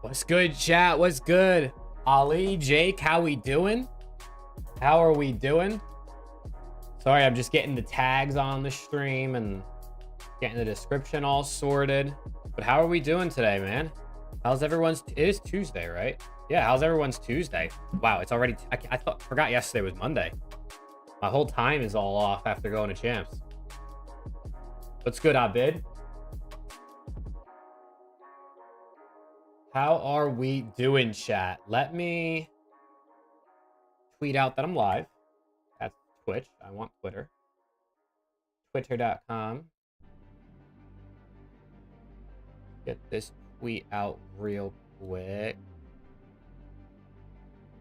What's good, chat? What's good? Ali, Jake, how we doing? How are we doing? Sorry, I'm just getting the tags on the stream and getting the description all sorted. But how are we doing today, man? How's everyone's... It is Tuesday, right? Yeah, how's everyone's Tuesday? Wow, it's already... I forgot yesterday was Monday. My whole time is all off after going to champs. What's good, Abid? How are we doing, chat? Let me tweet out that I'm live. That's Twitch. I want Twitter. Twitter.com. Get this tweet out real quick.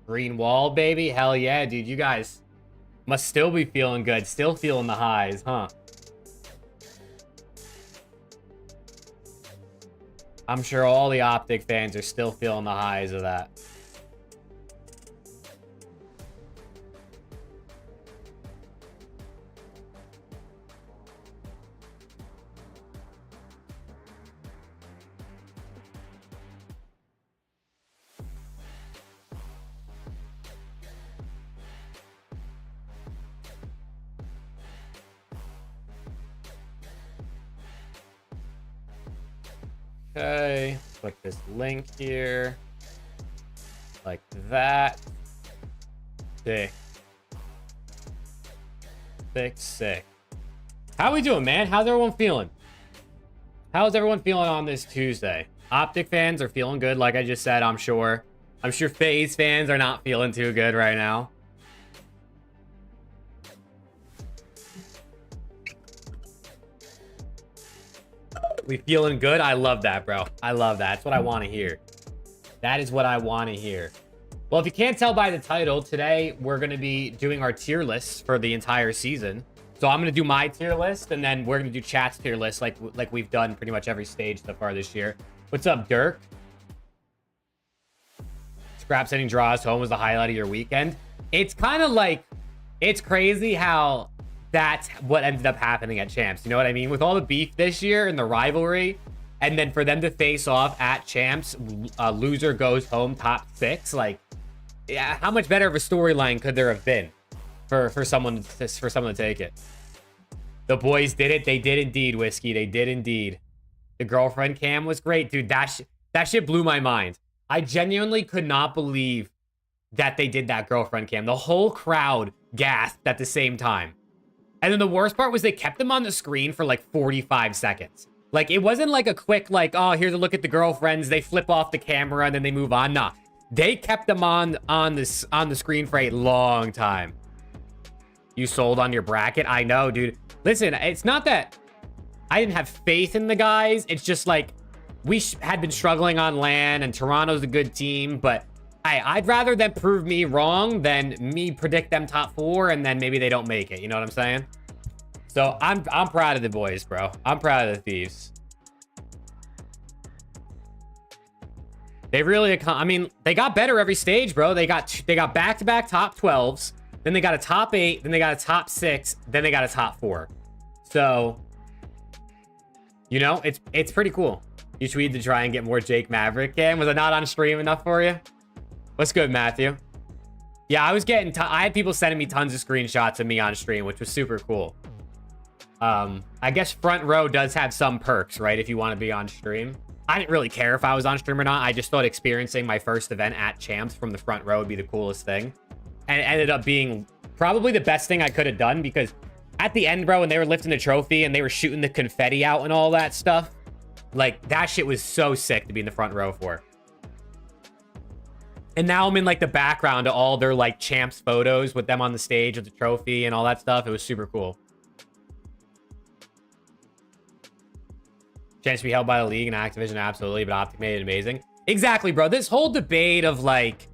Green wall, baby. Hell yeah, dude. You guys must still be feeling good. Still feeling the highs, huh? I'm sure all the Optic fans are still feeling the highs of that. Okay, click this link here. Like that. Sick. Sick. How we doing, man? How's everyone feeling? How's everyone feeling on this Tuesday? Optic fans are feeling good, like I just said, I'm sure. I'm sure FaZe fans are not feeling too good right now. We feeling good? I love that, bro. I love that. That's what I want to hear. That is what I want to hear. Well, if you can't tell by the title, today we're going to be doing our tier lists for the entire season. So I'm going to do my tier list, and then we're going to do chat's tier list like we've done pretty much every stage so far this year. What's up, Dirk? Scrap sending draws home was the highlight of your weekend. It's kind of like, it's crazy how... that's what ended up happening at champs. You know what I mean? With all the beef this year and the rivalry, and then for them to face off at champs, loser goes home top 6. Like, yeah, how much better of a storyline could there have been for someone to take it? The boys did it. They did indeed, Whiskey. They did indeed. The girlfriend cam was great, dude. That shit blew my mind. I genuinely could not believe that they did that girlfriend cam. The whole crowd gasped at the same time. And then the worst part was they kept them on the screen for like 45 seconds. Like, it wasn't like a quick, like, oh, here's a look at the girlfriends. They flip off the camera and then they move on. Nah, they kept them on the screen for a long time. You sold on your bracket? I know, dude. Listen, it's not that I didn't have faith in the guys. It's just like we had been struggling on LAN and Toronto's a good team, but I'd rather them prove me wrong than me predict them top 4 and then maybe they don't make it. You know what I'm saying? So I'm proud of the boys, bro. I'm proud of the Thieves. They really, I mean, they got better every stage, bro. They got back-to-back top 12s. Then they got a top 8. Then they got a top 6. Then they got a top 4. So, you know, it's pretty cool. You tweeted to try and get more Jake Maverick in. Was I not on stream enough for you? What's good, Matthew? Yeah, I was getting... I had people sending me tons of screenshots of me on stream, which was super cool. I guess front row does have some perks, right? If you want to be on stream. I didn't really care if I was on stream or not. I just thought experiencing my first event at champs from the front row would be the coolest thing. And it ended up being probably the best thing I could have done, because at the end, bro, when they were lifting the trophy and they were shooting the confetti out and all that stuff, like, that shit was so sick to be in the front row for. And now I'm in, like, the background of all their, like, champs photos with them on the stage with the trophy and all that stuff. It was super cool. Chance to be held by the league and Activision, absolutely, but Optic made it amazing. Exactly, bro. This whole debate of, like,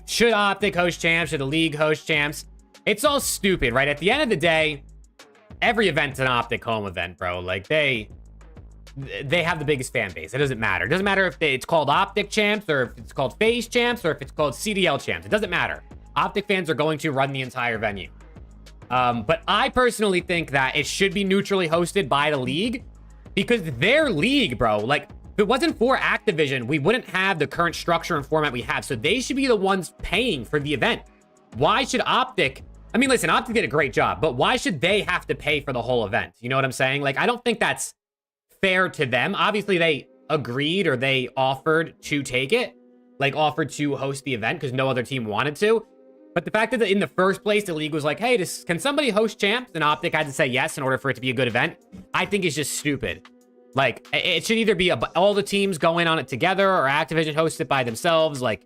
should Optic host champs? Should the league host champs? It's all stupid, right? At the end of the day, every event's an Optic home event, bro. Like, they have the biggest fan base. It doesn't matter. It doesn't matter if it's called Optic champs or if it's called FaZe champs or if it's called CDL champs. It doesn't matter. Optic fans are going to run the entire venue. But I personally think that it should be neutrally hosted by the league, because their league, bro, like, If it wasn't for Activision, we wouldn't have the current structure and format we have. So they should be the ones paying for the event. Why should OPTIC... I mean, listen, OPTIC did a great job, but why should they have to pay for the whole event? You know what I'm saying? Like, I don't think that's fair to them. Obviously, they agreed or they offered to take it, like offered to host the event because no other team wanted to. But the fact that in the first place, the league was like, hey, can somebody host champs? And OPTIC had to say yes in order for it to be a good event. I think is just stupid. Like, it should either be all the teams going on it together or Activision host it by themselves. Like,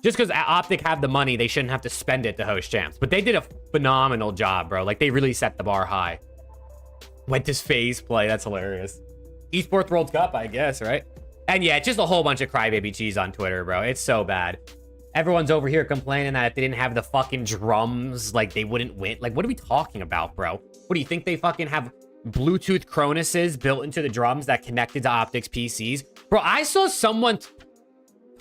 just because OPTIC have the money, they shouldn't have to spend it to host champs. But they did a phenomenal job, bro. Like, they really set the bar high. Went to FAZE play. That's hilarious. Esports World Cup, I guess, right? And yeah, just a whole bunch of crybaby cheese on Twitter, bro. It's so bad. Everyone's over here complaining that if they didn't have the fucking drums, like, they wouldn't win. Like, what are we talking about, bro? What do you think they fucking have Bluetooth Cronuses built into the drums that connected to OPTIC's PCs? Bro, I saw someone...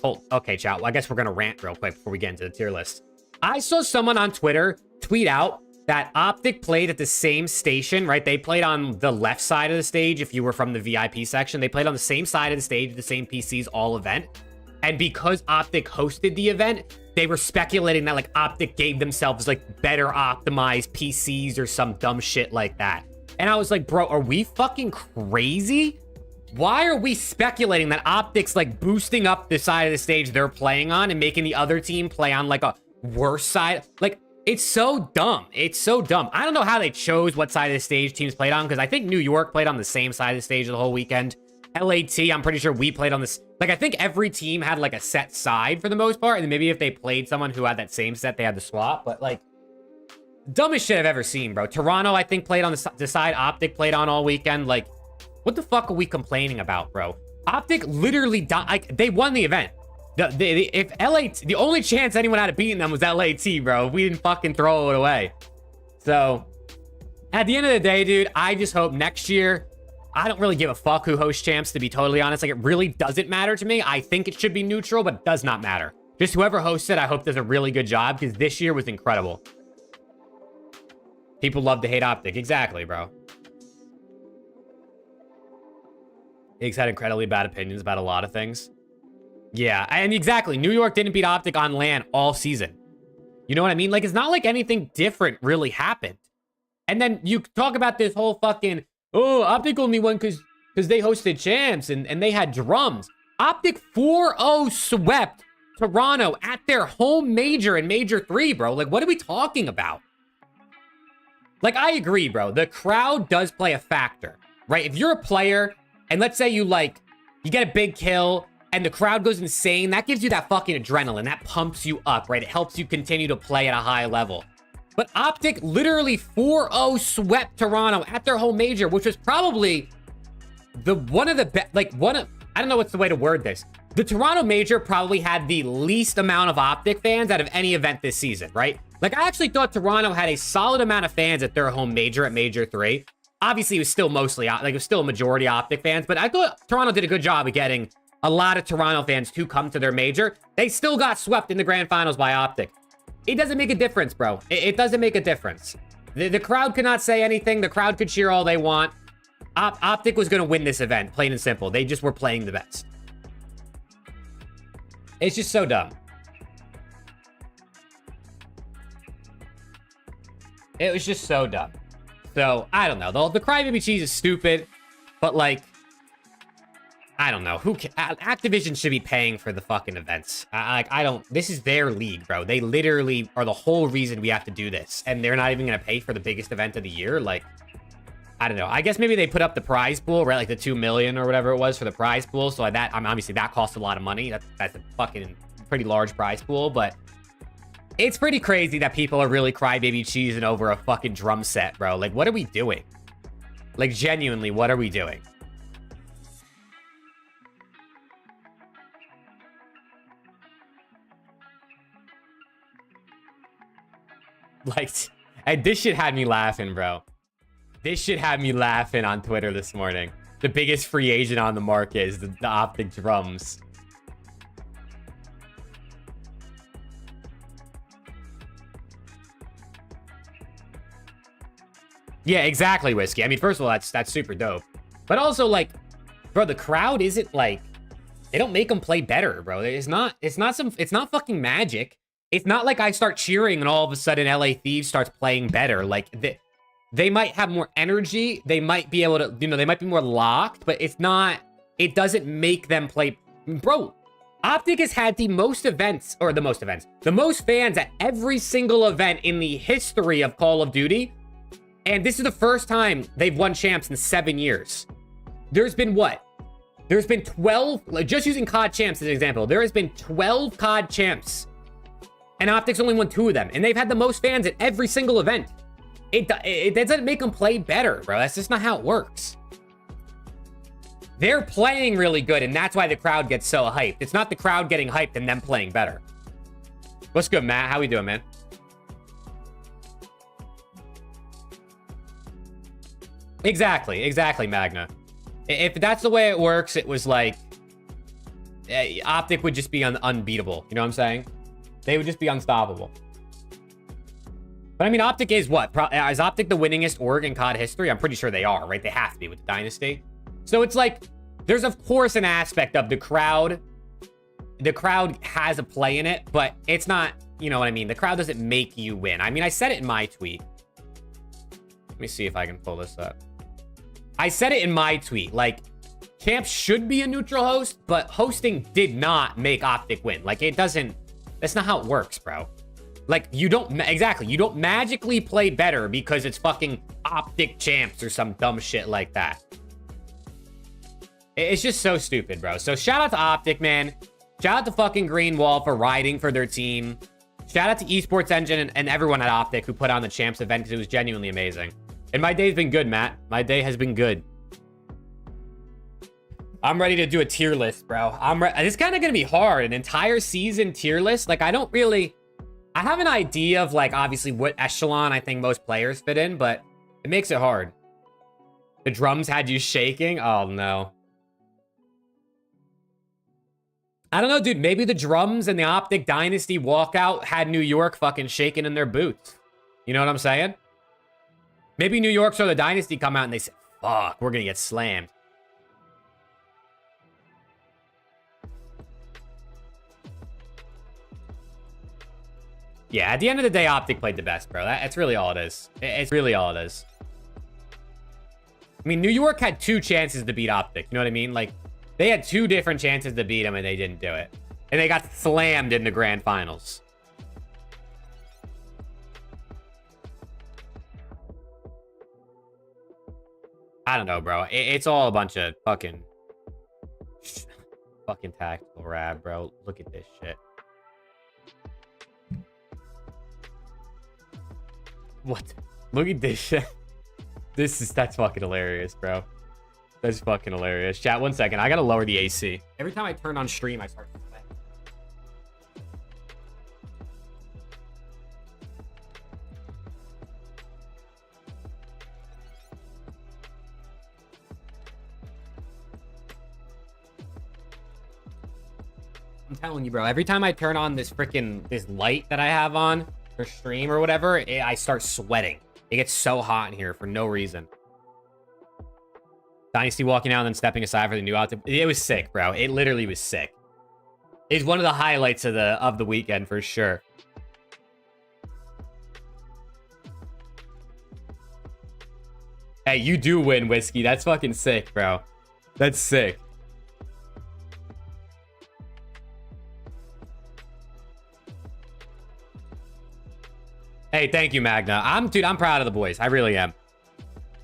Oh, okay, chat. Well, I guess we're going to rant real quick before we get into the tier list. I saw someone on Twitter tweet out that OPTIC played at the same station, right? They played on the left side of the stage if you were from the VIP section. They played on the same side of the stage, the same PCs all event. And because OPTIC hosted the event, they were speculating that, like, OPTIC gave themselves, like, better optimized PCs or some dumb shit like that. And I was like, bro, are we fucking crazy? Why are we speculating that OPTIC's, like, boosting up the side of the stage they're playing on and making the other team play on, like, a worse side? Like, it's so dumb. It's so dumb. I don't know how they chose what side of the stage teams played on, because I think New York played on the same side of the stage the whole weekend. LAT, I'm pretty sure we played on this. Like, I think every team had, like, a set side for the most part, and then maybe if they played someone who had that same set, they had to swap. But, like, dumbest shit I've ever seen, bro. Toronto, I think, played on the side OPTIC played on all weekend. Like, what the fuck are we complaining about, bro? OPTIC literally died. Like, they won the event. If LAT, the only chance anyone had of beating them was LAT, bro. We didn't fucking throw it away. So, at the end of the day, dude, I just hope next year, I don't really give a fuck who hosts champs, to be totally honest. Like, it really doesn't matter to me. I think it should be neutral, but it does not matter. Just whoever hosts it, I hope does a really good job, because this year was incredible. People love to hate OPTIC. Exactly, bro. Higgs had incredibly bad opinions about a lot of things. Yeah, and exactly. New York didn't beat OPTIC on LAN all season. You know what I mean? Like, it's not like anything different really happened. And then you talk about this whole fucking, oh, OPTIC only won because they hosted champs and they had drums. OPTIC 4-0 swept Toronto at their home major in Major 3, bro. Like, what are we talking about? Like, I agree, bro. The crowd does play a factor, right? If you're a player, and let's say you get a big kill, and the crowd goes insane, that gives you that fucking adrenaline. That pumps you up, right? It helps you continue to play at a high level. But OPTIC literally 4-0 swept Toronto at their home major, which was probably one of the best, I don't know what's the way to word this. The Toronto major probably had the least amount of OPTIC fans out of any event this season, right? Like, I actually thought Toronto had a solid amount of fans at their home major at Major 3. Obviously, it was still mostly, like, it was still a majority OPTIC fans, but I thought Toronto did a good job of getting a lot of Toronto fans to come to their major. They still got swept in the grand finals by OPTIC. It doesn't make a difference, bro. It doesn't make a difference. The crowd could not say anything. The crowd could cheer all they want. OPTIC was going to win this event, plain and simple. They just were playing the best. It's just so dumb. It was just so dumb. So, I don't know. The crybaby cheese is stupid, but, like, I don't know. Activision should be paying for the fucking events. This is their league, bro. They literally are the whole reason we have to do this, and they're not even going to pay for the biggest event of the year. Like, I don't know. I guess maybe they put up the prize pool, right? Like the 2 million or whatever it was for the prize pool. So like that, I mean, obviously that costs a lot of money. That's a fucking pretty large prize pool, but it's pretty crazy that people are really crybaby cheesing over a fucking drum set, bro. Like, what are we doing? Like, genuinely, what are we doing? Like, and this shit had me laughing, bro. This shit had me laughing on Twitter this morning. The biggest free agent on the market is the OPTIC drums. Yeah, exactly, Whiskey. I mean, first of all, that's super dope. But also, like, Bro, the crowd isn't like, they don't make them play better, bro. It's not fucking magic. It's not like I start cheering and all of a sudden LA Thieves starts playing better. Like, they might have more energy. They might be able to, you know, they might be more locked, but it's not, it doesn't make them play. Bro, OPTIC has had the most events, or the most fans at every single event in the history of Call of Duty. And this is the first time they've won champs in 7 years. There's been what? There's been 12, just using COD champs as an example, there has been 12 COD champs. And OPTIC's only won 2 of them. And they've had the most fans at every single event. It doesn't make them play better, bro. That's just not how it works. They're playing really good, and that's why the crowd gets so hyped. It's not the crowd getting hyped and them playing better. What's good, Matt? How we doing, man? Exactly, Magna. If that's the way it works, it was like OPTIC would just be unbeatable. You know what I'm saying? They would just be unstoppable. But I mean, OPTIC is what? Is OPTIC the winningest org in COD history? I'm pretty sure they are, right? They have to be with the Dynasty. So it's like, there's of course an aspect of the crowd. The crowd has a play in it, but it's not, you know what I mean? The crowd doesn't make you win. I mean, I said it in my tweet. Let me see if I can pull this up. I said it in my tweet, like, champs should be a neutral host, but hosting did not make OPTIC win. Like, it doesn't, that's not how it works, bro. Like, you don't magically play better because it's fucking OPTIC champs or some dumb shit like that. It's just so stupid, bro. So shout out to OPTIC, man. Shout out to fucking Green Wall for riding for their team. Shout out to Esports Engine and everyone at OPTIC who put on the champs event because it was genuinely amazing. And my day's been good, Matt. My day has been good. I'm ready to do a tier list, bro. It's kind of going to be hard. An entire season tier list. Like, I have an idea of, like, obviously what echelon I think most players fit in, but it makes it hard. The drums had you shaking? Oh, no. I don't know, dude. Maybe the drums and the OPTIC Dynasty walkout had New York fucking shaking in their boots. You know what I'm saying? Maybe New York saw the Dynasty come out and they said, fuck, we're going to get slammed. Yeah, at the end of the day, OPTIC played the best, bro. That's really all it is. It's really all it is. I mean, New York had 2 chances to beat OPTIC. You know what I mean? Like, they had 2 different chances to beat them, and they didn't do it. And they got slammed in the grand finals. I don't know, bro. It's all a bunch of fucking tactical rab, bro. Look at this shit. What? Look at this shit. That's fucking hilarious, bro. That's fucking hilarious. Chat, 1 second. I gotta lower the AC. Every time I turn on stream, I start sweating. I'm telling you, bro. Every time I turn on this light that I have on for stream or whatever, I start sweating. It gets so hot in here for no reason. Dynasty walking out and then stepping aside for the new OPTIC. It was sick, bro. It literally was sick. It's one of the highlights of the weekend for sure. Hey, you do win, Whiskey. That's fucking sick, bro. That's sick. Hey, thank you, Magna. Dude, I'm proud of the boys. I really am.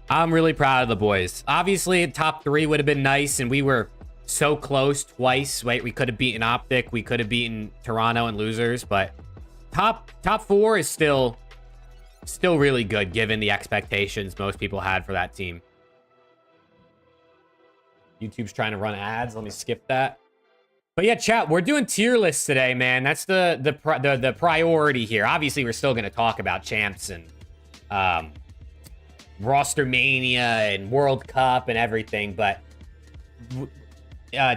I'm really proud of the boys. Obviously, top 3 would have been nice, and we were so close twice. Wait, we could have beaten OPTIC. We could have beaten Toronto and losers, but top 4 is still really good given the expectations most people had for that team. YouTube's trying to run ads. Let me skip that. But yeah, chat, we're doing tier lists today, man. That's the priority here. Obviously, we're still going to talk about champs and roster mania and World Cup and everything, but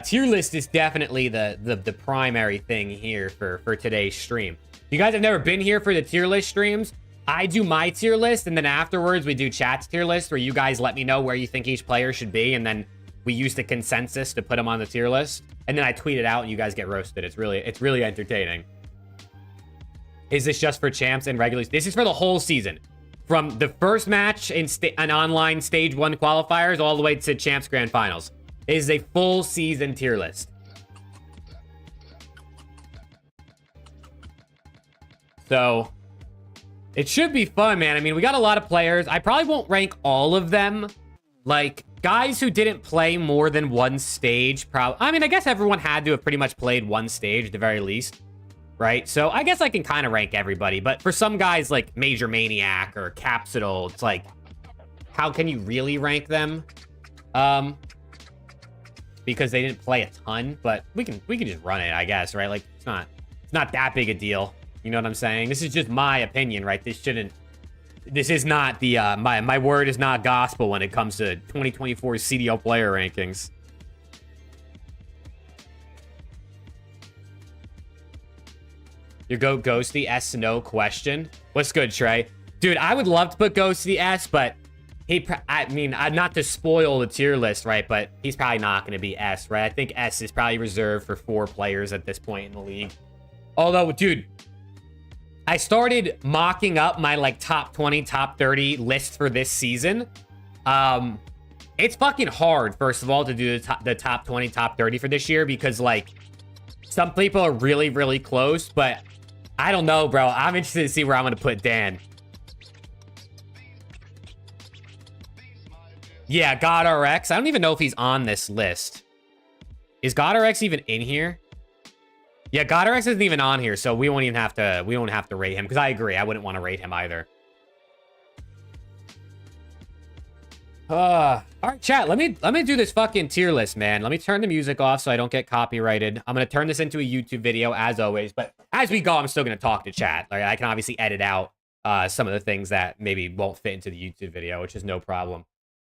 tier list is definitely the primary thing here for today's stream. If you guys have never been here for the tier list streams, I do my tier list, and then afterwards we do chat's tier list where you guys let me know where you think each player should be, and then we used a consensus to put them on the tier list, and then I tweet it out and you guys get roasted. It's really entertaining. Is this just for champs and regulars? This is for the whole season. From the first match in an online stage 1 qualifiers all the way to champs grand finals. It is a full season tier list. So it should be fun, man. I mean, we got a lot of players. I probably won't rank all of them. Like, guys who didn't play more than one stage. I mean, I guess everyone had to have pretty much played one stage at the very least. Right? So I guess I can kind of rank everybody. But for some guys like Major Maniac or Capsidal, it's like, how can you really rank them? Because they didn't play a ton. But we can just run it, I guess, right? Like, it's not that big a deal. You know what I'm saying? This is just my opinion, right? This is not the, my word is not gospel when it comes to 2024 CDL player rankings. Your GOAT Ghosty S, no question. What's good, Trey? Dude, I would love to put Ghosty S, but I mean, not to spoil the tier list, right? But he's probably not going to be S, right? I think S is probably reserved for 4 players at this point in the league. Although, dude, I started mocking up my like top 20, top 30 list for this season. It's fucking hard, first of all, to do the top 20, top 30 for this year because like some people are really, really close, but I don't know, bro. I'm interested to see where I'm going to put Dan. Yeah, GodRx. I don't even know if he's on this list. Is GodRx even in here? Yeah, GodRx isn't even on here, so we won't have to rate him because I agree. I wouldn't want to rate him either. All right, chat. Let me do this fucking tier list, man. Let me turn the music off so I don't get copyrighted. I'm gonna turn this into a YouTube video as always, but as we go, I'm still gonna talk to chat. Like I can obviously edit out some of the things that maybe won't fit into the YouTube video, which is no problem.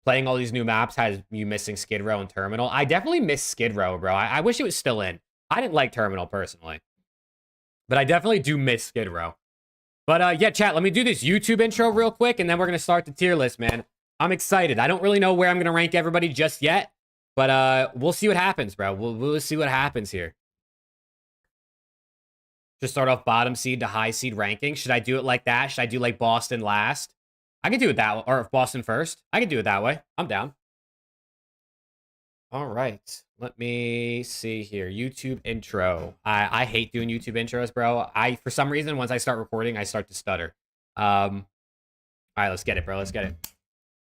Playing all these new maps has you missing Skid Row and Terminal. I definitely miss Skid Row, bro. I wish it was still in. I didn't like Terminal personally, but I definitely do miss Skid Row. But yeah, chat. Let me do this YouTube intro real quick, and then we're gonna start the tier list, man. I'm excited. I don't really know where I'm going to rank everybody just yet, but we'll see what happens, bro. We'll see what happens here. Just start off bottom seed to high seed ranking. Should I do it like that? Should I do like Boston last? I can do it that way, or Boston first. I can do it that way. I'm down. All right. Let me see here. YouTube intro. I hate doing YouTube intros, bro. For some reason, once I start recording, I start to stutter. All right, let's get it, bro. Let's get it.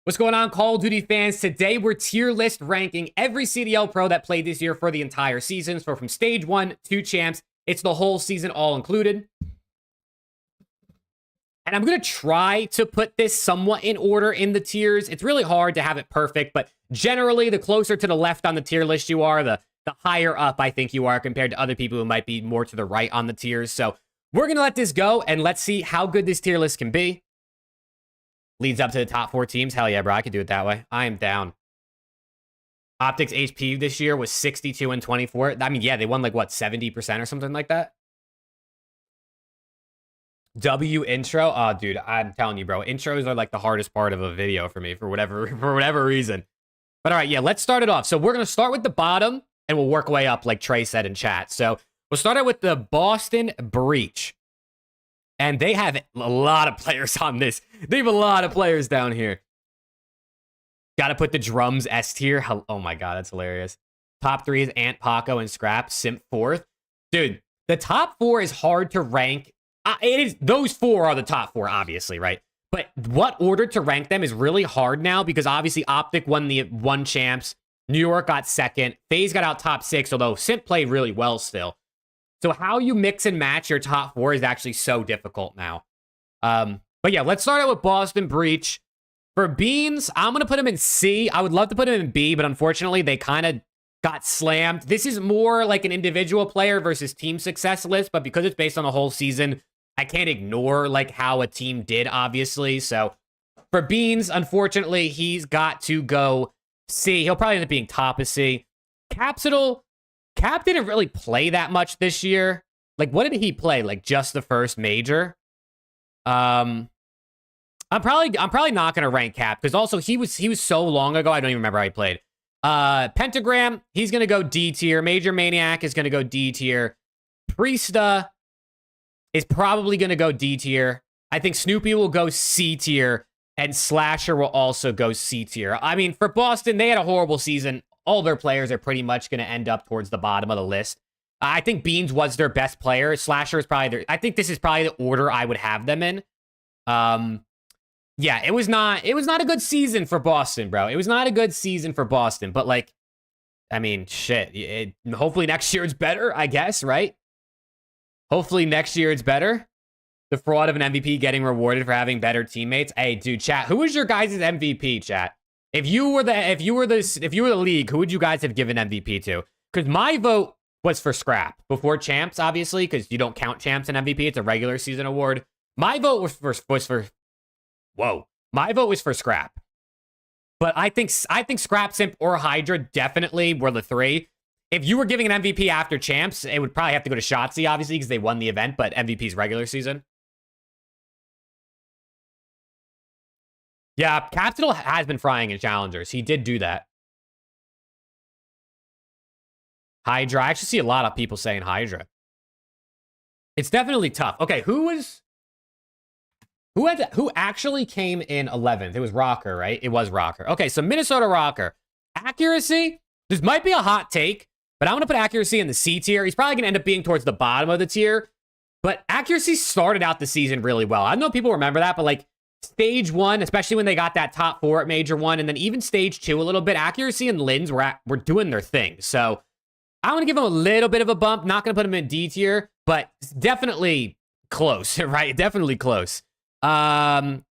What's going on, Call of Duty fans? Today, we're tier list ranking every CDL pro that played this year for the entire season. So from stage 1 to champs, it's the whole season all included. And I'm going to try to put this somewhat in order in the tiers. It's really hard to have it perfect, but generally, the closer to the left on the tier list you are, the higher up I think you are compared to other people who might be more to the right on the tiers. So we're going to let this go, and let's see how good this tier list can be. Leads up to the top 4 teams. Hell yeah, bro. I could do it that way. I am down. OPTIC's HP this year was 62 and 24. I mean, yeah, they won like, what, 70% or something like that? W intro. Oh, dude, I'm telling you, bro. Intros are like the hardest part of a video for me for whatever reason. But all right, yeah, let's start it off. So we're going to start with the bottom, and we'll work way up like Trey said in chat. So we'll start out with the Boston Breach. And they have a lot of players on this. They have a lot of players down here. Got to put the drums S tier. Oh my God, that's hilarious. Top 3 is Ant, Paco, and Scrap. Simp 4th. Dude, the top 4 is hard to rank. It is. Those 4 are the top 4, obviously, right? But what order to rank them is really hard now because obviously OPTIC won the 1 champs. New York got 2nd. FAZE got out top 6, although Simp played really well still. So how you mix and match your top 4 is actually so difficult now. But yeah, let's start out with Boston Breach. For Beans, I'm going to put him in C. I would love to put him in B, but unfortunately, they kind of got slammed. This is more like an individual player versus team success list, but because it's based on the whole season, I can't ignore like how a team did, obviously. So for Beans, unfortunately, he's got to go C. He'll probably end up being top of C. Capsidal. Cap didn't really play that much this year. Like, what did he play? Like, just the first major? I'm probably not gonna rank Cap because also he was so long ago. I don't even remember how he played. Pentagram, he's going to go D tier. Major Maniac is going to go D tier. Priesta is probably going to go D tier. I think Snoopy will go C tier. And Slasher will also go C tier. I mean, for Boston, they had a horrible season. All their players are pretty much going to end up towards the bottom of the list. I think Beans was their best player. Slasher is probably their... I think this is probably the order I would have them in. Yeah, it was not a good season for Boston, bro. It was not a good season for Boston. But, like, I mean, shit. Hopefully next year it's better, I guess, right? Hopefully next year it's better. The fraud of an MVP getting rewarded for having better teammates. Hey, dude, chat. Who was your guys' MVP, chat? If you were the league, who would you guys have given MVP to? Because my vote was for Scrap before Champs, obviously, because you don't count Champs and MVP. It's a regular season award. My vote was for whoa. My vote was for Scrap. But I think Scrap, Simp, or Hydra definitely were the three. If you were giving an MVP after Champs, it would probably have to go to Shotzi, obviously, because they won the event, but MVP's regular season. Yeah, Capital has been frying in challengers. He did do that. Hydra. I actually see a lot of people saying Hydra. It's definitely tough. Okay, who actually came in 11th? It was Rocker, right? It was Rocker. Okay, so Minnesota Rocker. Accuracy. This might be a hot take, but I'm going to put Accuracy in the C tier. He's probably going to end up being towards the bottom of the tier. But Accuracy started out the season really well. I know people remember that, but like, Stage 1, especially when they got that top 4 at Major 1, and then even Stage 2 a little bit, Accuracy and Lins were doing their thing. So I'm going to give him a little bit of a bump. Not going to put him in D tier, but definitely close, right? Definitely close. Gunless.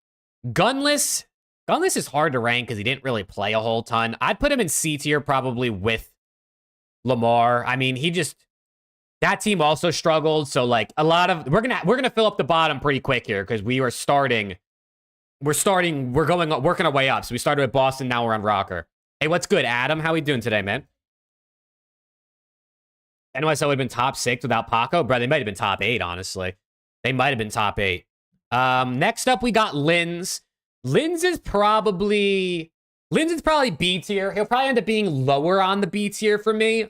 Gunless is hard to rank because he didn't really play a whole ton. I'd put him in C tier probably with Lamar. I mean, that team also struggled. So like a lot of, we're going to fill up the bottom pretty quick here because we're working our way up. So we started with Boston, now we're on Rocker. Hey, what's good, Adam? How we doing today, man? NYSL would have been top 6 without Paco. Bro, they might have been top 8, honestly. They might have been top 8. Next up, we got Lins. Lins is probably B tier. He'll probably end up being lower on the B tier for me.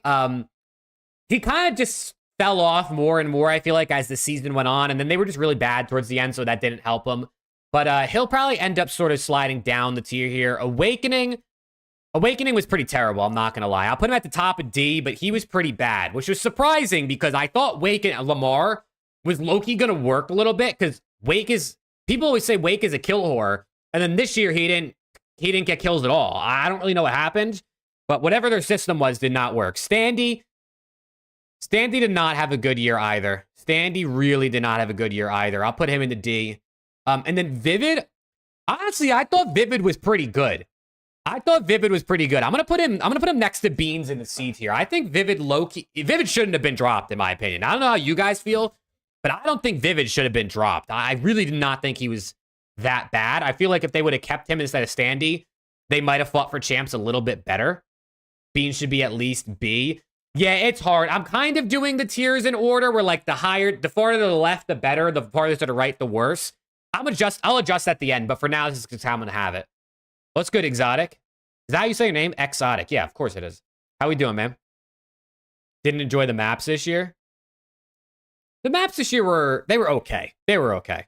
He kind of just fell off more and more, I feel like, as the season went on. And then they were just really bad towards the end, so that didn't help him. But he'll probably end up sort of sliding down the tier here. Awakening was pretty terrible, I'm not going to lie. I'll put him at the top of D, but he was pretty bad, which was surprising because I thought Lamar was low-key going to work a little bit because people always say Wake is a kill whore, and then this year he didn't get kills at all. I don't really know what happened, but whatever their system was did not work. Standy did not have a good year either. Standy really did not have a good year either. I'll put him into D. And then Vivid, honestly, I thought Vivid was pretty good. I'm gonna put him next to Beans in the C tier. I think Vivid shouldn't have been dropped, in my opinion. I don't know how you guys feel, but I don't think Vivid should have been dropped. I really did not think he was that bad. I feel like if they would have kept him instead of Standy, they might have fought for champs a little bit better. Beans should be at least B. Yeah, it's hard. I'm kind of doing the tiers in order where like the farther to the left, the better, the farthest to the right, the worse. I'll adjust at the end, but for now, this is how I'm going to have it. What's good, Exotic? Is that how you say your name? Exotic. Yeah, of course it is. How we doing, man? Didn't enjoy the maps this year? The maps this year were okay. They were okay.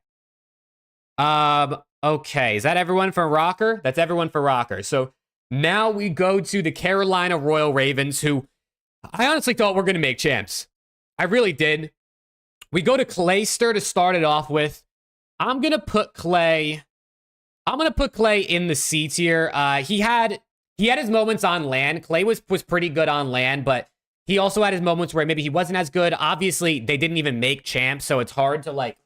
Okay. Is that everyone for Rocker? That's everyone for Rocker. So now we go to the Carolina Royal Ravens, who I honestly thought were going to make champs. I really did. We go to Clayster to start it off with. I'm going to put Clay in the C tier. He had his moments on land. Clay was pretty good on land, but he also had his moments where maybe he wasn't as good. Obviously, they didn't even make champs, so it's hard to like...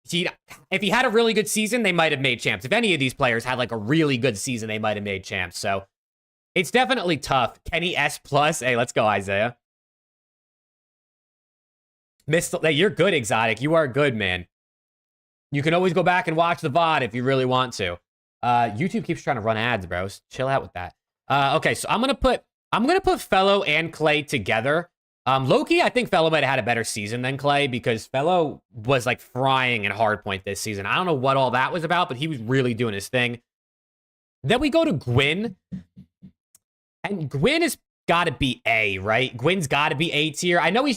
if he had a really good season, they might have made champs. If any of these players had like a really good season, they might have made champs. So it's definitely tough. Kenny S+. Hey, let's go, Isaiah. You're good, Exotic. You are good, man. You can always go back and watch the VOD if you really want to. YouTube keeps trying to run ads, bros. Chill out with that. Okay, so I'm gonna put Fellow and Clay together. Loki, I think Fellow might have had a better season than Clay because Fellow was like frying in hardpoint this season. I don't know what all that was about, but he was really doing his thing. Then we go to Gwyn. And Gwyn has got to be A, right? Gwyn's got to be A tier. I know he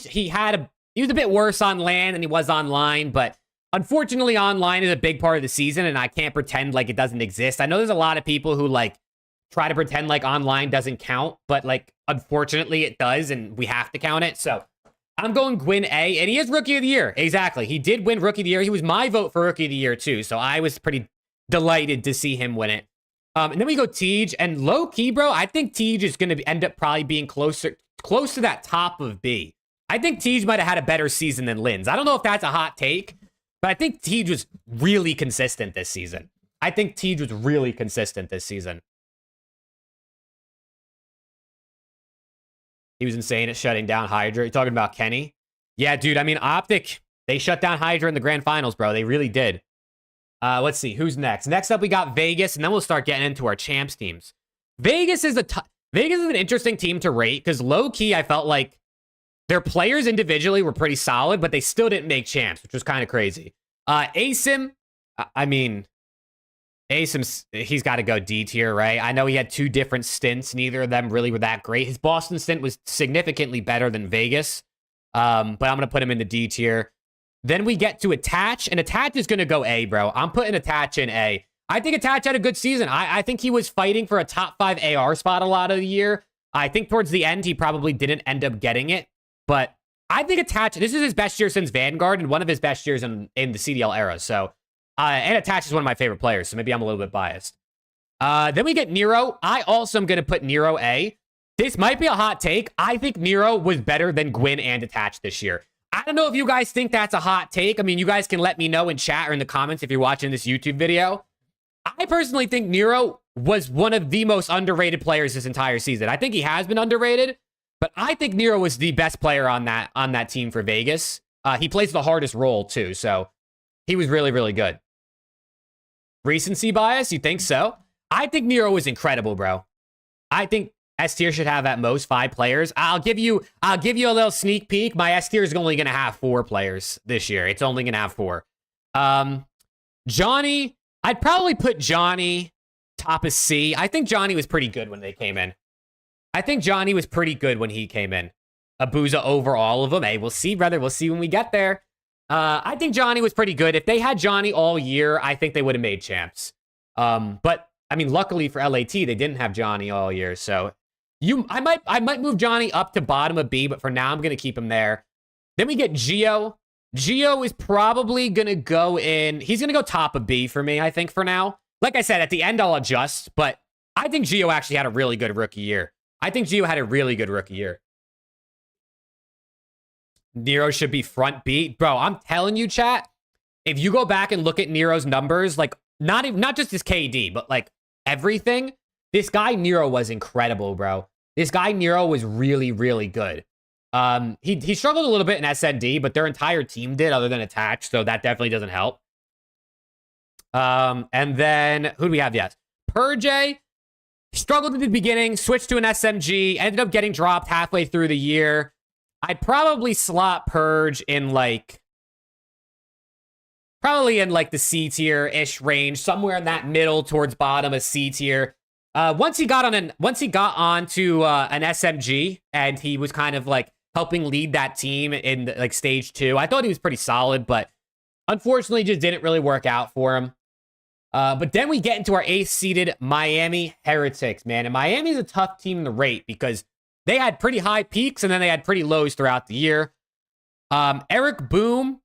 was a bit worse on land than he was online, but unfortunately online is a big part of the season, and I can't pretend like it doesn't exist. I know there's a lot of people who like try to pretend like online doesn't count, but like unfortunately it does, and we have to count it. So I'm going Gwyn A, and he is Rookie of the Year. Exactly. He did win Rookie of the Year. He was my vote for Rookie of the Year too, so I was pretty delighted to see him win it. And then we go Tej, and low key, bro, I think Tej is going to end up probably being close to that top of B. I think Tej might have had a better season than Linz. I don't know if that's a hot take, but I think Tej was really consistent this season. He was insane at shutting down Hydra. You talking about Kenny? Yeah, dude. I mean, OPTIC, they shut down Hydra in the grand finals, bro. They really did. Let's see. Who's next? Next up, we got Vegas, and then we'll start getting into our champs teams. Vegas is an interesting team to rate because low-key, I felt like their players individually were pretty solid, but they still didn't make champs, which was kind of crazy. ASIM, ASIM, he's got to go D tier, right? I know he had 2 different stints. Neither of them really were that great. His Boston stint was significantly better than Vegas, but I'm going to put him in the D tier. Then we get to Attach, and Attach is going to go A, bro. I'm putting Attach in A. I think Attach had a good season. I think he was fighting for a top 5 AR spot a lot of the year. I think towards the end, he probably didn't end up getting it. But I think Attach, this is his best year since Vanguard and one of his best years in the CDL era. So, and Attach is one of my favorite players, so maybe I'm a little bit biased. Then we get Nero. I also am going to put Nero A. This might be a hot take. I think Nero was better than Gwyn and Attach this year. I don't know if you guys think that's a hot take. I mean, you guys can let me know in chat or in the comments if you're watching this YouTube video. I personally think Nero was one of the most underrated players this entire season. I think he has been underrated, but I think Nero was the best player on that team for Vegas. He plays the hardest role too, so he was really, really good. Recency bias? You think so? I think Nero was incredible, bro. I think S tier should have at most 5 players. I'll give you a little sneak peek. My S tier is only going to have 4 players this year. It's only going to have 4. Johnny, I'd probably put Johnny top of C. I think Johnny was pretty good when they came in. Abuza over all of them. Hey, we'll see, brother. We'll see when we get there. I think Johnny was pretty good. If they had Johnny all year, I think they would have made champs. But I mean, luckily for LAT, they didn't have Johnny all year. So I might move Johnny up to bottom of B, but for now I'm gonna keep him there. Then we get Geo. Geo is probably gonna go in. He's gonna go top of B for me, I think, for now. Like I said, at the end I'll adjust, but I think Geo actually had a really good rookie year. Nero should be front B. Bro, I'm telling you, chat, if you go back and look at Nero's numbers, like not just his KD, but like everything, this guy Nero was incredible, bro. This guy Nero was really, really good. He struggled a little bit in SND, but their entire team did other than Attach, so that definitely doesn't help. And then who do we have? Yes. Purge struggled at the beginning, switched to an SMG, ended up getting dropped halfway through the year. I'd probably slot Purge in probably in like the C tier-ish range, somewhere in that middle towards bottom of C tier. Once he got onto an SMG and he was kind of like helping lead that team in like stage 2, I thought he was pretty solid, but unfortunately just didn't really work out for him. But then we get into our 8th seeded Miami Heretics, man. And Miami's a tough team to rate because they had pretty high peaks and then they had pretty lows throughout the year. Eric Boom,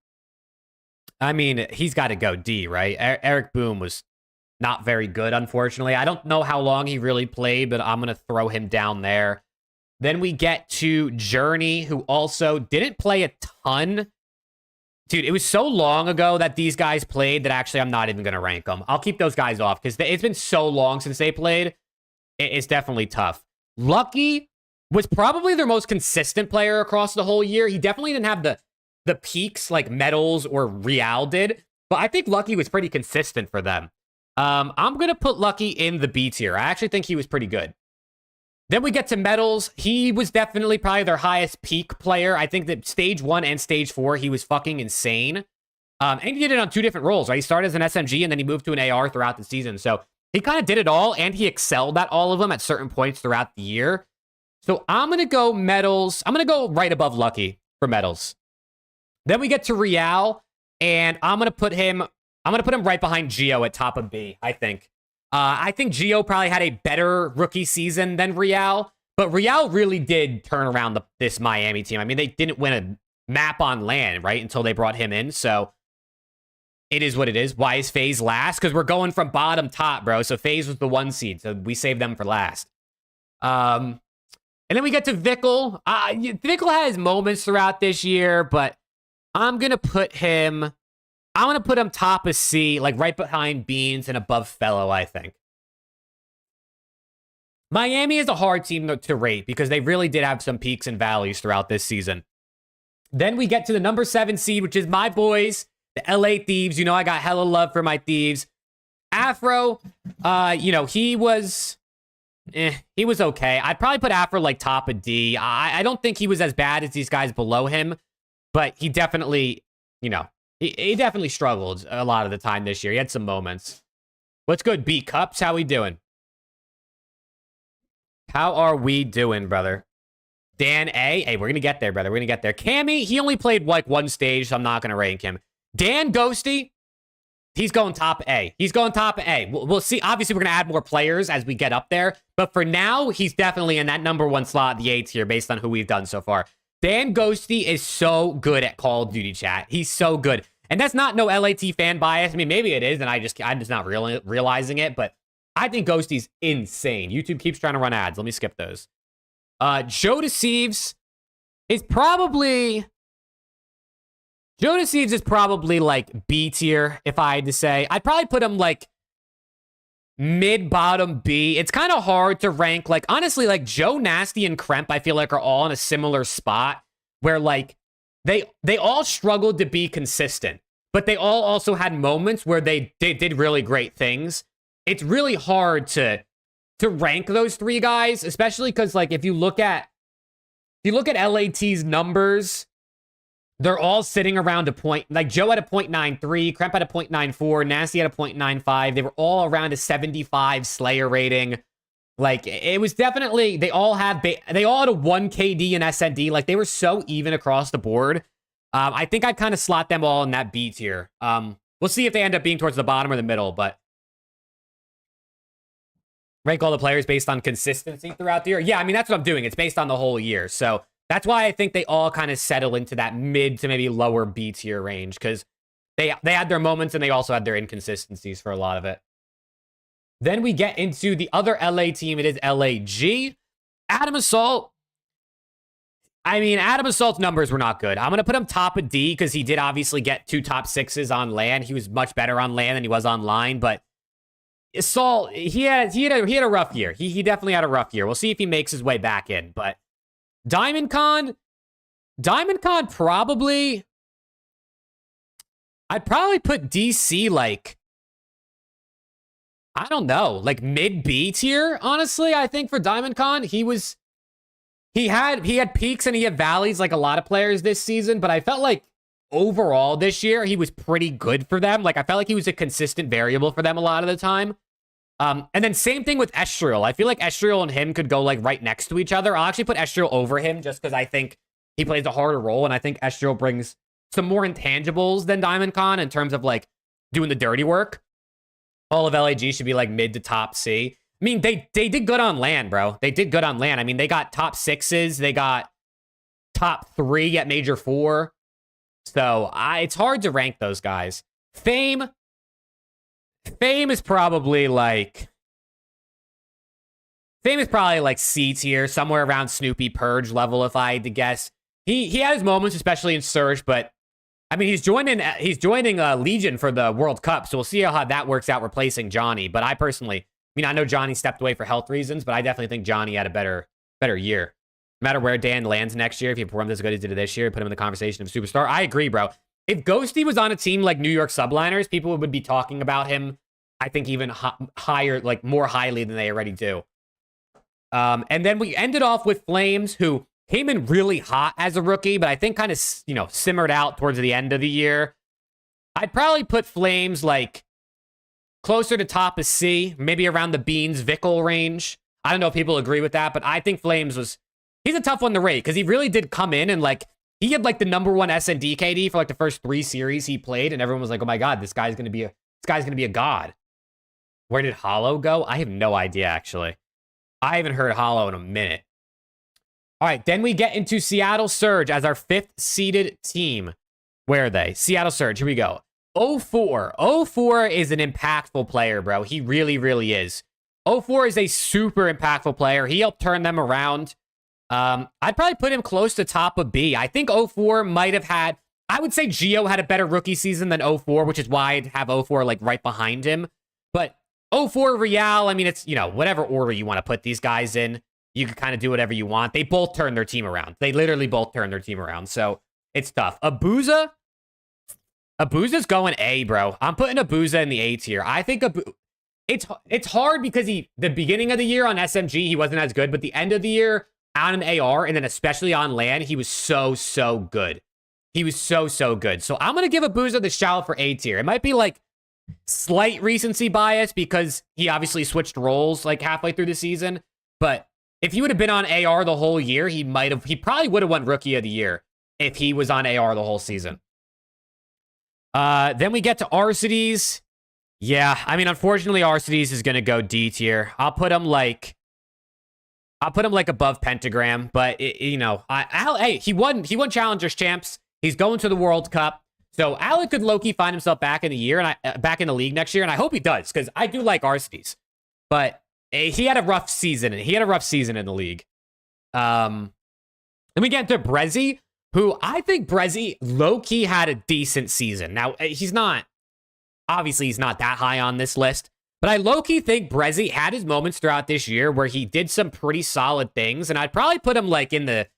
I mean, he's got to go D, right? Eric Boom was not very good, unfortunately. I don't know how long he really played, but I'm going to throw him down there. Then we get to Journey, who also didn't play a ton. Dude, it was so long ago that these guys played that actually I'm not even going to rank them. I'll keep those guys off because it's been so long since they played. It's definitely tough. Lucky was probably their most consistent player across the whole year. He definitely didn't have the peaks like Metals or Real did, but I think Lucky was pretty consistent for them. I'm going to put Lucky in the B tier. I actually think he was pretty good. Then we get to Metals. He was definitely probably their highest peak player. I think that stage 1 and stage 4, he was fucking insane. And he did it on 2 different roles, right? He started as an SMG and then he moved to an AR throughout the season. So He kind of did it all, and he excelled at all of them at certain points throughout the year. So I'm going to go medals. I'm going to go right above Lucky for medals. Then we get to Real, and I'm going to put him right behind Gio at top of B, I think. I think Gio probably had a better rookie season than Real, but Real really did turn around this Miami team. I mean, they didn't win a map on land, right, until they brought him in, so it is what it is. Why is FaZe last? Because we're going from bottom top, bro. So FaZe was the 1 seed, so we saved them for last. And then we get to Vickle. Vickle has moments throughout this year, but I'm going to put him top of C, like right behind Beans and above Fellow, I think. Miami is a hard team to rate because they really did have some peaks and valleys throughout this season. Then we get to the number 7 seed, which is my boys, the LA Thieves. You know, I got hella love for my Thieves. Afro, you know, he was okay. I'd probably put Afro like top of D. I don't think he was as bad as these guys below him, but he definitely, you know, he definitely struggled a lot of the time this year. He had some moments. What's good, B Cups? How we doing? How are we doing, brother? Dan A. Hey, we're going to get there, brother. We're going to get there. Cammy, he only played like 1 stage, so I'm not going to rank him. Dan Ghosty, he's going top A. He's going top A. We'll see. Obviously, we're going to add more players as we get up there. But for now, he's definitely in that number 1 slot, the A tier, based on who we've done so far. Dan Ghosty is so good at Call of Duty chat. He's so good. And that's not no LAT fan bias. I mean, maybe it is, and I'm just not realizing it. But I think Ghosty's insane. YouTube keeps trying to run ads. Let me skip those. Joe Deceives is probably... Joe Deceives is probably like B tier, if I had to say. I'd probably put him like mid-bottom B. It's kind of hard to rank. Like, honestly, like Joe Nasty and Kremp, I feel like are all in a similar spot where like they all struggled to be consistent, but they all also had moments where they did really great things. It's really hard to rank those 3 guys, especially because like if you look at LAT's numbers, they're all sitting around a point. Like Joe had a 0.93, Kremp had a 0.94, Nasty had a 0.95. They were all around a 75 Slayer rating. Like it was definitely, they all had a 1 KD and SND. Like they were so even across the board. I think I'd kind of slot them all in that B tier. We'll see if they end up being towards the bottom or the middle, but rank all the players based on consistency throughout the year. Yeah, I mean, that's what I'm doing. It's based on the whole year. So that's why I think they all kind of settle into that mid to maybe lower B tier range, because they had their moments and they also had their inconsistencies for a lot of it. Then we get into the other LA team. It is LAG. Adam Assault. I mean, Adam Assault's numbers were not good. I'm going to put him top of D because he did obviously get 2 top 6s on land. He was much better on land than he was online, but Assault, he had a rough year. He definitely had a rough year. We'll see if he makes his way back in, but Diamond Con probably, I'd probably put DC like, I don't know, like mid B tier, honestly. I think for Diamond Con, he had peaks and he had valleys like a lot of players this season, but I felt like overall this year, he was pretty good for them. Like I felt like he was a consistent variable for them a lot of the time. And then same thing with Estriel. I feel like Estriel and him could go like right next to each other. I'll actually put Estriel over him just because I think he plays a harder role, and I think Estriel brings some more intangibles than Diamond Con in terms of like doing the dirty work. All of LAG should be like mid to top C. I mean, they did good on land, bro. They did good on land. I mean, they got top 6s. They got top 3 at Major 4. So it's hard to rank those guys. Fame is probably like C tier, somewhere around Snoopy Purge level, if I had to guess. He has moments, especially in Surge, but I mean, he's joining Legion for the World Cup, so we'll see how that works out replacing Johnny. But I personally, I mean, I know Johnny stepped away for health reasons, but I definitely think Johnny had a better year. No matter where Dan lands next year, if he performed as good as he did this year, put him in the conversation of superstar. I agree, bro. If Ghosty was on a team like New York Subliners, people would be talking about him, I think, even higher, like more highly than they already do. And then we ended off with Flames, who came in really hot as a rookie, but I think kind of, simmered out towards the end of the year. I'd probably put Flames like closer to top of C, maybe around the Beans Vickle range. I don't know if people agree with that, but I think Flames was, he's a tough one to rate because he really did come in and like, he had like the #1 SND KD for like the first 3 series he played, and everyone was like, "Oh my god, this guy's gonna be a god." Where did Hollow go? I have no idea actually. I haven't heard Hollow in a minute. All right, then we get into Seattle Surge as our 5th seeded team. Where are they? Seattle Surge. Here we go. 04. 04 is an impactful player, bro. He really, really is. 04 is a super impactful player. He helped turn them around. I'd probably put him close to top of B. I think 04 might have had, I would say Gio had a better rookie season than 04, which is why I'd have 04 like right behind him. But 04 Real, I mean, it's, you know, whatever order you want to put these guys in, you can kind of do whatever you want. They both turn their team around. They literally both turn their team around. So it's tough. Abuza's going A, bro. I'm putting Abuza in the A tier. I think it's hard because the beginning of the year on SMG, he wasn't as good, but the end of the year on an AR, and then especially on LAN, he was so good. He was so good. So I'm going to give Abuza the shout for A tier. It might be like slight recency bias because he obviously switched roles like halfway through the season. But if he would have been on AR the whole year, he probably would have won Rookie of the Year if he was on AR the whole season. Then we get to Arcides. Yeah, I mean, unfortunately, Arcides is going to go D tier. I'll put him like above Pentagram, but you know, hey, he won Challengers Champs. He's going to the World Cup, so Alec could low-key find himself back in the year and back in the league next year, and I hope he does because I do like Arcides, but he had a rough season. He had a rough season in the league. Then we get to Brezzy, who I think Brezzy low-key had a decent season. Now he's not that high on this list. But I low-key think Brezzy had his moments throughout this year where he did some pretty solid things. And I'd probably put him like in the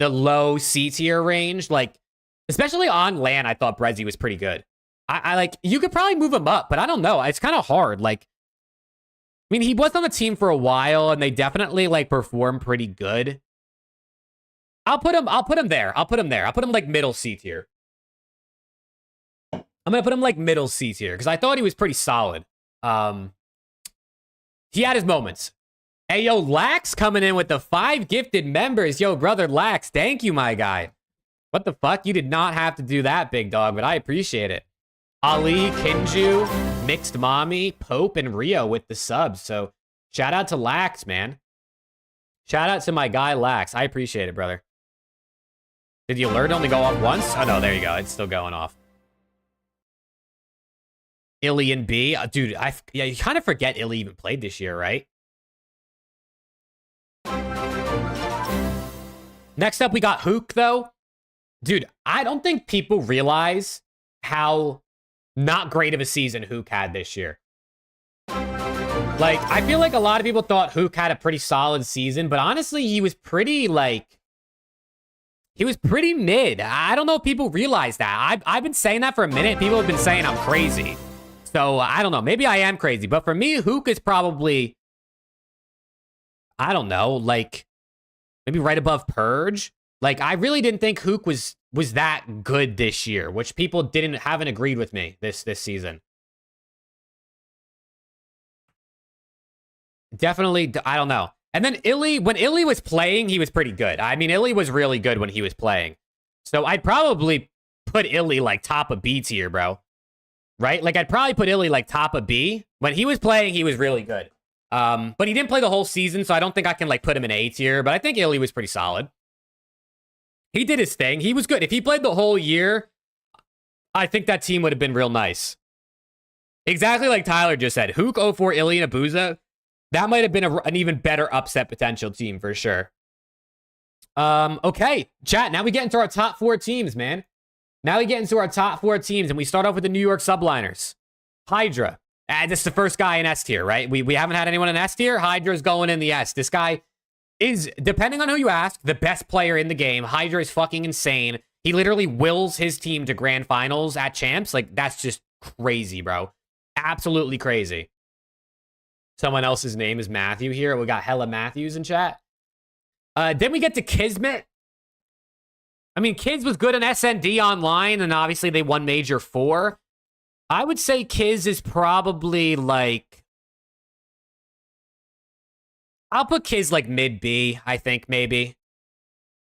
low C tier range. Like, especially on LAN, I thought Brezzy was pretty good. I like, you could probably move him up, but I don't know. It's kind of hard. Like, I mean, he was on the team for a while and they definitely like performed pretty good. I'll put him there. I'll put him like middle C tier. I'm going to put him like middle C tier because I thought he was pretty solid. He had his moments. Hey, yo, Lax coming in with the 5 gifted members. Yo, brother Lax, thank you, my guy. What the fuck? You did not have to do that, big dog, but I appreciate it. Ali, Kinju, Mixed Mommy, Pope, and Rio with the subs. So shout out to Lax, man. Shout out to my guy, Lax. I appreciate it, brother. Did the alert only go off once? Oh, no, there you go. It's still going off. Illy and B. Dude, yeah, you kind of forget Illy even played this year, right? Next up, we got Hook, though. Dude, I don't think people realize how not great of a season Hook had this year. Like, I feel like a lot of people thought Hook had a pretty solid season, but honestly, he was pretty, like... He was pretty mid. I don't know if people realize that. I've been saying that for a minute. People have been saying I'm crazy. So, I don't know. Maybe I am crazy. But for me, Hook is probably, I don't know, like, maybe right above Purge. Like, I really didn't think Hook was that good this year, which people haven't agreed with me this season. Definitely, I don't know. And then Illy, when Illy was playing, he was pretty good. I mean, Illy was really good when he was playing. So, I'd probably put Illy, like, top of B tier, bro. Right? Like, I'd probably put Illy, like, top of B. When he was playing, he was really good. But he didn't play the whole season, so I don't think I can, like, put him in A tier. But I think Illy was pretty solid. He did his thing. He was good. If he played the whole year, I think that team would have been real nice. Exactly like Tyler just said. Hook, 04, Illy, and Abuza. That might have been an even better upset potential team, for sure. Okay. Chat, now we get into our top 4 teams, man. Now we get into our top 4 teams, and we start off with the New York Subliners. Hydra. This is the first guy in S tier, right? We haven't had anyone in S tier. Hydra's going in the S. This guy is, depending on who you ask, the best player in the game. Hydra is fucking insane. He literally wills his team to grand finals at champs. Like, that's just crazy, bro. Absolutely crazy. Someone else's name is Matthew here. We got hella Matthews in chat. Then we get to Kismet. I mean, Kids was good in SND online, and obviously they won Major 4. I would say Kiz is probably like... I'll put Kiz like mid B, I think, maybe.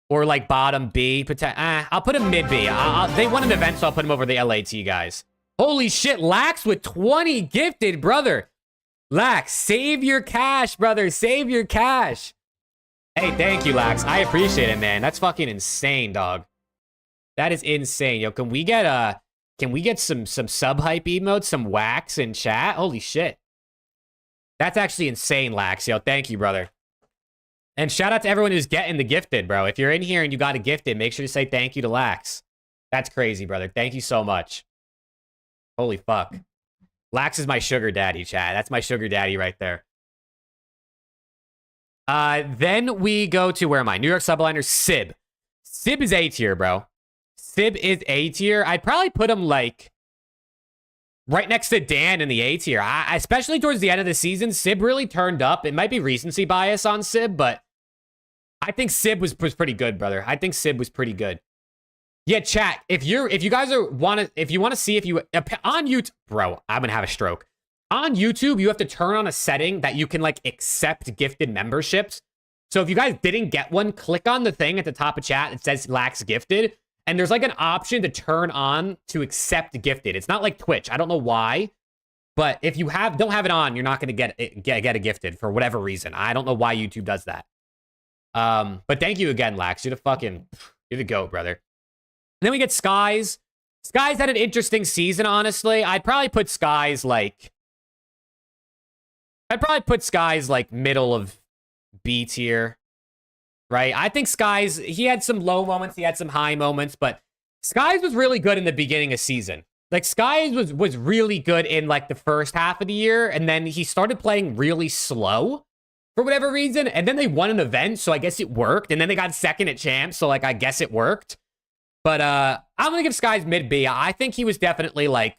Or like bottom B. I'll put him mid B. They won an event, so I'll put him over the LAT guys. Holy shit, Lax with 20 gifted, brother. Lax, save your cash, brother. Save your cash. Hey, thank you, Lax. I appreciate it, man. That's fucking insane, dog. That is insane. Yo, can we get some sub hype emotes, some wax in chat? Holy shit. That's actually insane, Lax. Yo, thank you, brother. And shout out to everyone who's getting the gifted, bro. If you're in here and you got a gifted, make sure to say thank you to Lax. That's crazy, brother. Thank you so much. Holy fuck. Lax is my sugar daddy, chat. That's my sugar daddy right there. Then we go to, where am I? New York Subliner, Sib. Sib is A tier, bro. Sib is A tier. I'd probably put him like right next to Dan in the A tier. Especially towards the end of the season, Sib really turned up. It might be recency bias on Sib, but I think Sib was pretty good, brother. I think Sib was pretty good. Yeah, chat. If you guys want to see if you on YouTube, bro, I'm gonna have a stroke. On YouTube, you have to turn on a setting that you can like accept gifted memberships. So if you guys didn't get one, click on the thing at the top of chat. It says Lax gifted. And there's like an option to turn on to accept gifted. It's not like Twitch. I don't know why. But if you don't have it on, you're not going to get a gifted for whatever reason. I don't know why YouTube does that. But thank you again, Lax. You're the GOAT, brother. And then we get Skies. Skies had an interesting season, honestly. I'd probably put Skies like middle of B tier. Right? I think Skies, he had some low moments, he had some high moments, but Skies was really good in the beginning of season. Like, Skies was really good in, like, the first half of the year, and then he started playing really slow for whatever reason, and then they won an event, so I guess it worked, and then they got second at Champs, so, like, I guess it worked. But, I'm gonna give Skies mid-B. I think he was definitely, like,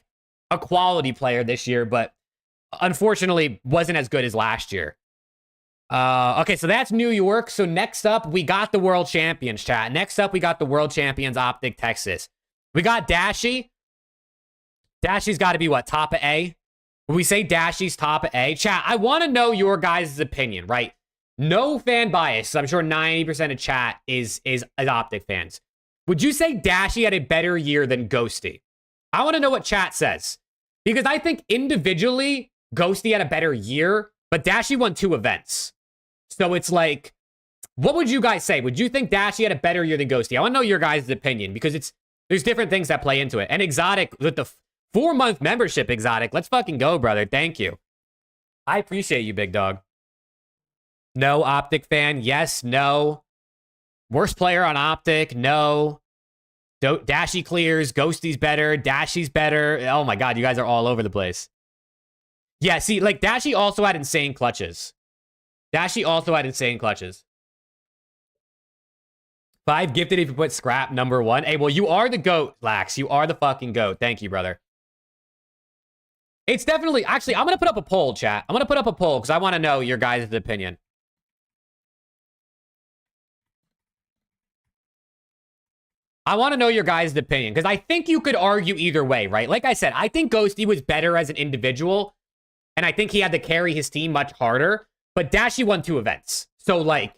a quality player this year, but unfortunately wasn't as good as last year. Okay, so that's New York. So next up, we got the World Champions, chat. Next up, we got the World Champions, OPTIC, Texas. We got Dashy. Dashy's got to be, what, top of A? When we say Dashy's top of A, chat, I want to know your guys' opinion, right? No fan bias. I'm sure 90% of chat is OPTIC fans. Would you say Dashy had a better year than Ghosty? I want to know what chat says. Because I think individually, Ghosty had a better year, but Dashy won 2 events. So it's like, what would you guys say? Would you think Dashy had a better year than Ghosty? I want to know your guys' opinion because there's different things that play into it. And Exotic, with the 4-month membership, Exotic, let's fucking go, brother. Thank you. I appreciate you, big dog. No OPTIC fan. Yes, no. Worst player on OPTIC. No. Dashy clears. Ghosty's better. Dashy's better. Oh my God, you guys are all over the place. Yeah, see, like, Dashy also had insane clutches. 5 gifted if you put Scrap number 1. Hey, well, you are the GOAT, Lax. You are the fucking GOAT. Thank you, brother. It's definitely... Actually, I'm going to put up a poll, chat. I'm going to put up a poll because I want to know your guys' opinion. I want to know your guys' opinion because I think you could argue either way, right? Like I said, I think Ghosty was better as an individual, and I think he had to carry his team much harder. But Dashy won 2 events. So, like,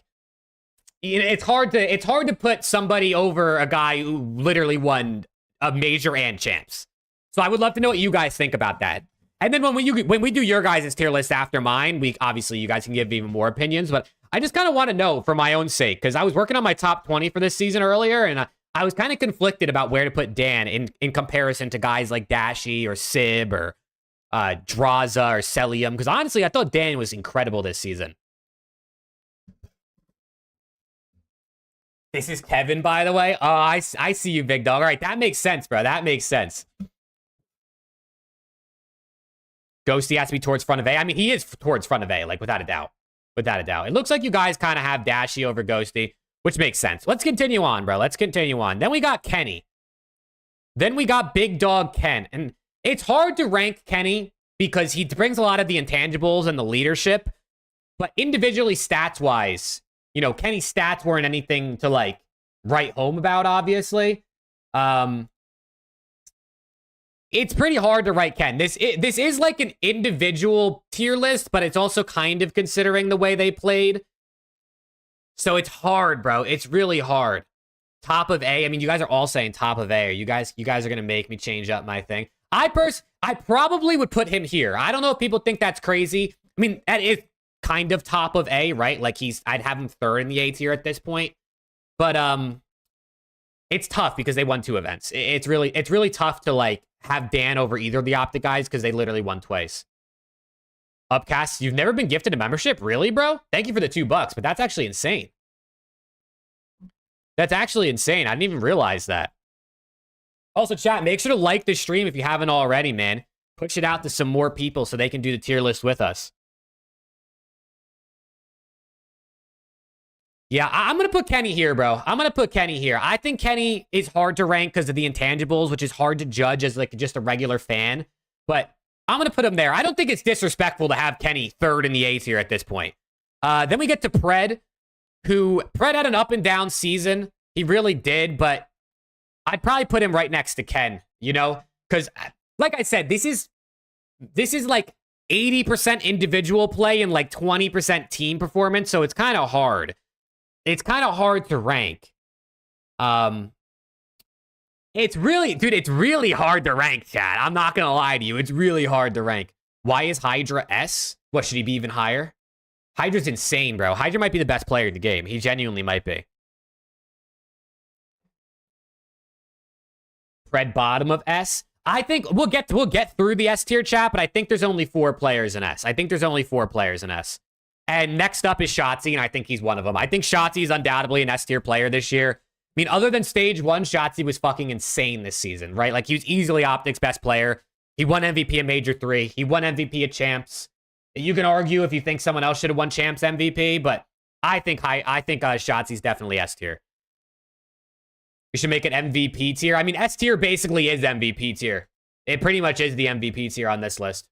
it's hard to put somebody over a guy who literally won a major and champs. So I would love to know what you guys think about that. And then when we do your guys' tier list after mine, obviously you guys can give even more opinions. But I just kind of want to know for my own sake, because I was working on my top 20 for this season earlier, and I was kind of conflicted about where to put Dan in comparison to guys like Dashy or Sib or Draza or Celium, because honestly, I thought Dan was incredible this season. This is Kevin, by the way. Oh, I see you, big dog. All right, that makes sense, bro. That makes sense. Ghosty has to be towards front of A. I mean, he is towards front of A, like, without a doubt. Without a doubt. It looks like you guys kind of have Dashy over Ghosty, which makes sense. Let's continue on, bro. Let's continue on. Then we got Kenny. Then we got Big Dog Ken. And it's hard to rank Kenny because he brings a lot of the intangibles and the leadership. But individually, stats-wise, you know, Kenny's stats weren't anything to, like, write home about, obviously. It's pretty hard to rank Ken. This is like an individual tier list, but it's also kind of considering the way they played. So it's hard, bro. It's really hard. Top of A. I mean, you guys are all saying top of A. Or you guys are gonna make me change up my thing. I probably would put him here. I don't know if people think that's crazy. I mean, that is kind of top of A, right? Like I'd have him third in the A tier at this point. But it's tough because they won 2 events. It's really tough to like have Dan over either of the Optic guys because they literally won twice. Upcast, you've never been gifted a membership? Really, bro? Thank you for the $2, but that's actually insane. That's actually insane. I didn't even realize that. Also, chat, make sure to like the stream if you haven't already, man. Push it out to some more people so they can do the tier list with us. Yeah, I'm going to put Kenny here, bro. I'm going to put Kenny here. I think Kenny is hard to rank because of the intangibles, which is hard to judge as like just a regular fan. But I'm going to put him there. I don't think it's disrespectful to have Kenny third in the A tier at this point. Then we get to Pred, who Pred had an up and down season. He really did, but I'd probably put him right next to Ken, you know? Because, like I said, this is like 80% individual play and like 20% team performance, so it's kind of hard. It's kind of hard to rank. It's really hard to rank, chat. I'm not gonna lie to you. It's really hard to rank. Why is Hydra S? What, should he be even higher? Hydra's insane, bro. Hydra might be the best player in the game. He genuinely might be. Pred bottom of S. I think we'll get through the S tier, chat, but I think there's only 4 players in S. And next up is Shotzzy, and I think he's one of them. I think Shotzzy is undoubtedly an S tier player this year. I mean, other than stage 1, Shotzzy was fucking insane this season, right? Like, he was easily Optic's best player. He won MVP of Major 3. He won MVP of Champs. You can argue if you think someone else should have won Champs MVP, but I think Shotzzy's definitely S tier. We should make it MVP tier. I mean, S tier basically is MVP tier. It pretty much is the MVP tier on this list.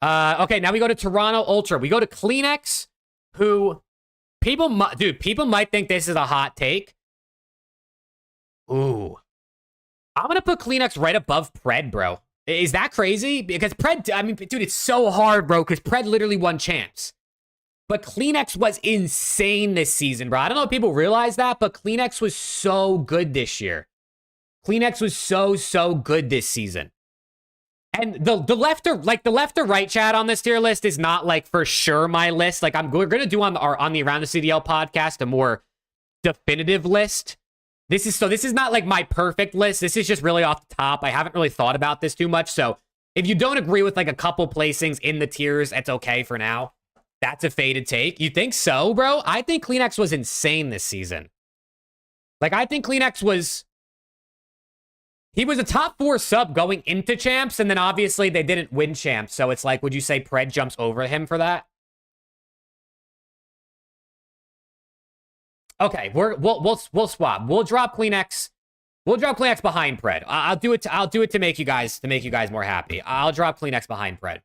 Okay, now we go to Toronto Ultra. We go to Kleenex, who people might think this is a hot take. Ooh. I'm going to put Kleenex right above Pred, bro. Is that crazy? Because Pred, I mean, dude, it's so hard, bro, because Pred literally won Champs. But Kleenex was insane this season, bro. I don't know if people realize that, but Kleenex was so good this year. Kleenex was so good this season. And the left or right chat on this tier list is not like for sure my list. Like we're gonna do on the Around the CDL podcast a more definitive list. This is not like my perfect list. This is just really off the top. I haven't really thought about this too much. So if you don't agree with like a couple placings in the tiers, that's okay for now. That's a faded take. You think so, bro? I think Kleenex was insane this season. Like, I think Kleenex was... He was a top 4 sub going into Champs, and then obviously they didn't win Champs. So it's like, would you say Pred jumps over him for that? Okay, we'll swap. We'll drop Kleenex. We'll drop Kleenex behind Pred. I'll do it to make you guys more happy. I'll drop Kleenex behind Pred.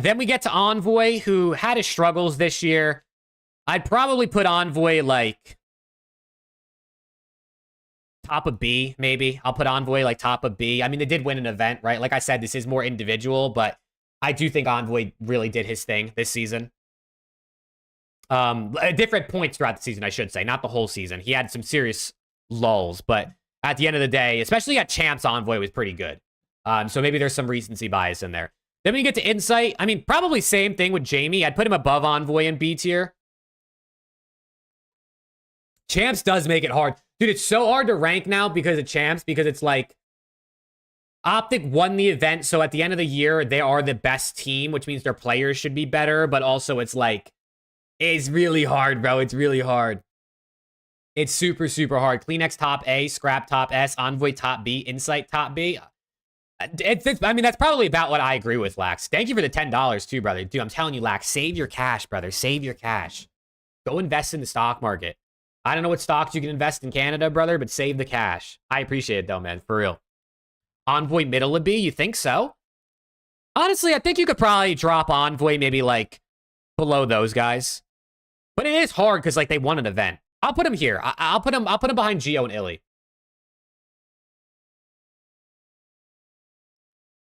Then we get to Envoy, who had his struggles this year. I'd probably put Envoy like top of B, maybe. I'll put Envoy like top of B. I mean, they did win an event, right? Like I said, this is more individual, but I do think Envoy really did his thing this season. Different points throughout the season, I should say, not the whole season. He had some serious lulls, but at the end of the day, especially at Champs, Envoy was pretty good. So maybe there's some recency bias in there. Then we get to Insight. I mean, probably same thing with Jamie. I'd put him above Envoy in B tier. Champs does make it hard. Dude, it's so hard to rank now because of Champs, because it's like Optic won the event, so at the end of the year, they are the best team, which means their players should be better, but also it's like, it's really hard, bro. It's really hard. It's super hard. Kleenex top A, Scrap top S, Envoy top B, Insight top B. I mean, that's probably about what I agree with, Lax. Thank you for the $10 too, brother. Dude, I'm telling you, Lax, save your cash, brother. Save your cash. Go invest in the stock market. I don't know what stocks you can invest in Canada, brother, but save the cash. I appreciate it, though, man. For real. Envoy middle of B? You think so? Honestly, I think you could probably drop Envoy maybe, like, below those guys. But it is hard because, like, they won an event. I'll put him here. I'll put him behind Gio and Illy.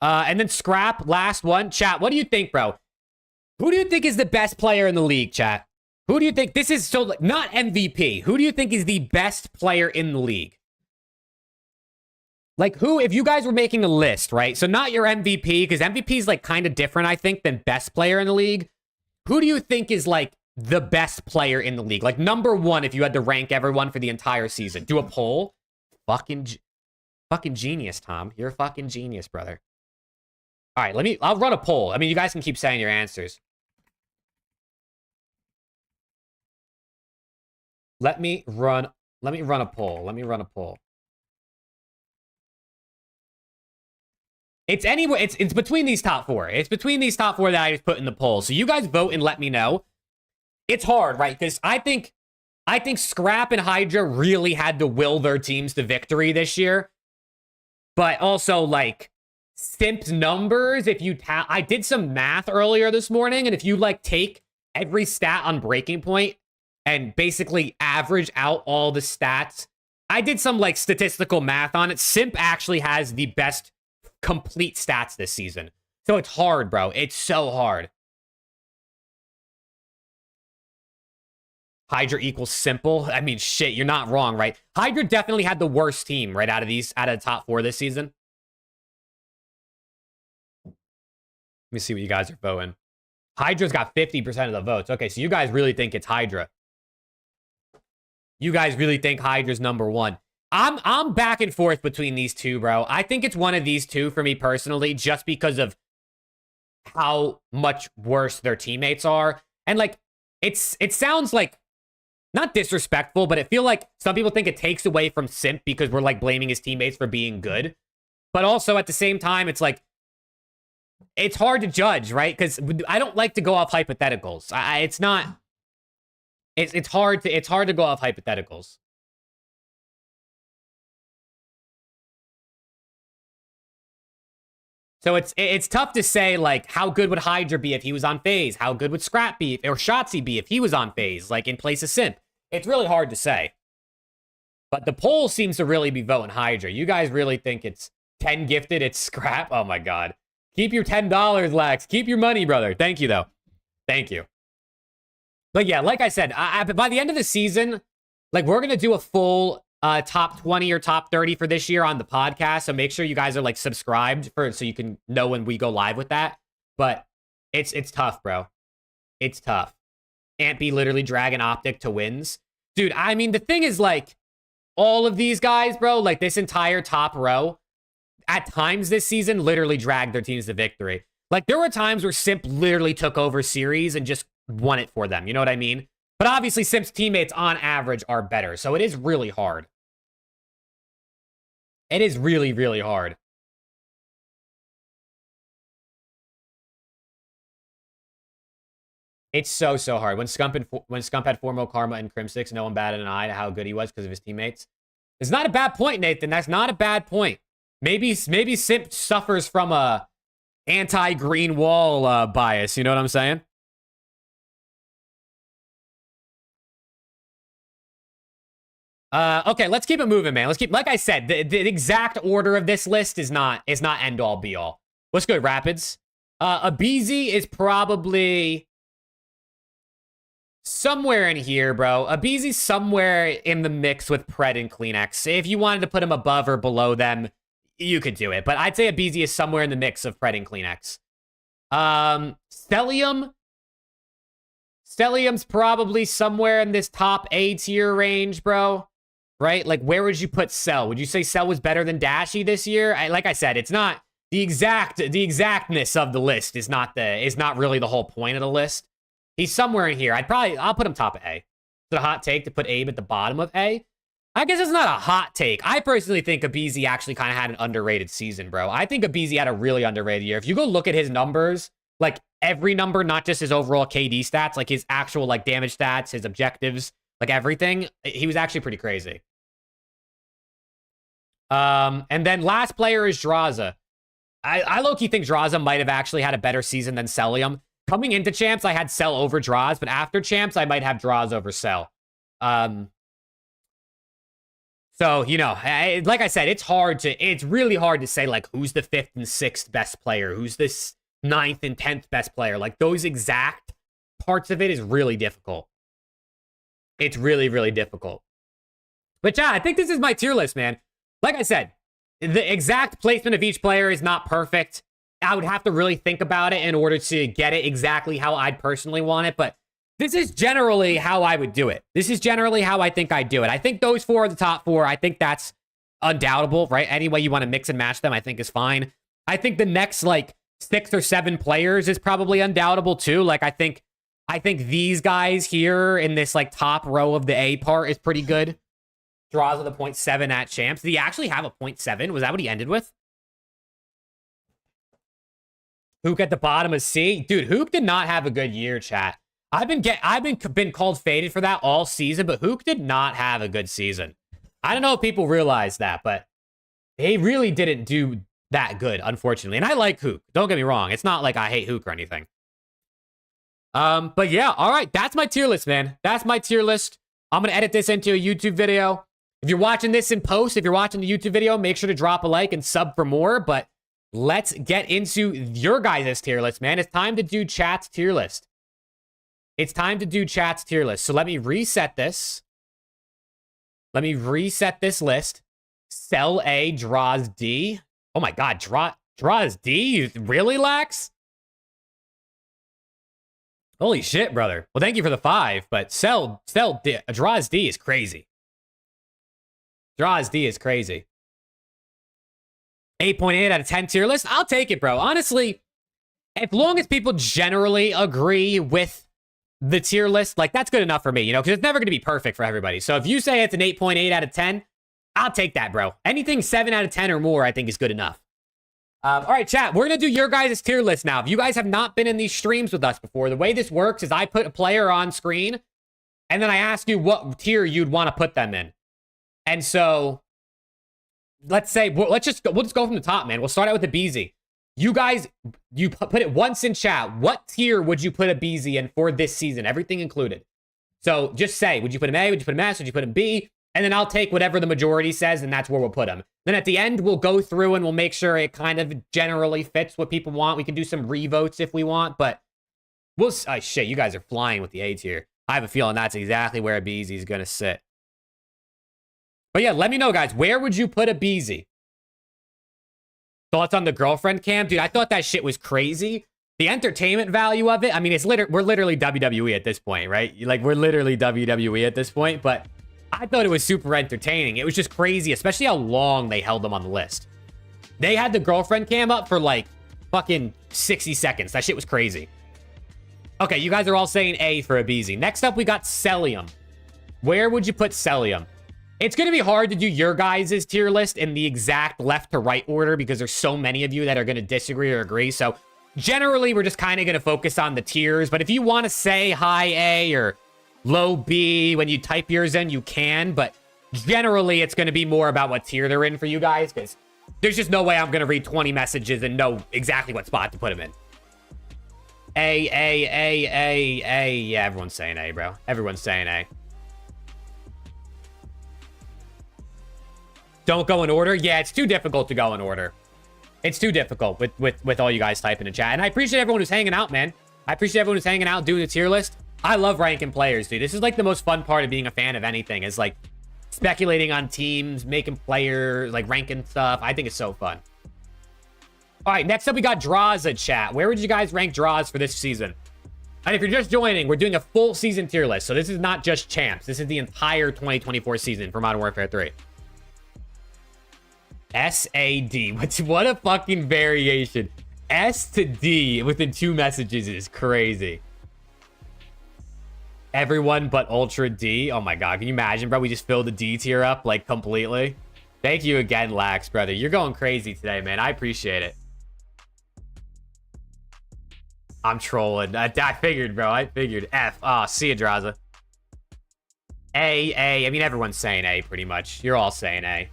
And then Scrap, last one. Chat, what do you think, bro? Who do you think is the best player in the league, chat? Who do you think? This is so not MVP. Who do you think is the best player in the league? Like who, if you guys were making a list, right? So not your MVP, because MVP is like kind of different, I think, than best player in the league. Who do you think is like the best player in the league? Like number one, if you had to rank everyone for the entire season. Do a poll. Fucking genius, Tom. You're a fucking genius, brother. All right, I'll run a poll. I mean, you guys can keep saying your answers. Let me run a poll. It's anywhere. It's between these top four. It's between these top four that I just put in the poll. So you guys vote and let me know. It's hard, right? Because I think Scrap and Hydra really had to will their teams to victory this year. But also, like, Simp's numbers, if you I did some math earlier this morning, and if you, like, take every stat on Breaking Point and basically average out all the stats, I did some, like, statistical math on it. Simp actually has the best complete stats this season. So it's hard, bro. It's so hard. Hydra equals simple. I mean, shit, you're not wrong, right? Hydra definitely had the worst team, right, out of the top four this season. Let me see what you guys are voting. Hydra's got 50% of the votes. Okay, so you guys really think it's Hydra. You guys really think Hydra's number one. I'm back and forth between these two, bro. I think it's one of these two for me personally, just because of how much worse their teammates are. And like, it sounds like not disrespectful, but I feel like some people think it takes away from Simp because we're like blaming his teammates for being good. But also at the same time, it's like, it's hard to judge, right? Because I don't like to go off hypotheticals. It's hard to go off hypotheticals. So it's tough to say, like, how good would Hydra be if he was on FAZE? How good would Scrap be, or Shotzzy be if he was on FAZE, like, in place of Simp? It's really hard to say. But the poll seems to really be voting Hydra. You guys really think it's 10 gifted, it's Scrap? Oh, my God. Keep your $10, Lex. Keep your money, brother. Thank you, though. Thank you. But, yeah, like I said, by the end of the season, like, we're going to do a full top 20 or top 30 for this year on the podcast. So make sure you guys are like subscribed so you can know when we go live with that. But it's tough, bro. It's tough. Ampy literally dragging OPTIC to wins. Dude, I mean, the thing is, like, all of these guys, bro, like this entire top row, at times this season, literally dragged their teams to victory. Like, there were times where Simp literally took over series and just won it for them. You know what I mean? But obviously, Simp's teammates on average are better. So it is really hard. It is really, really hard. It's so hard. When Scump had Formo, Karma, and Crim6, no one batted an eye to how good he was because of his teammates. It's not a bad point, Nathan. That's not a bad point. Maybe Simp suffers from a anti-green wall bias. You know what I'm saying? Okay, let's keep it moving, man. Like I said, the exact order of this list is not end all be all. What's good, Rapids? Abizi is probably somewhere in here, bro. Abizi's somewhere in the mix with Pred and Kleenex. If you wanted to put him above or below them, you could do it. But I'd say Abizi is somewhere in the mix of Pred and Kleenex. Stellium's probably somewhere in this top A tier range, bro. Right? Like, where would you put Cell? Would you say Cell was better than Dashy this year? Like I said, it's not the exactness of the list is not really the whole point of the list. He's somewhere in here. I'll put him top of A. Is it a hot take to put Abe at the bottom of A? I guess it's not a hot take. I personally think Abizi actually kind of had an underrated season, bro. I think Abizi had a really underrated year. If you go look at his numbers, like every number, not just his overall KD stats, like his actual like damage stats, his objectives, like everything, he was actually pretty crazy. And then last player is Draza. I low-key think Draza might have actually had a better season than Cellium. Coming into Champs, I had Cell over Draz, but after Champs, I might have Draz over Cell. So, you know, like I said, it's really hard to say, like, who's the 5th and 6th best player, who's the 9th and 10th best player. Like, those exact parts of it is really difficult. It's really, really difficult. But yeah, I think this is my tier list, man. Like I said, the exact placement of each player is not perfect. I would have to really think about it in order to get it exactly how I'd personally want it. But this is generally how I would do it. This is generally how I think I'd do it. I think those 4 are the top 4. I think that's undoubtable, right? Any way you want to mix and match them, I think is fine. I think the next, like, 6 or 7 players is probably undoubtable too. Like, I think these guys here in this, like, top row of the A part is pretty good. Draws with a 0.7 at champs. Did he actually have a 0.7? Was that what he ended with? HAVOK at the bottom of C. Dude, HAVOK did not have a good year, chat. I've been called faded for that all season, but HAVOK did not have a good season. I don't know if people realize that, but he really didn't do that good, unfortunately. And I like HAVOK. Don't get me wrong. It's not like I hate HAVOK or anything. But yeah, all right. That's my tier list, man. That's my tier list. I'm going to edit this into a YouTube video. If you're watching this in post, if you're watching the YouTube video, make sure to drop a like and sub for more. But let's get into your guys' tier list, man. It's time to do chat's tier list. It's time to do chat's tier list. So let me reset this. Let me reset this list. Sell A, draws D. Oh my God, draws D? Really, Lax? Holy shit, brother. Well, thank you for the 5, but sell D, draws D is crazy. Draws D is crazy. 8.8 out of 10 tier list. I'll take it, bro. Honestly, as long as people generally agree with the tier list, like, that's good enough for me, you know, because it's never going to be perfect for everybody. So if you say it's an 8.8 out of 10, I'll take that, bro. Anything 7 out of 10 or more, I think is good enough. All right, chat, we're going to do your guys' tier list now. If you guys have not been in these streams with us before, the way this works is I put a player on screen, and then I ask you what tier you'd want to put them in. And so, let's say, we'll just go from the top, man. We'll start out with the BZ. You guys, you put it once in chat. What tier would you put a BZ in for this season? Everything included. So just say, would you put him A? Would you put him S? Would you put him B? And then I'll take whatever the majority says, and that's where we'll put him. Then at the end, we'll go through and we'll make sure it kind of generally fits what people want. We can do some revotes if we want, but we'll... Oh, shit, you guys are flying with the A tier. I have a feeling that's exactly where a BZ is going to sit. But yeah, let me know, guys. Where would you put a BZ? Thoughts on the girlfriend cam? Dude, I thought that shit was crazy. The entertainment value of it, I mean, we're literally WWE at this point, right? Like, we're literally WWE at this point, but I thought it was super entertaining. It was just crazy, especially how long they held them on the list. They had the girlfriend cam up for, like, fucking 60 seconds. That shit was crazy. Okay, you guys are all saying A for a BZ. Next up, we got Celium. Where would you put Celium? It's going to be hard to do your guys' tier list in the exact left to right order because there's so many of you that are going to disagree or agree. So generally, we're just kind of going to focus on the tiers. But if you want to say high A or low B when you type yours in, you can. But generally, it's going to be more about what tier they're in for you guys because there's just no way I'm going to read 20 messages and know exactly what spot to put them in. A. Yeah, everyone's saying A, bro. Everyone's saying A. Don't go in order? Yeah, it's too difficult to go in order. It's too difficult with all you guys typing in chat. And I appreciate everyone who's hanging out, man. I appreciate everyone who's hanging out, doing the tier list. I love ranking players, dude. This is like the most fun part of being a fan of anything is like speculating on teams, making players, like ranking stuff. I think it's so fun. All right, next up, we got draws in chat. Where would you guys rank draws for this season? And if you're just joining, we're doing a full season tier list. So this is not just champs. This is the entire 2024 season for Modern Warfare 3. SAD. What a fucking variation. S to D within 2 messages is crazy. Everyone but Ultra D. Oh my God. Can you imagine, bro? We just filled the D tier up like completely. Thank you again, Lax, brother. You're going crazy today, man. I appreciate it. I'm trolling. I figured, bro. I figured. F. Oh, see ya, Draza. A. I mean, everyone's saying A pretty much. You're all saying A.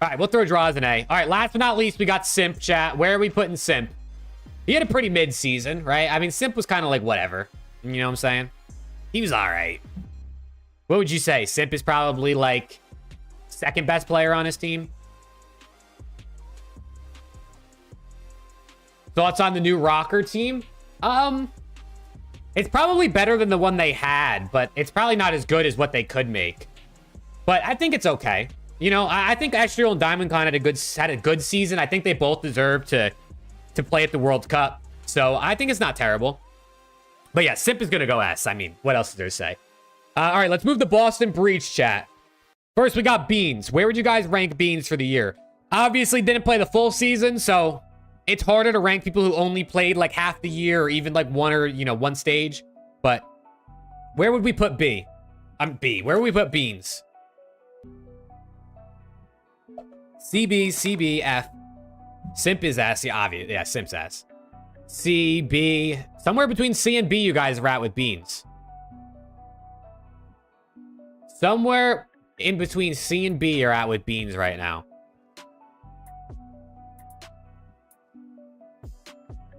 All right, we'll throw draws in A. All right, last but not least, we got Simp, chat. Where are we putting Simp? He had a pretty mid-season, right? I mean, Simp was kind of like whatever. You know what I'm saying? He was all right. What would you say? Simp is probably like second best player on his team. Thoughts on the new rocker team? It's probably better than the one they had, but it's probably not as good as what they could make. But I think it's okay. You know, I think Estriel and Diamondcon had a good season. I think they both deserve to play at the World Cup. So I think it's not terrible. But yeah, Simp is going to go S. I mean, what else is there to say? All right, let's move to Boston Breach chat. First, we got Beans. Where would you guys rank Beans for the year? Obviously, didn't play the full season, so it's harder to rank people who only played like half the year or even like one stage. But where would we put B? B. Where would we put Beans? CB, CB, F. Simp is S. Yeah, obvious. Yeah, Simp's S. C, B. Somewhere between C and B, you guys are at with Beans. Somewhere in between C and B, you're at with Beans right now.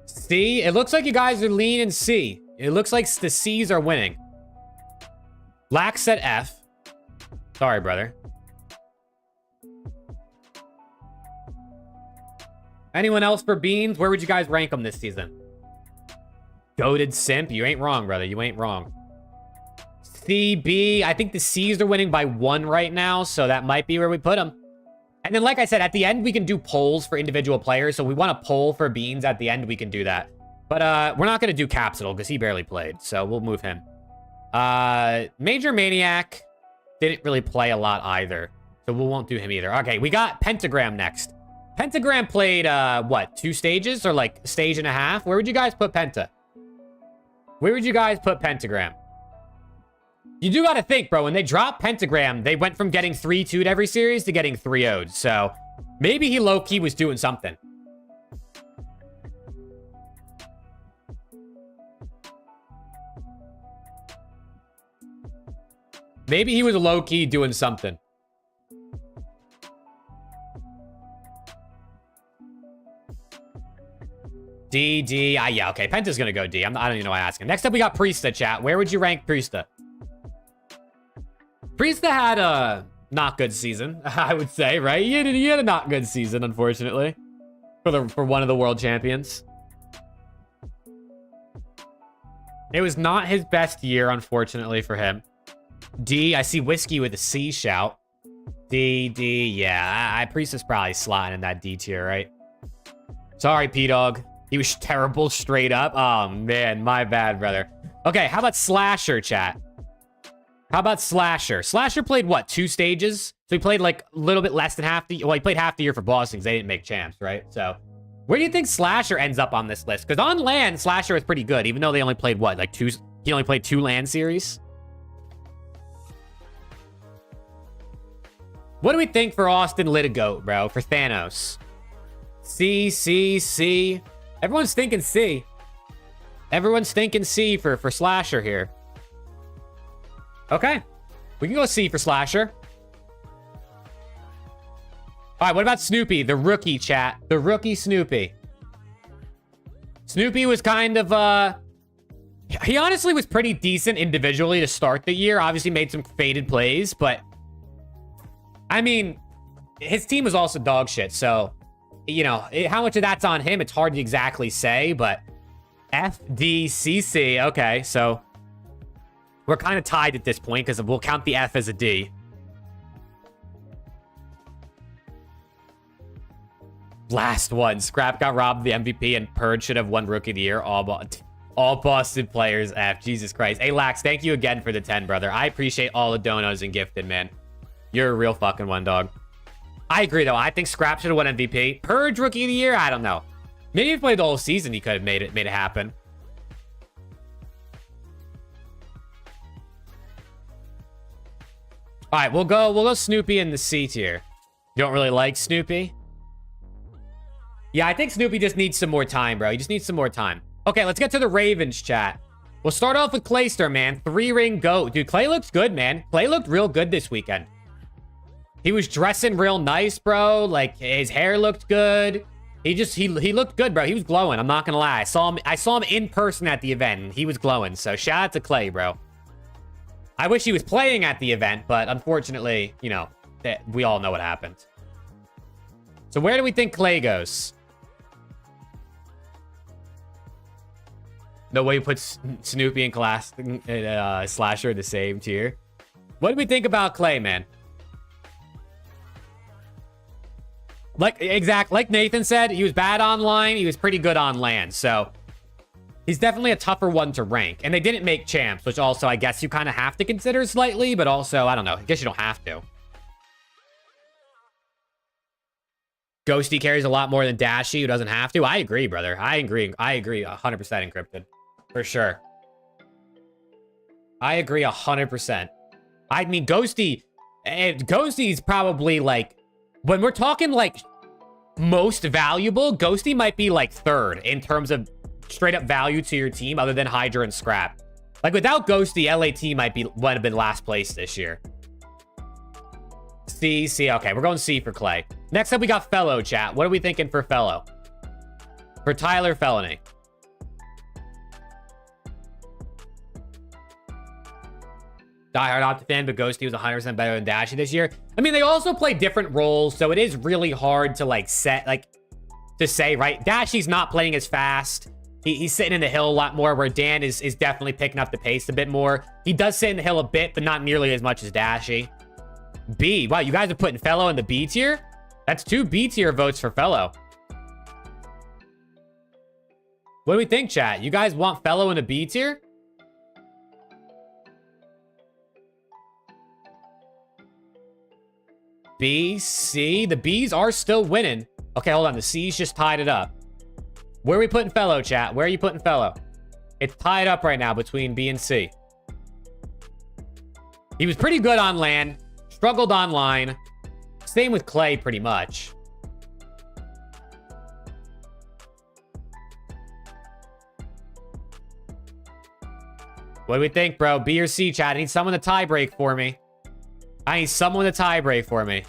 C. It looks like you guys are leaning C. It looks like the C's are winning. Lax said F. Sorry, brother. Anyone else for Beans? Where would you guys rank them this season? Goated Simp. You ain't wrong, brother. You ain't wrong. C, B. I think the C's are winning by 1 right now, so that might be where we put them. And then, like I said, at the end, we can do polls for individual players. So we want to poll for Beans at the end. We can do that. But we're not going to do Capsule because he barely played. So we'll move him. Major Maniac didn't really play a lot either. So we won't do him either. Okay, we got Pentagram next. Pentagram played, what, 2 stages or like a stage and a half? Where would you guys put Penta? Where would you guys put Pentagram? You do got to think, bro. When they dropped Pentagram, they went from getting 3-2'd every series to getting 3-0'd. So maybe he low-key was doing something. Maybe he was low-key doing something. D, D. Yeah, okay. Penta's going to go D. I don't even know why I'm asking. Next up, we got Priesta, chat. Where would you rank Priesta? Priesta had a not good season, I would say, right? He had a not good season, unfortunately, for one of the world champions. It was not his best year, unfortunately, for him. D. I see Whiskey with a C shout. D, D. Yeah, Priesta's probably slotting in that D tier, right? Sorry, P-Dog. He was terrible straight up. Oh, man. My bad, brother. Okay, how about Slasher, chat? How about Slasher? Slasher played, what, 2 stages? So he played, like, a little bit less than half the... Well, he played half the year for Boston because they didn't make champs, right? So, where do you think Slasher ends up on this list? Because on LAN, Slasher was pretty good, even though they only played, what, like 2... He only played 2 LAN series? What do we think for Austin Litigoat, bro? For Thanos? C, C, C... Everyone's thinking C. Everyone's thinking C for Slasher here. Okay. We can go C for Slasher. All right, what about Snoopy? The rookie, chat. The rookie Snoopy. Snoopy was kind of, he honestly was pretty decent individually to start the year. Obviously made some faded plays, but... I mean, his team was also dog shit, so... You know, how much of that's on him, it's hard to exactly say, but F, D, C, C. Okay, so we're kind of tied at this point because we'll count the F as a D. Last one. Scrap got robbed the MVP and Purge should have won Rookie of the Year. All Boston players F. Jesus Christ. Hey, Lax, thank you again for the 10, brother. I appreciate all the donos and gifted, man. You're a real fucking one, dog. I agree, though. I think Scrap should have won MVP. Purge Rookie of the Year? I don't know. Maybe if he played the whole season, he could have made it happen. All right, we'll go Snoopy in the C tier. You don't really like Snoopy? Yeah, I think Snoopy just needs some more time, bro. He just needs some more time. Okay, let's get to the Ravens chat. We'll start off with Clayster, man. 3-ring GOAT. Dude, Clay looks good, man. Clay looked real good this weekend. He was dressing real nice, bro. Like, his hair looked good. He looked good, bro. He was glowing. I'm not gonna lie. I saw him in person at the event, and he was glowing. So, shout out to Clay, bro. I wish he was playing at the event, but unfortunately, you know, we all know what happened. So where do we think Clay goes? No way he puts Snoopy and Slasher in the same tier. What do we think about Clay, man? Like Nathan said, he was bad online. He was pretty good on land. So he's definitely a tougher one to rank. And they didn't make champs, which also I guess you kind of have to consider slightly. But also, I don't know. I guess you don't have to. Ghosty carries a lot more than Dashy, who doesn't have to. I agree, brother. I agree. I agree 100% encrypted. For sure. I agree 100%. I mean, Ghosty's probably like, when we're talking like most valuable, Ghosty might be like third in terms of straight up value to your team other than Hydra and Scrap. Like without Ghosty, LAT might have been last place this year. C. Okay, we're going C for Clay. Next up, we got Fellow, chat. What are we thinking for Fellow? For Tyler Felony. Diehard Optic fan, but Ghosty was 100% better than Dashy this year. I mean, they also play different roles, so it is really hard to like to say, right? Dashy's not playing as fast. He's sitting in the hill a lot more, where Dan is definitely picking up the pace a bit more. He does sit in the hill a bit, but not nearly as much as Dashy. B. Wow, you guys are putting Fellow in the B tier? That's 2 B tier votes for Fellow. What do we think, chat? You guys want Fellow in a B tier? B, C. The B's are still winning. Okay, hold on. The C's just tied it up. Where are we putting Fellow, chat? Where are you putting Fellow? It's tied up right now between B and C. He was pretty good on land. Struggled online. Same with Clay, pretty much. What do we think, bro? B or C, chat? I need someone to tie break for me. I need someone to tie break for me.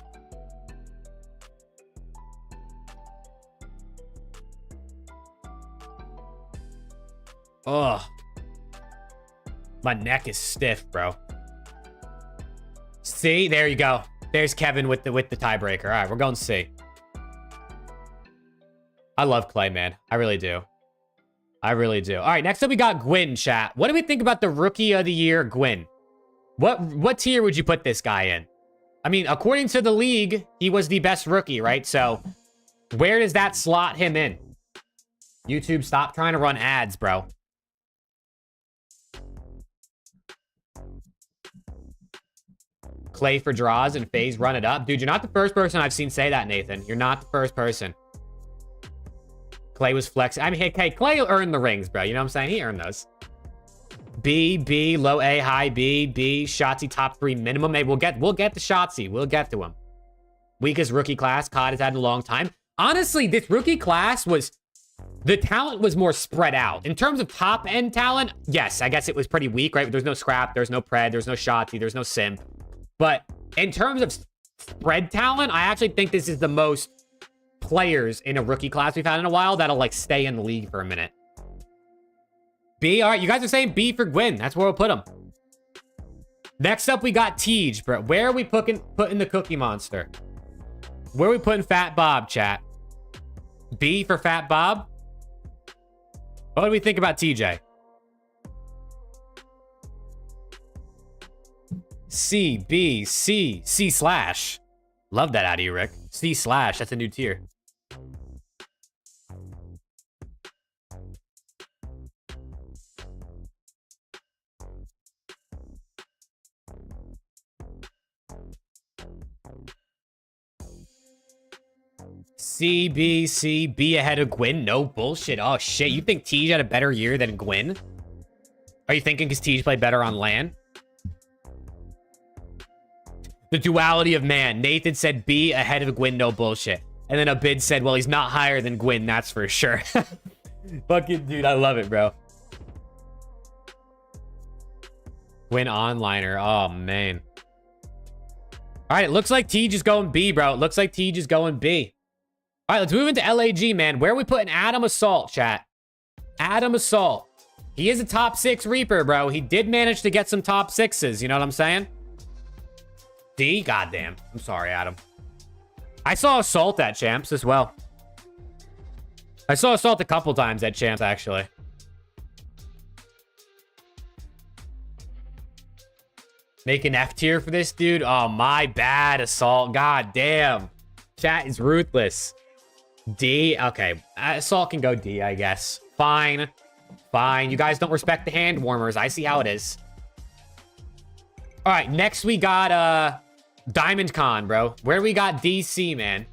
Ugh. My neck is stiff, bro. C, there you go. There's Kevin with the tiebreaker. All right, we're going C. I love Clay, man. I really do. I really do. All right, next up we got Gwyn, chat. What do we think about the Rookie of the Year, Gwyn? What tier would you put this guy in? I mean, according to the league, he was the best rookie, right? So where does that slot him in? YouTube, stop trying to run ads, bro. Clay for draws and FAZE run it up. Dude, you're not the first person I've seen say that, Nathan. You're not the first person. Clay was flexing. I mean, hey, Clay earned the rings, bro. You know what I'm saying? He earned those. B, low A, high B, Shotzzy top 3 minimum. Maybe we'll get to Shotzzy. We'll get to him. Weakest rookie class COD has had in a long time. Honestly, this rookie class the talent was more spread out. In terms of top end talent, yes, I guess it was pretty weak, right? There's no Scrap, there's no Pred, there's no Shotzzy, there's no Simp. But in terms of spread talent, I actually think this is the most players in a rookie class we've had in a while that'll like stay in the league for a minute. B, all right, you guys are saying B for Gwyn. That's where we'll put him. Next up, we got Tej, bro. Where are we putting the Cookie Monster? Where are we putting Fat Bob, chat? B for Fat Bob? What do we think about TJ? C, B, C, C slash. Love that out of you, Rick. C slash, that's a new tier. C, B, C, B ahead of Gwyn? No bullshit. Oh, shit. You think Tej had a better year than Gwyn? Are you thinking because Tej played better on LAN? The duality of man. Nathan said B ahead of Gwyn, no bullshit. And then Abid said, well, he's not higher than Gwyn, that's for sure. Fucking dude, I love it, bro. Gwyn onliner. Oh, man. All right, it looks like Tej is going B, bro. It looks like Tej is going B. All right, let's move into LAG, man. Where are we putting Adam Assault, chat? Adam Assault. He is a top 6 Reaper, bro. He did manage to get some top 6s. You know what I'm saying? D? Goddamn. I'm sorry, Adam. I saw Assault at Champs as well. I saw Assault a couple times at Champs, actually. Make an F tier for this dude? Oh, my bad, Assault. God damn. Chat is ruthless. D? Okay. Assault can go D, I guess. Fine. Fine. You guys don't respect the hand warmers. I see how it is. All right. Next, we got Diamond Con, bro. Where do we got DC, man?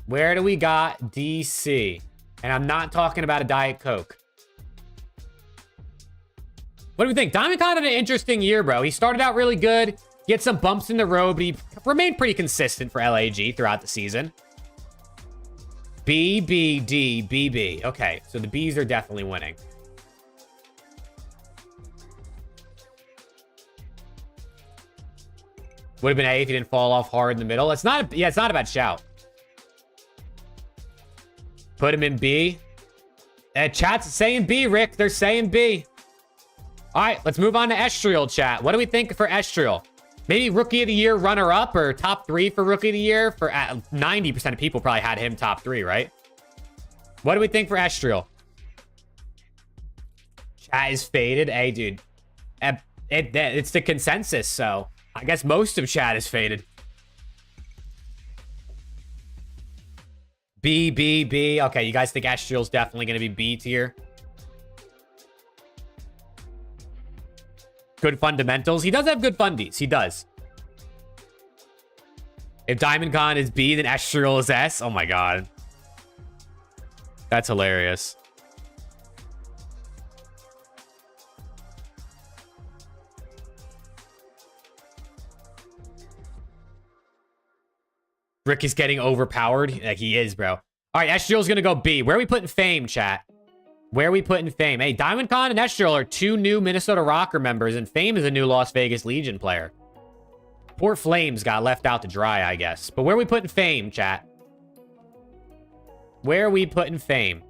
Where do we got DC? And I'm not talking about a Diet Coke. What do we think? Diamond Con had an interesting year, bro. He started out really good. He had some bumps in the road, but he remained pretty consistent for LAG throughout the season. B, B, D, B, B. Okay, so the Bs are definitely winning. Would have been A if he didn't fall off hard in the middle. It's not, yeah, it's not a bad shout. Put him in B. Chat's saying B, Rick. They're saying B. All right, let's move on to Estriel, chat. What do we think for Estriel? Maybe Rookie of the Year runner-up or top 3 for Rookie of the Year? For 90% of people probably had him top 3, right? What do we think for Estriel? Chat is faded. Hey, dude. It's the consensus, so I guess most of chat is faded. B, B, B. Okay, you guys think Estriel's definitely going to be B tier? Good fundamentals. He does have good fundies. He does. If Diamond Con is B, then Estriel is S. Oh my god. That's hilarious. Rick is getting overpowered. Like he is, bro. All right, Estriel's gonna go B. Where are we putting Fame, chat? Where are we putting Fame? Hey, Diamond Con and Estriel are 2 new Minnesota Rocker members, and Fame is a new Las Vegas Legion player. Poor Flames got left out to dry, I guess. But where are we putting Fame, chat? Where are we putting Fame?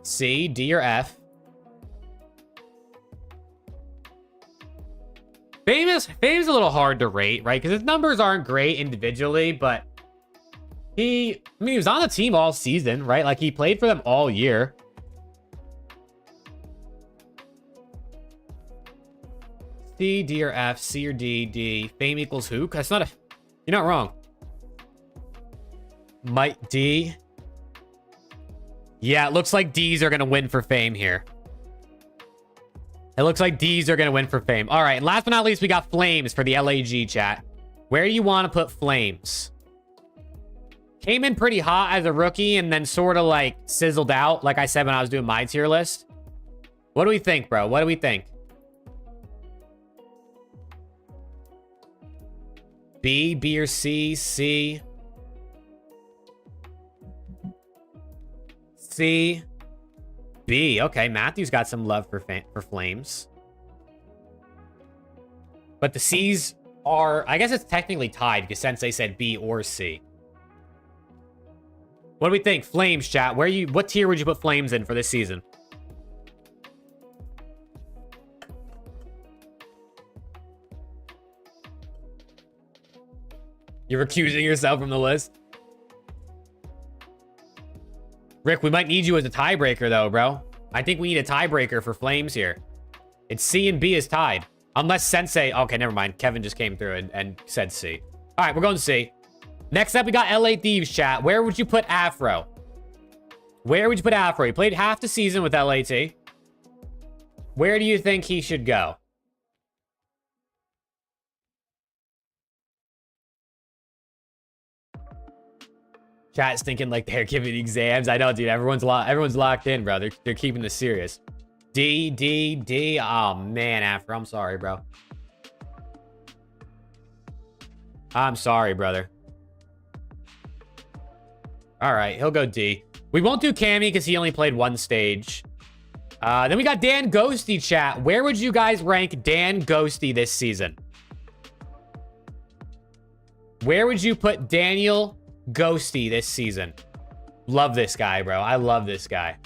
C, D, or F? Fame's a little hard to rate, right? Because his numbers aren't great individually, but he was on the team all season, right? Like, he played for them all year. C, D, or F, C or D, D. Fame equals who? That's not a... You're not wrong. Might D. Yeah, it looks like D's are going to win for Fame here. It looks like D's are going to win for Fame. All right, and last but not least, we got Flames for the LAG, chat. Where do you want to put Flames? Came in pretty hot as a rookie and then sort of like sizzled out, like I said when I was doing my tier list. What do we think, bro? What do we think? B, B or C, C. C, B. Okay, Matthew's got some love for Flames. But the C's are... I guess it's technically tied because Sensei said B or C. What do we think? Flames, chat. What tier would you put Flames in for this season? You're recusing yourself from the list? Rick, we might need you as a tiebreaker, though, bro. I think we need a tiebreaker for Flames here. It's C and B is tied. Unless Sensei... Okay, never mind. Kevin just came through and said C. All right, we're going C. Next up, we got LA Thieves, chat. Where would you put Afro? Where would you put Afro? He played half the season with LAT. Where do you think he should go? Chat's thinking like they're giving exams. I know, dude. Everyone's locked in, bro. They're keeping this serious. D, D, D. Oh, man, Afro. I'm sorry, bro. I'm sorry, brother. All right, he'll go D. We won't do Cammy because he only played 1 stage. Then we got Dan Ghosty, chat. Where would you guys rank Dan Ghosty this season? Where would you put Daniel Ghosty this season? Love this guy, bro. I love this guy.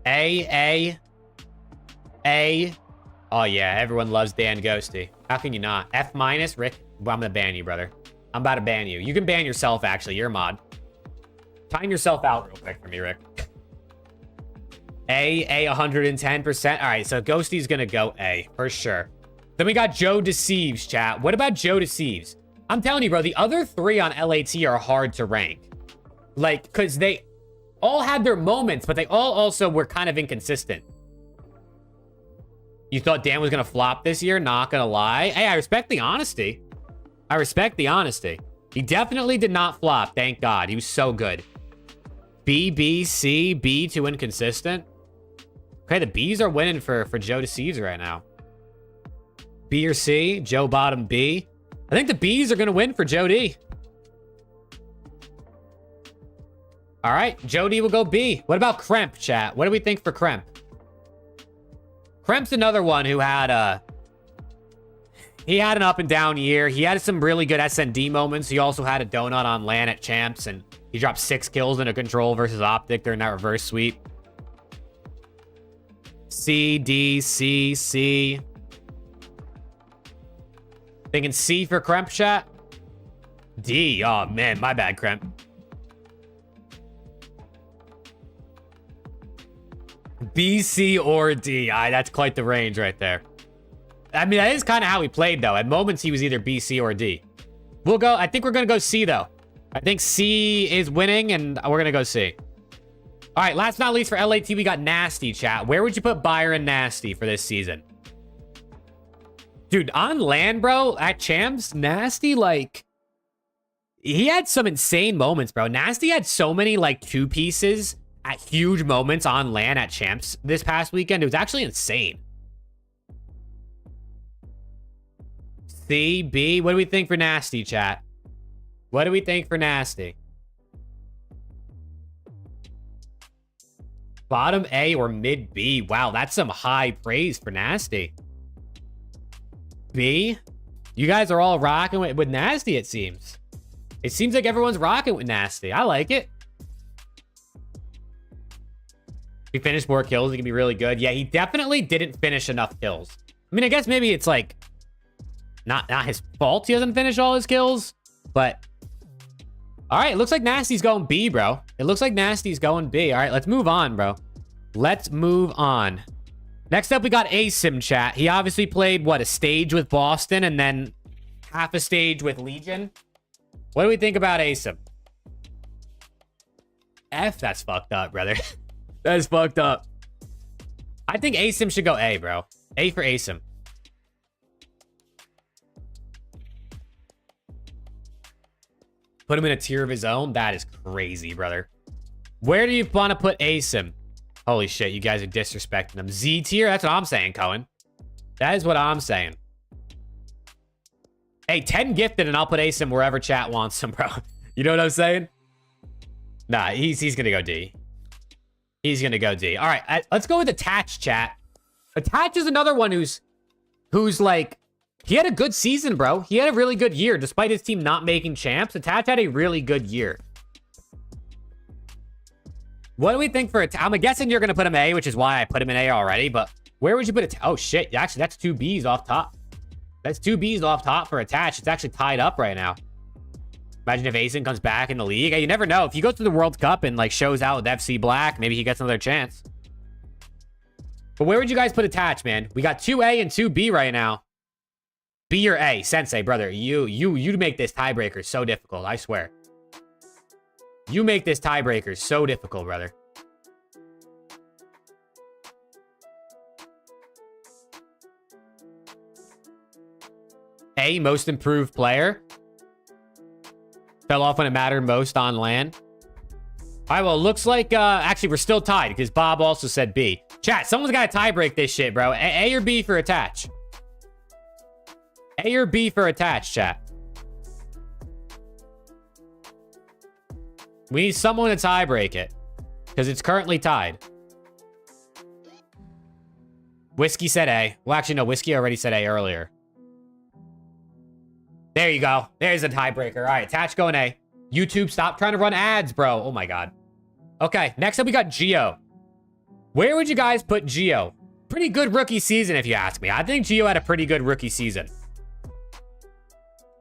A, Oh, yeah. Everyone loves Dan Ghosty. How can you not? F-, Rick. Well, I'm going to ban you, brother. I'm about to ban you. You can ban yourself, actually. You're a mod. Time yourself out real quick for me, Rick. A 110%. All right, so Ghosty's going to go A for sure. Then we got Joe Deceives, chat. What about Joe Deceives? I'm telling you, bro, the other 3 on LAT are hard to rank. Like, because they all had their moments, but they all also were kind of inconsistent. You thought Dan was going to flop this year? Not going to lie. Hey, I respect the honesty. I respect the honesty. He definitely did not flop, thank God. He was so good. B, B, C, B, too inconsistent. Okay, the Bs are winning for Joe Deceives right now. B or C, Joe bottom B. I think the Bs are going to win for Joe D. All right, Joe D will go B. What about Kremp, chat? What do we think for Kremp? Kremp's another one who had he had an up and down year. He had some really good SND moments. He also had a donut on LAN at Champs, and he dropped 6 kills in a control versus Optic during that reverse sweep. C, D, C, C. Thinking C for Kremp, chat? D. Oh, man. My bad, Kremp. B, C, or D. That's quite the range right there. I mean, that is kind of how he played, though. At moments, he was either B, C, or D. We'll go... I think we're going to go C, though. I think C is winning, and we're going to go C. All right, last but not least for LAT, we got Nasty, chat. Where would you put Byron Nasty for this season? Dude, on LAN, bro, at Champs, Nasty, like... He had some insane moments, bro. Nasty had so many, like, 2 pieces at huge moments on LAN at Champs this past weekend. It was actually insane. C, B. What do we think for Nasty, chat? What do we think for Nasty? Bottom A or mid B? Wow, that's some high praise for Nasty. B? You guys are all rocking with Nasty, it seems. It seems like everyone's rocking with Nasty. I like it. If he finished more kills, he can be really good. Yeah, he definitely didn't finish enough kills. I mean, I guess maybe it's like not his fault he doesn't finish all his kills, but all right, it looks like Nasty's going B, bro. It looks like Nasty's going B. All right, let's move on, bro. Let's move on. Next up, we got ASIM, chat. He obviously played, what, a stage with Boston and then half a stage with Legion. What do we think about ASIM? F, that's fucked up, brother. That's fucked up. I think ASIM should go A, bro. A for ASIM. Put him in a tier of his own? That is crazy, brother. Where do you want to put ASIM? Holy shit, you guys are disrespecting him. Z tier? That's what I'm saying, Cohen. That is what I'm saying. Hey, 10 gifted and I'll put ASIM wherever chat wants him, bro. You know what I'm saying? Nah, he's going to go D. He's going to go D. All right, let's go with Attach, chat. Attach is another one who's like... He had a good season, bro. He had a really good year. Despite his team not making champs, Attach had a really good year. What do we think for Attach? I'm guessing you're going to put him A, which is why I put him in A already. But where would you put it? Oh, shit. Actually, that's 2 Bs off top. That's 2 Bs off top for Attach. It's actually tied up right now. Imagine if Asen comes back in the league. You never know. If he goes to the World Cup and like shows out with FC Black, maybe he gets another chance. But where would you guys put Attach, man? We got 2A and 2B right now. B or A? Sensei, brother. You make this tiebreaker so difficult, I swear. You make this tiebreaker so difficult, brother. A, most improved player. Fell off when it mattered most on LAN. All right, well, it looks like... actually, we're still tied because Bob also said B. Chat, someone's got to tiebreak this shit, bro. A or B for Attach? A or B for Attach, chat? We need someone to tiebreak it because it's currently tied. Whiskey said A. Well, actually, no. Whiskey already said A earlier. There you go. There's a tiebreaker. All right, Attach going A. YouTube, stop trying to run ads, bro. Oh, my God. Okay, next up, we got Geo. Where would you guys put Geo? Pretty good rookie season, if you ask me. I think Gio had a pretty good rookie season.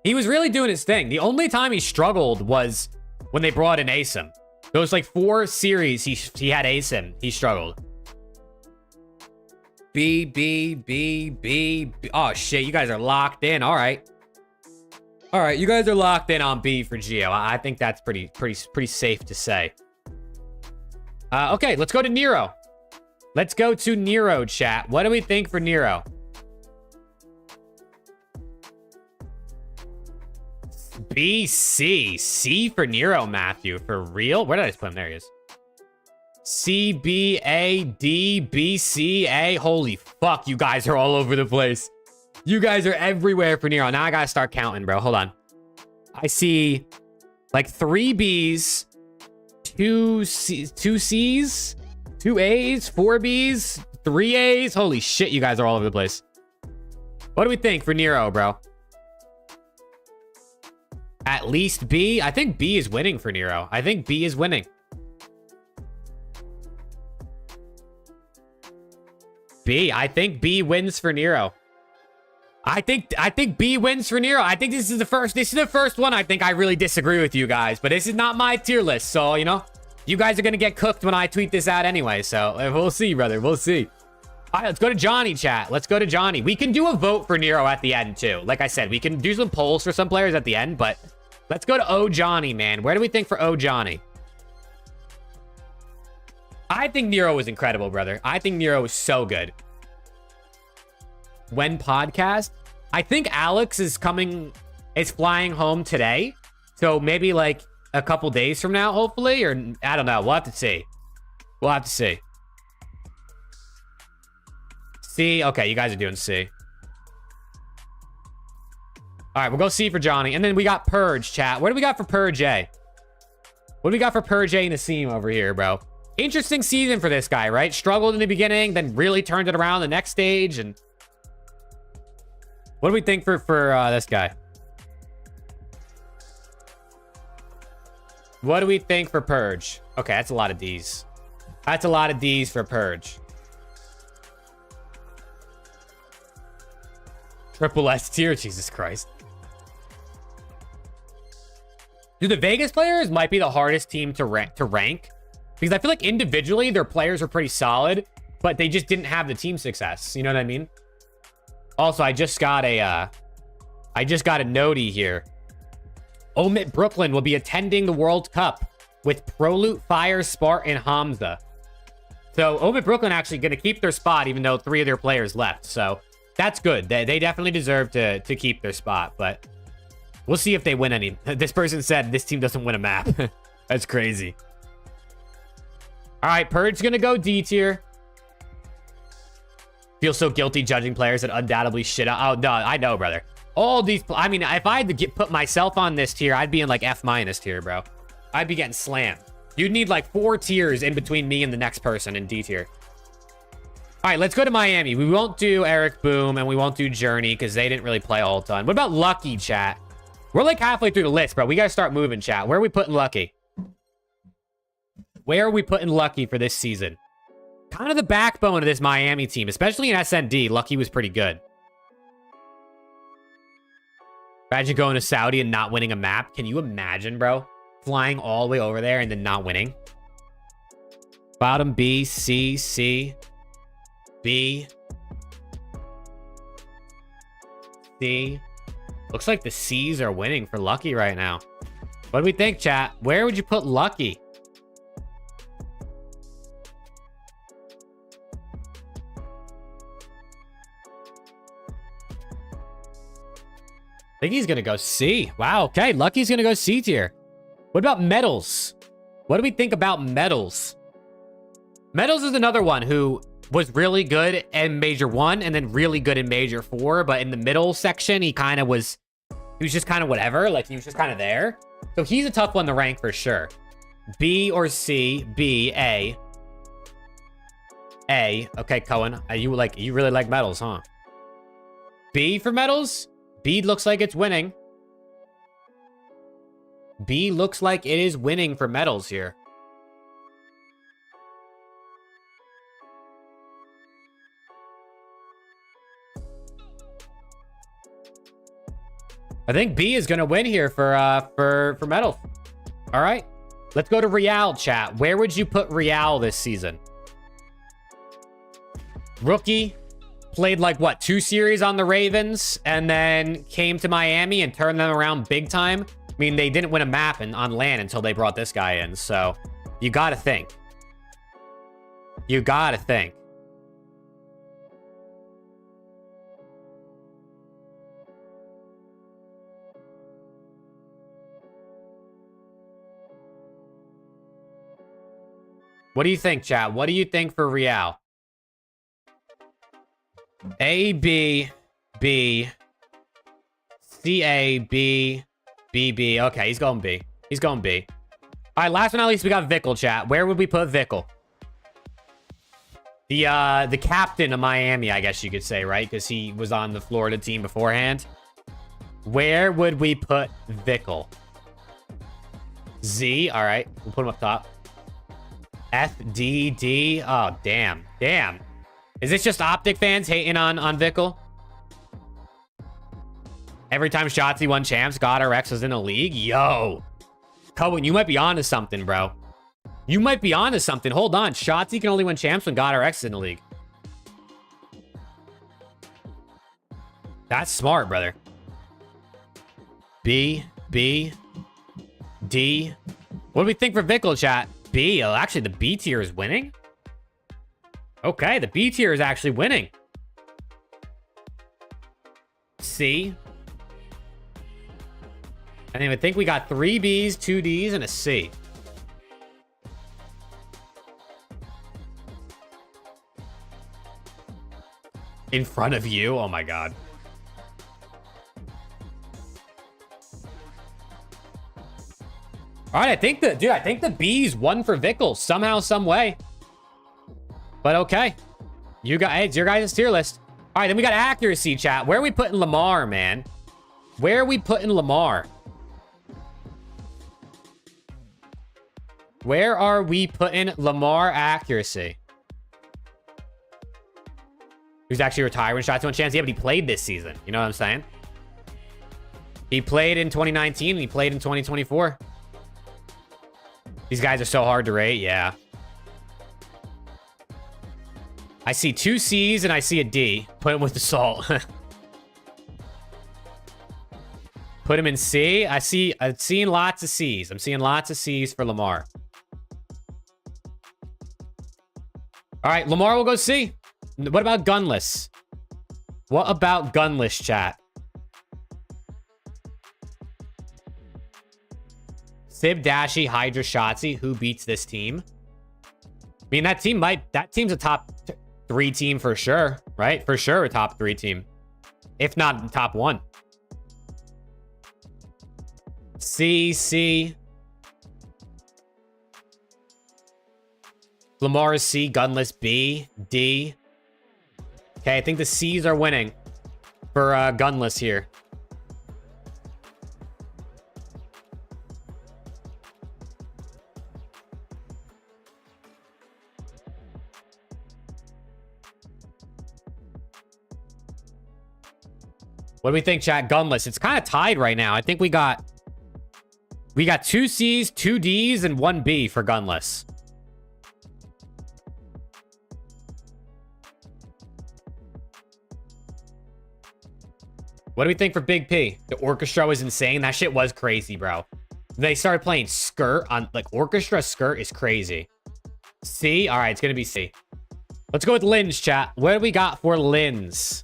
He was really doing his thing. The only time he struggled was when they brought in ASIM. Those like 4 series he had ASIM. He struggled. B, B, B, B, B. Oh, shit. You guys are locked in. All right. All right. You guys are locked in on B for Gio. I think that's pretty safe to say. Okay, let's go to Nero. Let's go to Nero, chat. What do we think for Nero? B, C. C for Nero, Matthew. For real? Where did I just put him? There he is. C, B, A, D, B, C, A. Holy fuck, you guys are all over the place. You guys are everywhere for Nero. Now I gotta start counting, bro. Hold on. I see like 3 Bs, 2 Cs, 2 A's, 4 B's, 3 A's. Holy shit, you guys are all over the place. What do we think for Nero, bro? At least B? I think B is winning for Nero. I think B is winning. B. I think B wins for Nero. I think B wins for Nero. I think this is the first one I think I really disagree with you guys, but this is not my tier list, so you know, you guys are gonna get cooked when I tweet this out anyway, so we'll see, brother. We'll see. All right, let's go to Johnny, chat. Let's go to Johnny. We can do a vote for Nero at the end too. Like I said, we can do some polls for some players at the end, but let's go to O Johnny, man. Where do we think for O Johnny? I think Nero was incredible, brother. I think Nero was so good. When podcast, I think Alex is flying home today. So maybe like a couple days from now, hopefully, or I don't know. We'll have to see. We'll have to see. C. Okay, you guys are doing C. All right, we'll go C for Johnny. And then we got Purge, chat. What do we got for Purge A? What do we got for Purge A NISSIM over here, bro? Interesting season for this guy, right? Struggled in the beginning, then really turned it around the next stage. And what do we think for this guy? What do we think for Purge? Okay, that's a lot of D's. That's a lot of D's for Purge. Triple S tier, Jesus Christ. Dude, the Vegas players might be the hardest team to rank because I feel like individually their players are pretty solid, but they just didn't have the team success. You know what I mean? Also, I just got a notey here. Omit Brooklyn will be attending the World Cup with Prolute, Fire, Spart, and Hamza. So Omit Brooklyn actually going to keep their spot, even though 3 of their players left. So that's good. They definitely deserve to keep their spot, but we'll see if they win any. This person said this team doesn't win a map. That's crazy. All right, Purge's going to go D tier. Feel so guilty judging players that undoubtedly shit out. Oh, no, I know, brother. All these, I mean, if I had to put myself on this tier, I'd be in like F- tier, bro. I'd be getting slammed. You'd need like 4 tiers in between me and the next person in D tier. All right, let's go to Miami. We won't do Eric Boom and we won't do Journey because they didn't really play a whole ton. What about Lucky, chat? We're like halfway through the list, bro. We got to start moving, chat. Where are we putting Lucky? Where are we putting Lucky for this season? Kind of the backbone of this Miami team, especially in SND. Lucky was pretty good. Imagine going to Saudi and not winning a map. Can you imagine, bro? Flying all the way over there and then not winning. Bottom B, C, C, B, C. Looks like the C's are winning for Lucky right now. What do we think, chat? Where would you put Lucky? I think he's going to go C. Wow, okay. Lucky's going to go C tier. What about Metals? What do we think about Metals? Metals is another one who was really good in Major 1 and then really good in Major 4, but in the middle section, he was just kind of whatever. Like, he was just kind of there. So he's a tough one to rank for sure. B or C? B, A. A. Okay, Cohen. You really like Metals, huh? B for Metals? B looks like it's winning. B looks like it is winning for Metals here. I think B is gonna win here for medals. All right, let's go to Real, chat. Where would you put Real this season? Rookie, played like what, 2 series on the Ravens, and then came to Miami and turned them around big time. I mean, they didn't win a map on LAN until they brought this guy in. So you gotta think. You gotta think. What do you think, chat? What do you think for Real? A, B, B, C, A, B, B, B. Okay, he's going B. He's going B. All right, last but not least, we got Vickle, chat. Where would we put Vickle? The captain of Miami, I guess you could say, right? Because he was on the Florida team beforehand. Where would we put Vickle? Z. All right, we'll put him up top. F, D, D. Oh, damn. Damn. Is this just Optic fans hating on Vickle? Every time Shotzi won champs, God RX was in a league? Yo. Cohen, you might be onto something, bro. You might be onto something. Hold on. Shotzi can only win champs when God RX is in the league. That's smart, brother. B, B, D. What do we think for Vickle, chat? B. Oh, actually, the B tier is winning? Okay, the B tier is actually winning. C. And I think we got 3 Bs, 2 Ds, and a C. In front of you? Oh my god. All right, I think the B's won for Vickle somehow, some way. But okay. You got, hey, it's your guys' tier list. All right, then we got accuracy, chat. Where are we putting Lamar, man? Where are we putting Lamar? Where are we putting Lamar accuracy? Who's actually retired when shots one chance? Yeah, but he played this season. You know what I'm saying? He played in 2019 and he played in 2024. These guys are so hard to rate. Yeah. I see 2 C's and I see a D. Put him with the salt. Put him in C. I'm seeing lots of C's. I'm seeing lots of C's for Lamar. All right, Lamar will go C. What about gunless? What about gunless, chat? Sib, Dashy, Hydra, Shotzi. Who beats this team? I mean, that team's a top 3 team for sure, right? For sure, a top 3 team. If not top 1. C, C. Lamar is C, gunless B, D. Okay, I think the C's are winning for gunless here. What do we think, chat? Gunless. It's kind of tied right now. I think we got 2 C's, 2 D's, and 1 B for gunless. What do we think for Big P? The orchestra was insane. That shit was crazy, bro. They started playing skirt on, like, orchestra skirt is crazy. C? All right, it's going to be C. Let's go with Lins, chat. What do we got for Lins?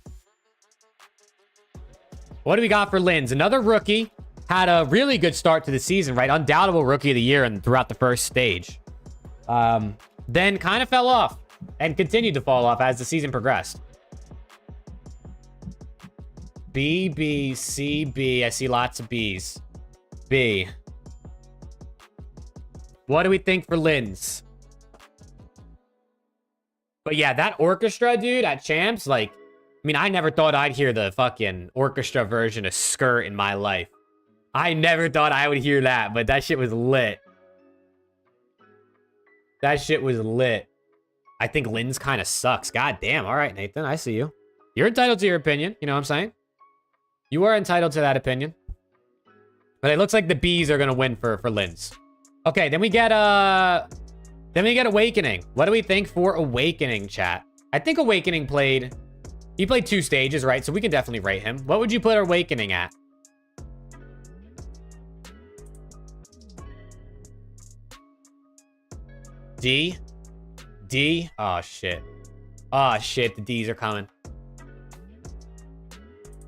What do we got for Lins? Another rookie. Had a really good start to the season, right? Undoubtable rookie of the year and throughout the first stage. Then kind of fell off and continued to fall off as the season progressed. B, B, C, B. I see lots of B's. B. What do we think for Lins? But yeah, that orchestra, dude, at Champs, like, I mean, I never thought I'd hear the fucking orchestra version of Skirt in my life. I never thought I would hear that, but that shit was lit. That shit was lit. I think Lins kind of sucks. God damn. All right, Nathan, I see you. You're entitled to your opinion. You know what I'm saying? You are entitled to that opinion. But it looks like the Bs are gonna win for Linz. Okay, then we get Awakening. What do we think for Awakening, chat? I think Awakening played... He played 2 stages, right? So we can definitely rate him. What would you put Awakening at? D? D? Oh, shit. Oh, shit. The Ds are coming.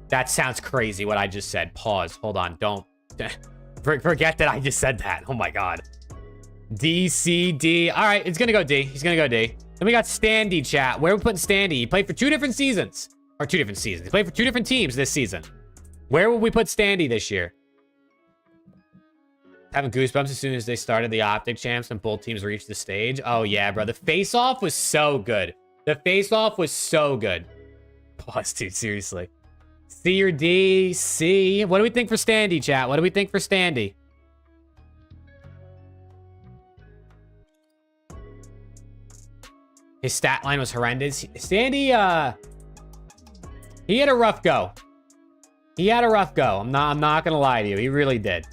That sounds crazy, what I just said. Pause. Hold on. Don't. Forget that I just said that. Oh, my God. D, C, D. All right. It's going to go D. He's going to go D. Then we got Standy, chat. Where are we putting Standy? He played for 2 different seasons. Or 2 different seasons. He played for 2 different teams this season. Where will we put Standy this year? Having goosebumps as soon as they started the OPTIC champs and both teams reached the stage. Oh, yeah, bro. The face-off was so good. The face-off was so good. Pause, dude. Seriously. C or D? C. What do we think for Standy, chat? What do we think for Standy? His stat line was horrendous. Standy, he had a rough go. He had a rough go. I'm not gonna lie to you. He really did.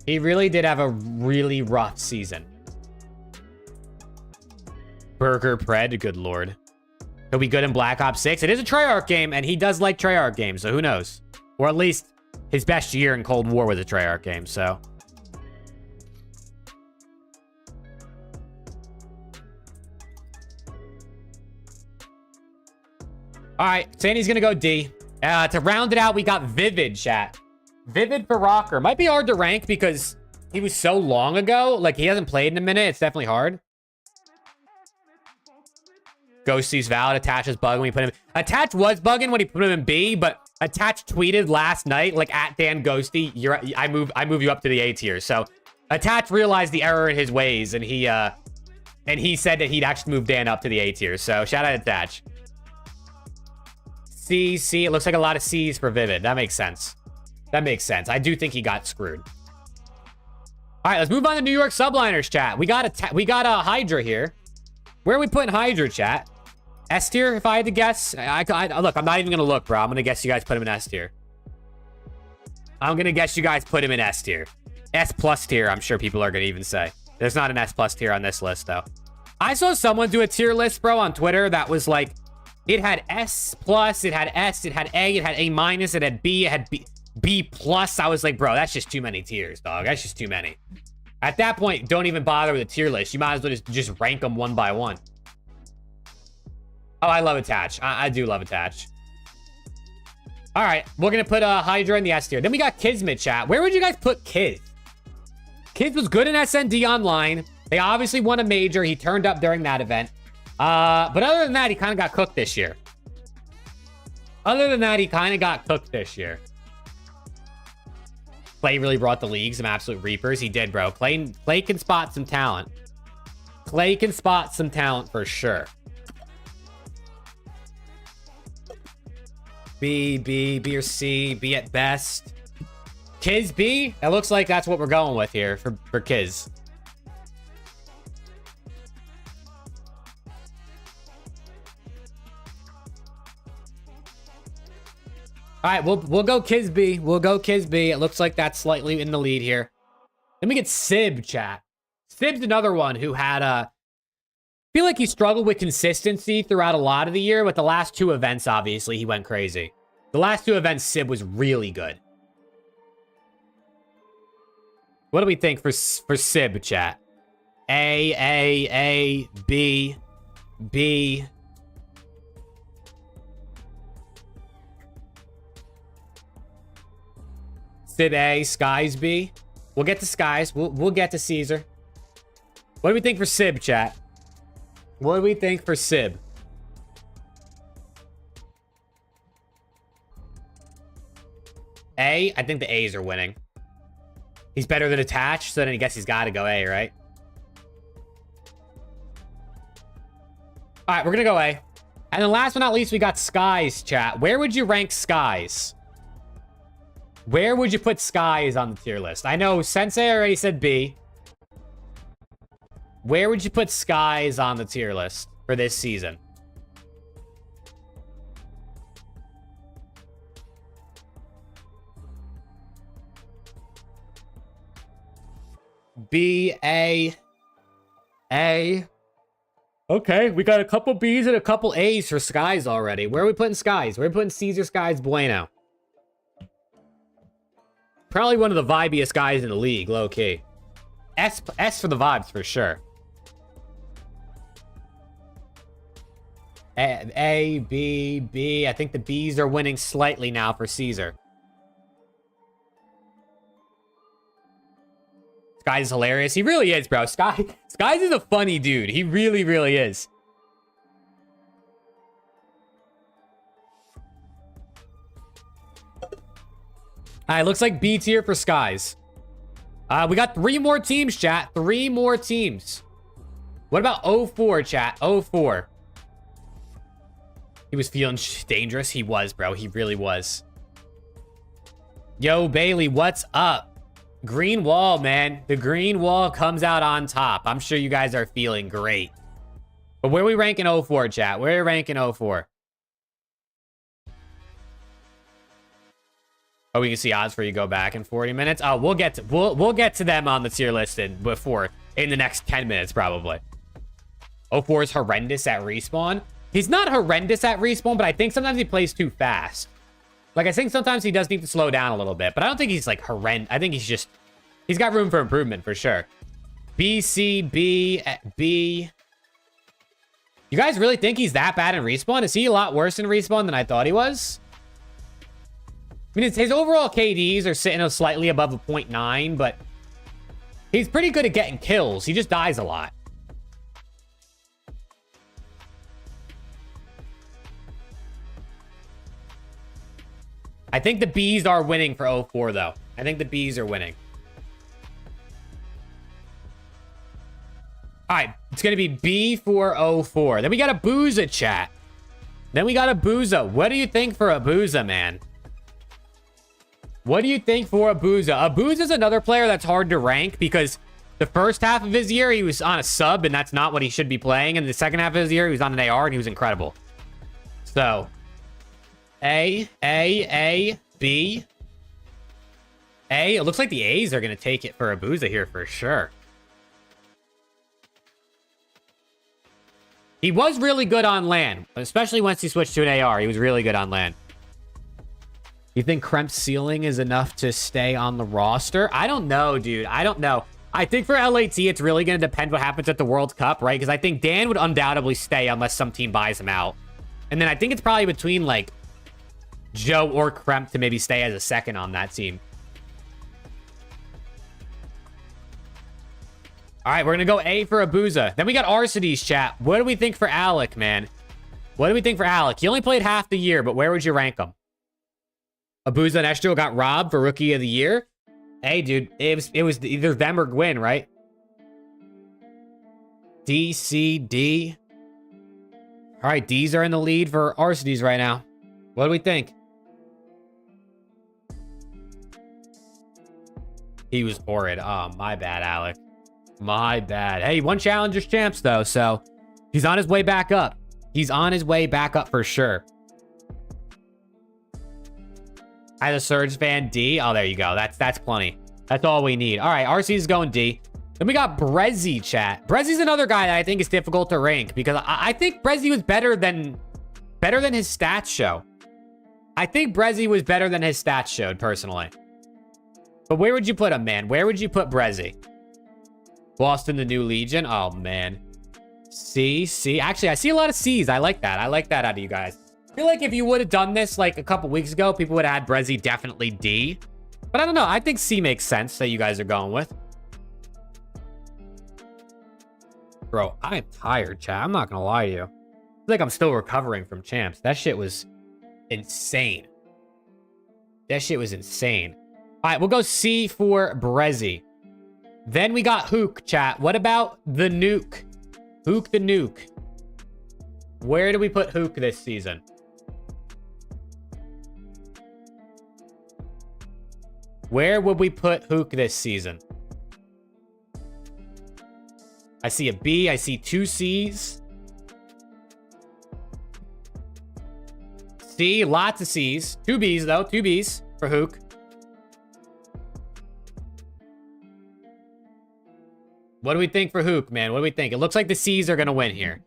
He really did have a really rough season. Burger Pred, good lord. He'll be good in Black Ops 6. It is a Treyarch game, and he does like Treyarch games, so who knows? Or at least his best year in Cold War was a Treyarch game, so... All right, Sandy's gonna go D. To round it out, we got Vivid, chat. Vivid for Rocker. Might be hard to rank because he was so long ago. Like, he hasn't played in a minute. It's definitely hard. Ghosty's valid. Attach is bugging when we put him... Attach was bugging when he put him in B, but Attach tweeted last night, like, at Dan Ghosty, I move you up to the A tier. So, Attach realized the error in his ways, and he said that he'd actually move Dan up to the A tier. So, shout out Attach. C, C. It looks like a lot of C's for Vivid. That makes sense. That makes sense. I do think he got screwed. All right, let's move on to New York Subliners, chat. We got a Hydra here. Where are we putting Hydra, chat? S tier, if I had to guess. Look, I'm not even gonna look, bro. I'm gonna guess you guys put him in S tier. I'm gonna guess you guys put him in S tier. S plus tier, I'm sure people are gonna even say. There's not an S plus tier on this list, though. I saw someone do a tier list, bro, on Twitter that was like, it had S plus, it had S, it had A, it had A minus, it had B, it had B plus. I was like, bro, that's just too many tiers, dog. That's just too many. At that point, don't even bother with a tier list. You might as well just rank them one by one. Oh, I love Attach. I do love Attach. All right, we're gonna put Hydra in the S tier. Then we got Kismet, chat. Where would you guys put Kiz? Kiz was good in SND Online. They obviously won a major. He turned up during that event. But other than that, he kind of got cooked this year. Clay really brought the league some absolute reapers. He did, bro. Clay can spot some talent. Clay can spot some talent for sure. B or C, B at best. Kiz B? It looks like that's what we're going with here for Kiz. All right, we'll go Kiz B. We'll go Kiz B. It looks like that's slightly in the lead here. Then we get Sib, chat. Sib's another one who had I feel like he struggled with consistency throughout a lot of the year, but the last 2 events, obviously, he went crazy. The last 2 events, Sib was really good. What do we think for Sib, chat? A, B, B. Sib A, Skies B. We'll get to Skies. We'll get to Caesar. What do we think for Sib, chat? What do we think for Sib? A? I think the A's are winning. He's better than Attach, so then I guess he's got to go A, right? All right, we're going to go A. And then last but not least, we got Skies, chat. Where would you rank Skies? Where would you put Skies on the tier list? I know Sensei already said B. Where would you put Skies on the tier list for this season? B, A, A. Okay, we got a couple B's and a couple A's for Skies already. Where are we putting Skies? Where are we putting Caesar Skies Bueno? Probably one of the vibiest guys in the league, low-key. S for the vibes, for sure. A, B, B. I think the B's are winning slightly now for Caesar. Skies is hilarious. He really is, bro. Skies is a funny dude. He really, really is. All right, looks like B tier for Skies. We got 3 more teams, chat. 3 more teams. What about 04, chat? 04. He was feeling dangerous. He was, bro. He really was. Yo, Bailey, what's up? Green wall, man. The green wall comes out on top. I'm sure you guys are feeling great. But where are we ranking 04, chat? Where are we ranking 04? Oh, we can see odds for you go back in 40 minutes. Oh, we'll get to them on the tier list in the next 10 minutes, probably. 04 is horrendous at respawn. He's not horrendous at respawn, but I think sometimes he plays too fast. Like, I think sometimes he does need to slow down a little bit, but I don't think he's, like, horrendous. I think he's got room for improvement, for sure. B, C, B, B. You guys really think he's that bad in respawn? Is he a lot worse in respawn than I thought he was? I mean, his overall KDs are sitting slightly above a 0.9, but he's pretty good at getting kills. He just dies a lot. I think the B's are winning for 04, though. I think the B's are winning. All right, it's going to be B for 04. Then we got a Booza, chat. Then we got a Booza. What do you think for a Booza, man? What do you think for a Booza? A Booza is another player that's hard to rank because the first half of his year, he was on a sub, and that's not what he should be playing. And the second half of his year, he was on an AR, and he was incredible. So... A, B. A. It looks like the A's are going to take it for Abuza here for sure. He was really good on land, especially once he switched to an AR. He was really good on land. You think Kremp's ceiling is enough to stay on the roster? I don't know, dude. I don't know. I think for LAT, it's really going to depend what happens at the World Cup, right? Because I think Dan would undoubtedly stay unless some team buys him out. And then I think it's probably between, like, Joe or Kremp to maybe stay as a second on that team. All right, we're going to go A for Abuza. Then we got Arcides, chat. What do we think for Alec, man? What do we think for Alec? He only played half the year, but where would you rank him? Abuza and Estro got robbed for Rookie of the Year. Hey, dude, it was either them or Gwyn, right? D, C, D. All right, D's are in the lead for Arcides right now. What do we think? He was horrid. Oh, my bad, Alec. My bad. Hey, he won Challengers Champs, though, so he's on his way back up. He's on his way back up for sure. As a Surge fan, D. Oh, there you go. That's plenty. That's all we need. All right, RC is going D. Then we got Brezzy, chat. Brezzy's another guy that I think is difficult to rank because I think Brezzy was better than his stats show. I think Brezzy was better than his stats showed, personally. But where would you put him, man? Where would you put Brezzy? Boston, the New Legion? Oh, man. C. Actually, I see a lot of C's. I like that. I like that out of you guys. I feel like if you would have done this like a couple weeks ago, people would have had Brezzy definitely D. But I don't know. I think C makes sense that you guys are going with. Bro, I'm tired, chat. I'm not going to lie to you. I feel like I'm still recovering from champs. That shit was insane. That shit was insane. All right, we'll go C for Brezzy. Then we got Hook, chat. What about the Nuke? Hook the Nuke. Where do we put Hook this season? Where would we put Hook this season? I see a B. I see 2 C's. C, lots of C's. 2 B's, though. 2 B's for Hook. What do we think for HAVOK, man? What do we think? It looks like the C's are going to win here.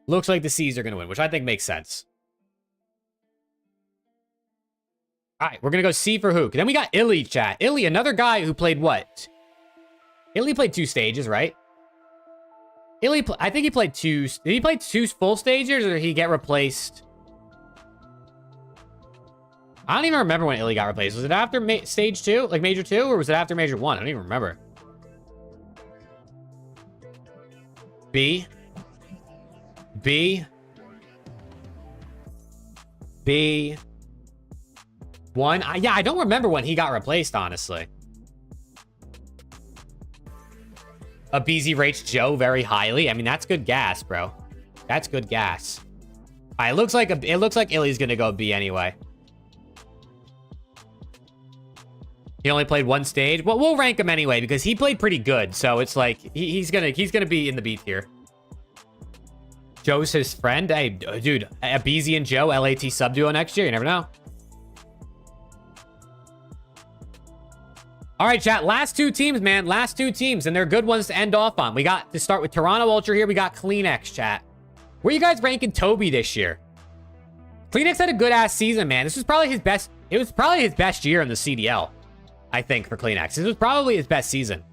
Looks like the C's are going to win, which I think makes sense. All right, we're going to go C for HAVOK. Then we got Illy, chat. Illy, another guy who played what? Illy played 2 stages, right? Illy, I think he played 2. Did he play 2 full stages, or did he get replaced? I don't even remember when Illy got replaced. Was it after stage 2, like major 2, or was it after major 1? I don't even remember. B. B. B. 1. Yeah, I don't remember when he got replaced, honestly. A BZ rates Joe very highly. I mean, that's good gas, bro. That's good gas. All right, it looks like Illy's gonna go B anyway. He only played 1 stage. Well, we'll rank him anyway because he played pretty good. So it's like he's gonna be in the B tier. Joe's his friend. Hey, dude, a BZ and Joe LAT sub duo next year. You never know. All right, chat. Last 2 teams, man. Last 2 teams, and they're good ones to end off on. We got to start with Toronto Ultra here. We got CleanX, chat. Where you guys ranking Toby this year? CleanX had a good ass season, man. This was probably his best. It was probably his best year in the CDL, I think, for CleanX. This was probably his best season.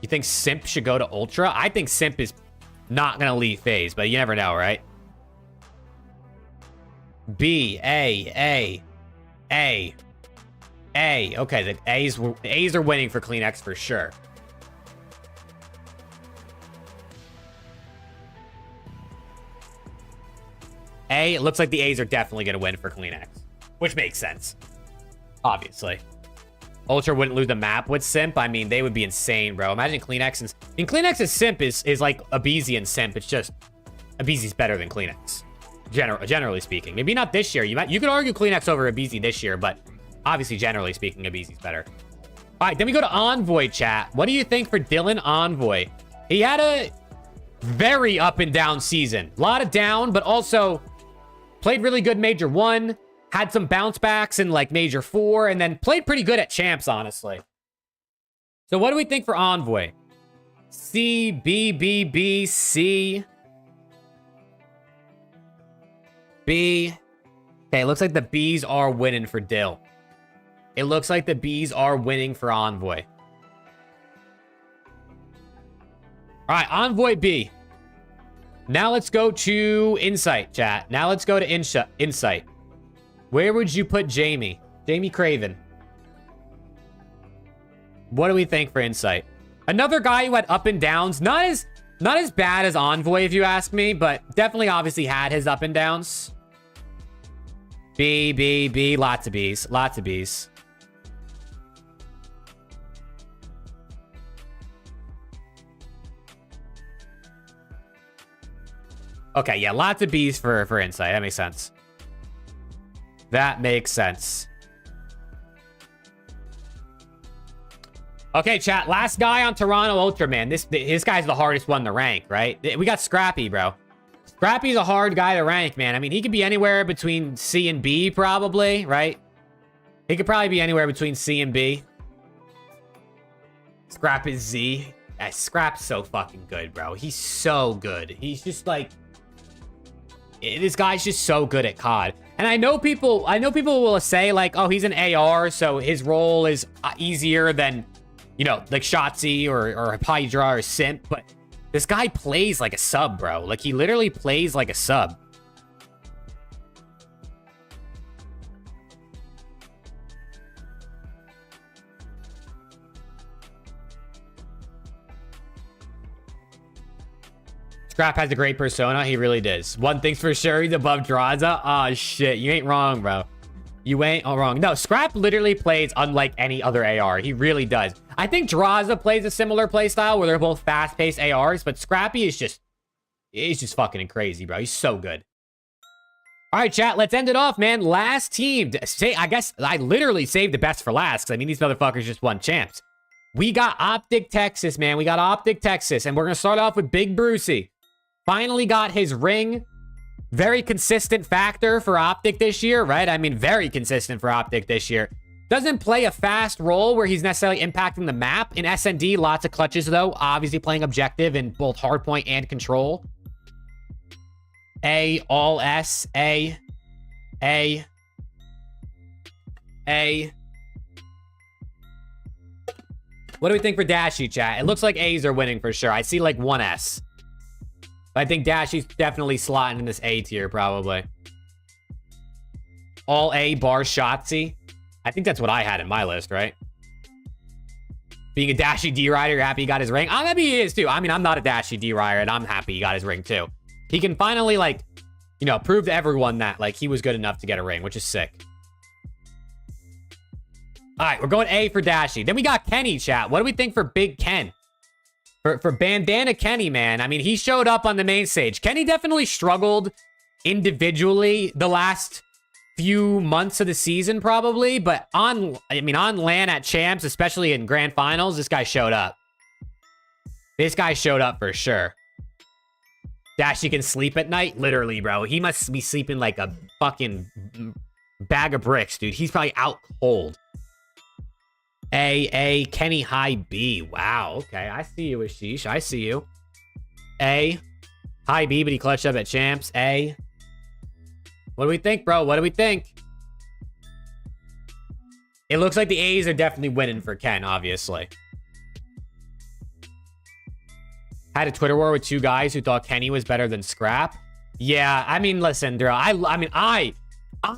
You think Simp should go to Ultra? I think Simp is not gonna leave FaZe, but you never know, right? B, A. Okay, the A's are winning for CleanX for sure. It looks like the A's are definitely going to win for CleanX, which makes sense, obviously. Ultra wouldn't lose the map with Simp. I mean, they would be insane, bro. Imagine CleanX and... I mean, CleanX's Simp is like Abeezy and Simp. It's just Abeezy's better than CleanX, generally speaking. Maybe not this year. You could argue CleanX over Abeezy this year, but obviously, generally speaking, Abeezy's better. All right, then we go to Envoy, chat. What do you think for Dylan Envoy? He had a very up and down season. A lot of down, but also played really good Major 1. Had some bounce backs in like Major 4, and then played pretty good at Champs, honestly. So what do we think for Envoy? C, B, B, B, C. B. Okay, looks like the B's are winning for Dill. It looks like the B's are winning for Envoy. All right, Envoy B. Now let's go to Insight, chat. Now let's go to Insight. Where would you put Jamie? Jamie Craven. What do we think for Insight? Another guy who had up and downs. Not as bad as Envoy, if you ask me, but definitely obviously had his up and downs. B, B, B. Lots of B's. Lots of B's. Okay, yeah, lots of B's for Insight. That makes sense. That makes sense. Okay, chat. Last guy on Toronto Ultra, man. This guy's the hardest one to rank, right? We got Scrappy, bro. Scrappy's a hard guy to rank, man. I mean, he could be anywhere between C and B, probably, right? He could probably be anywhere between C and B. Scrap is Z. Yeah, Scrap's so fucking good, bro. He's so good. He's just like... This guy's just so good at COD. And I know people will say, like, oh, he's an AR, so his role is easier than, you know, like Shotzi or Hydra or Simp, but this guy plays like a sub, bro. Like, he literally plays like a sub. Scrap has a great persona. He really does. One thing's for sure, he's above Draza. Oh, shit. You ain't wrong, bro. You ain't wrong. No, Scrap literally plays unlike any other AR. He really does. I think Draza plays a similar playstyle where they're both fast-paced ARs, but Scrappy is just... He's just fucking crazy, bro. He's so good. All right, chat. Let's end it off, man. Last team. I guess I literally saved the best for last, because I mean, these motherfuckers just won champs. We got OPTIC Texas, man. We got OPTIC Texas, and we're going to start off with Big Brucey. Finally got his ring. Very consistent factor for OPTIC this year, right? I mean, very consistent for OPTIC this year. Doesn't play a fast role where he's necessarily impacting the map. In SND, lots of clutches, though. Obviously playing objective in both hardpoint and control. A, all S, A. What do we think for Dashy, chat? It looks like A's are winning for sure. I see like one S. But I think Dashy's definitely slotting in this A tier, probably. All A bar Shotzi. I think that's what I had in my list, right? Being a Dashy D-Rider, you're happy he got his ring? I'm happy he is, too. I mean, I'm not a Dashy D-Rider, and I'm happy he got his ring, too. He can finally, like, you know, prove to everyone that, like, he was good enough to get a ring, which is sick. All right, we're going A for Dashy. Then we got Kenny, chat. What do we think for Big Ken? For Bandana Kenny, man. I mean, he showed up on the main stage. Kenny definitely struggled individually the last few months of the season, probably. But on LAN at Champs, especially in Grand Finals, this guy showed up. This guy showed up for sure. Dashy can sleep at night? Literally, bro. He must be sleeping like a fucking bag of bricks, dude. He's probably out cold. A, Kenny high B. Wow, okay. I see you, Ashish. I see you. A, high B, but he clutched up at Champs. A. What do we think, bro? What do we think? It looks like the A's are definitely winning for Ken, obviously. Had a Twitter war with two guys who thought Kenny was better than Scrap. Yeah, I mean, listen, bro. I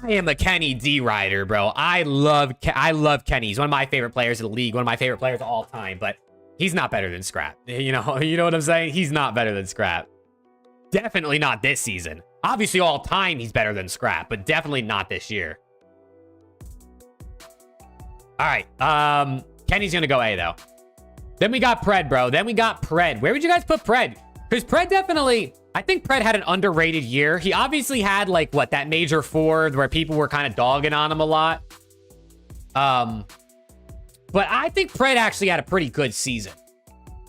am a Kenny D-Rider, bro. I love Kenny. He's one of my favorite players in the league, one of my favorite players of all time, but he's not better than Scrap. You know what I'm saying? He's not better than Scrap. Definitely not this season. Obviously, all time, he's better than Scrap, but definitely not this year. All right. Kenny's going to go A, though. Then we got Pred, bro. Then we got Pred. Where would you guys put Pred? Because Pred definitely... I think Pred had an underrated year. He obviously had, like, what, that Major 4 where people were kind of dogging on him a lot. But I think Pred actually had a pretty good season.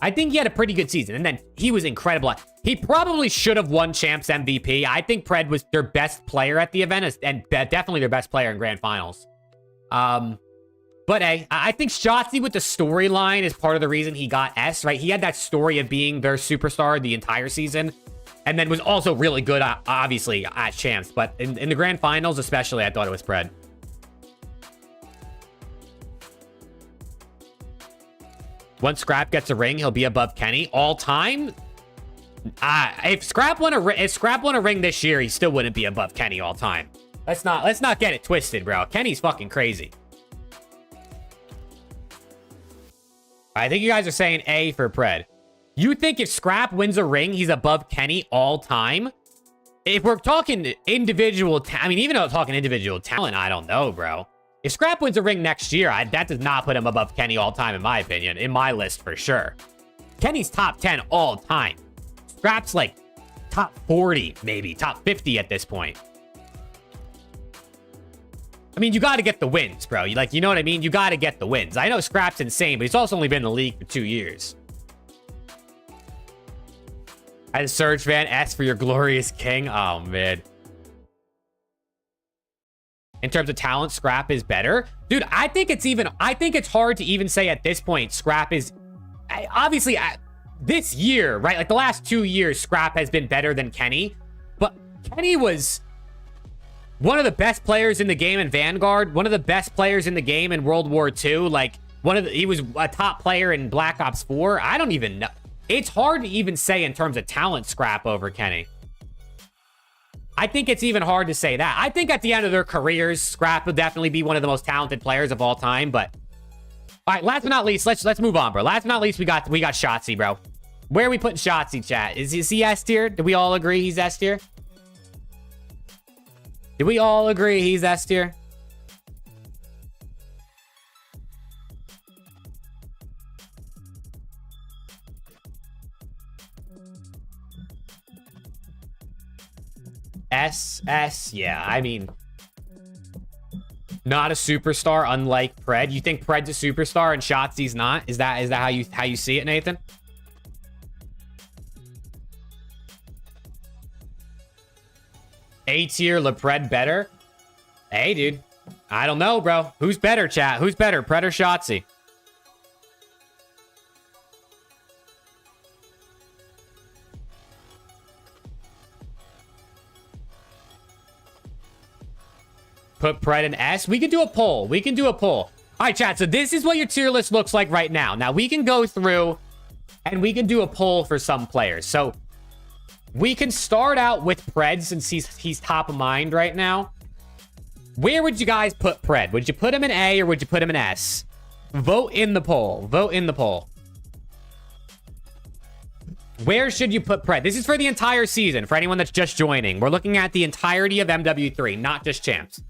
I think he had a pretty good season. And then he was incredible. He probably should have won Champs MVP. I think Pred was their best player at the event and definitely their best player in Grand Finals. But I think Shotzi with the storyline is part of the reason he got S, right? He had that story of being their superstar the entire season. And then was also really good, obviously, at Champs. But in the Grand Finals, especially, I thought it was Pred. Once Scrap gets a ring, he'll be above Kenny. All time? If Scrap won a ring this year, he still wouldn't be above Kenny all time. Let's not get it twisted, bro. Kenny's fucking crazy. I think you guys are saying A for Pred. You think if Scrap wins a ring, he's above Kenny all time? If we're talking individual... I mean, even though we're talking individual talent, I don't know, bro. If Scrap wins a ring next year, that does not put him above Kenny all time, in my opinion. In my list, for sure. Kenny's top 10 all time. Scrap's like top 40, maybe. Top 50 at this point. I mean, you got to get the wins, bro. You know what I mean? You got to get the wins. I know Scrap's insane, but he's also only been in the league for 2 years. As a Surge fan, S for your glorious king. Oh, man. In terms of talent, Scrap is better. Dude, I think it's hard to even say at this point, Scrap is... Obviously, this year, right? Like, the last 2 years, Scrap has been better than Kenny. But Kenny was one of the best players in the game in Vanguard. One of the best players in the game in World War II. Like, he was a top player in Black Ops 4. I don't even know. It's hard to even say in terms of talent Scrap over Kenny. I think it's even hard to say that. I think at the end of their careers, Scrap will definitely be one of the most talented players of all time. But all right, last but not least, let's move on, bro. Last but not least, we got Shotzi, bro. Where are we putting Shotzi, chat? Is he S tier? Did we all agree he's S tier? Did we all agree he's S tier? S, yeah, I mean, not a superstar, unlike Pred. You think Pred's a superstar and Shotzi's not? Is that how you see it, Nathan? A tier, LePred better? Hey, dude. I don't know, bro. Who's better, chat? Who's better, Pred or Shotzi? Put Pred in S. We can do a poll. We can do a poll. All right, chat. So this is what your tier list looks like right now. Now, we can go through and we can do a poll for some players. So we can start out with Pred since he's top of mind right now. Where would you guys put Pred? Would you put him in A or would you put him in S? Vote in the poll. Vote in the poll. Where should you put Pred? This is for the entire season, for anyone that's just joining. We're looking at the entirety of MW3, not just champs.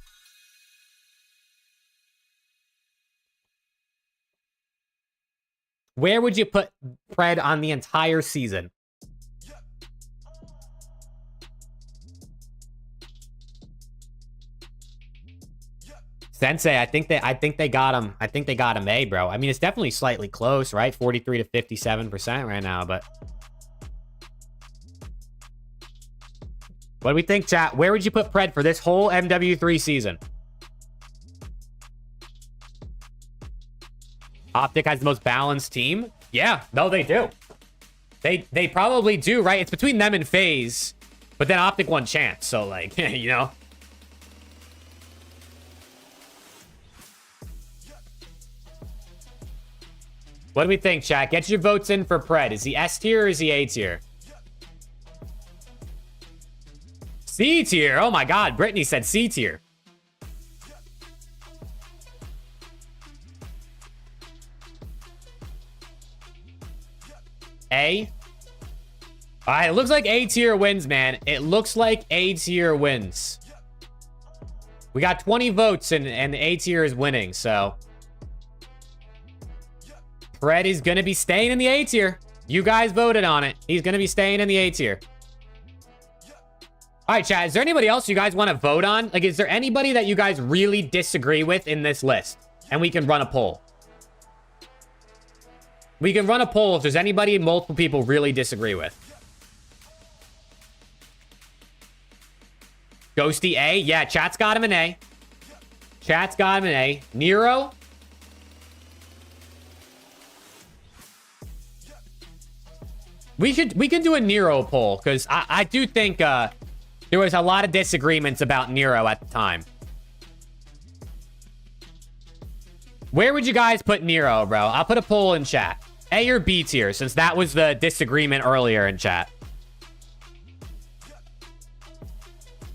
Where would you put Pred on the entire season? Sensei, I think they got him. I think they got him A, bro. I mean, it's definitely slightly close, right? 43 to 57% right now, but what do we think, chat? Where would you put Pred for this whole MW3 season? OPTIC has the most balanced team. Yeah, no, they do. They probably do, right? It's between them and FAZE, but then OPTIC won champs, so like, you know. What do we think, chat? Get your votes in for Pred. Is he S tier or is he A tier? C tier. Oh my God, Brittany said C tier. A. All right, it looks like A tier wins, man. It looks like A tier wins. We got 20 votes and the A tier is winning, so Pred is going to be staying in the A tier. You guys voted on it. He's going to be staying in the A tier. All right, chat. Is there anybody else you guys want to vote on? Like, is there anybody that you guys really disagree with in this list? And we can run a poll. We can run a poll if there's anybody multiple people really disagree with. Ghosty A. Yeah, chat's got him an A. Chat's got him an A. Nero. We can do a Nero poll because I do think there was a lot of disagreements about Nero at the time. Where would you guys put Nero, bro? I'll put a poll in chat. A or B tier, since that was the disagreement earlier in chat.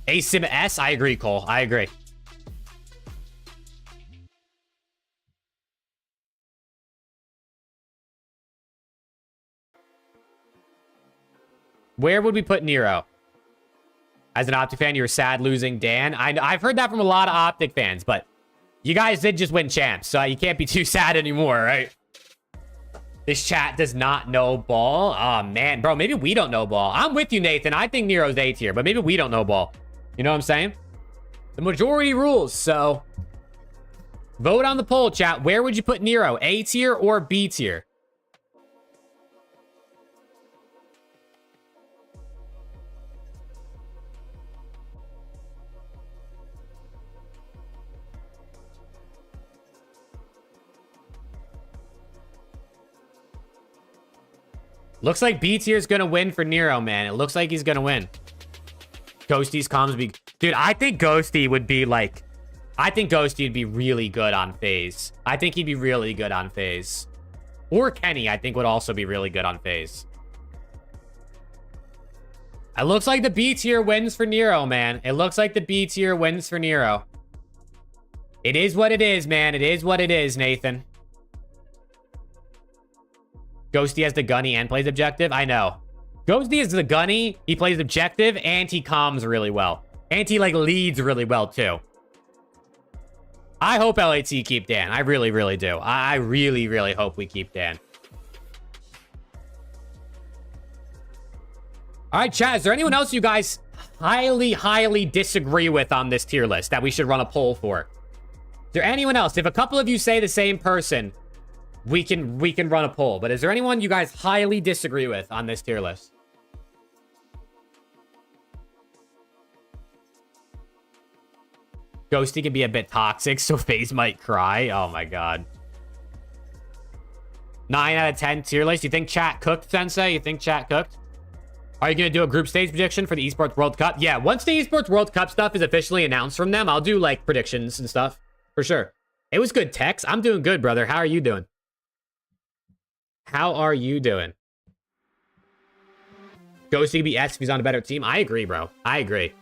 A-Sim S? I agree, Cole. I agree. Where would we put Nero? As an OPTIC fan, you're sad losing Dan. I've heard that from a lot of OPTIC fans, but you guys did just win champs, so you can't be too sad anymore, right? This chat does not know ball. Oh, man. Bro, maybe we don't know ball. I'm with you, Nathan. I think Nero's A tier, but maybe we don't know ball. You know what I'm saying? The majority rules, so vote on the poll, chat. Where would you put Nero? A tier or B tier? Looks like B tier is going to win for Nero, man. It looks like he's going to win. Ghosty's comms be... Dude, I think Ghosty would be like... I think Ghosty would be really good on FAZE. I think he'd be really good on FAZE. Or Kenny, I think, would also be really good on FAZE. It looks like the B tier wins for Nero, man. It looks like the B tier wins for Nero. It is what it is, man. It is what it is, Nathan. Ghosty has the gunny and plays objective. I know. Ghosty is the gunny. He plays objective and he comms really well. And he like leads really well too. I hope LAT keep Dan. I really, really do. I really, really hope we keep Dan. All right, chat. Is there anyone else you guys highly, highly disagree with on this tier list that we should run a poll for? Is there anyone else? If a couple of you say the same person, we can run a poll. But is there anyone you guys highly disagree with on this tier list? Ghosty can be a bit toxic, so FaZe might cry. Oh my god. 9 out of 10 tier list. You think chat cooked, Sensei? You think chat cooked? Are you going to do a group stage prediction for the Esports World Cup? Yeah, once the Esports World Cup stuff is officially announced from them, I'll do, like, predictions and stuff. For sure. It was good, Tex. I'm doing good, brother. How are you doing? How are you doing? Ghosty could be S if he's on a better team. I agree, bro. I agree.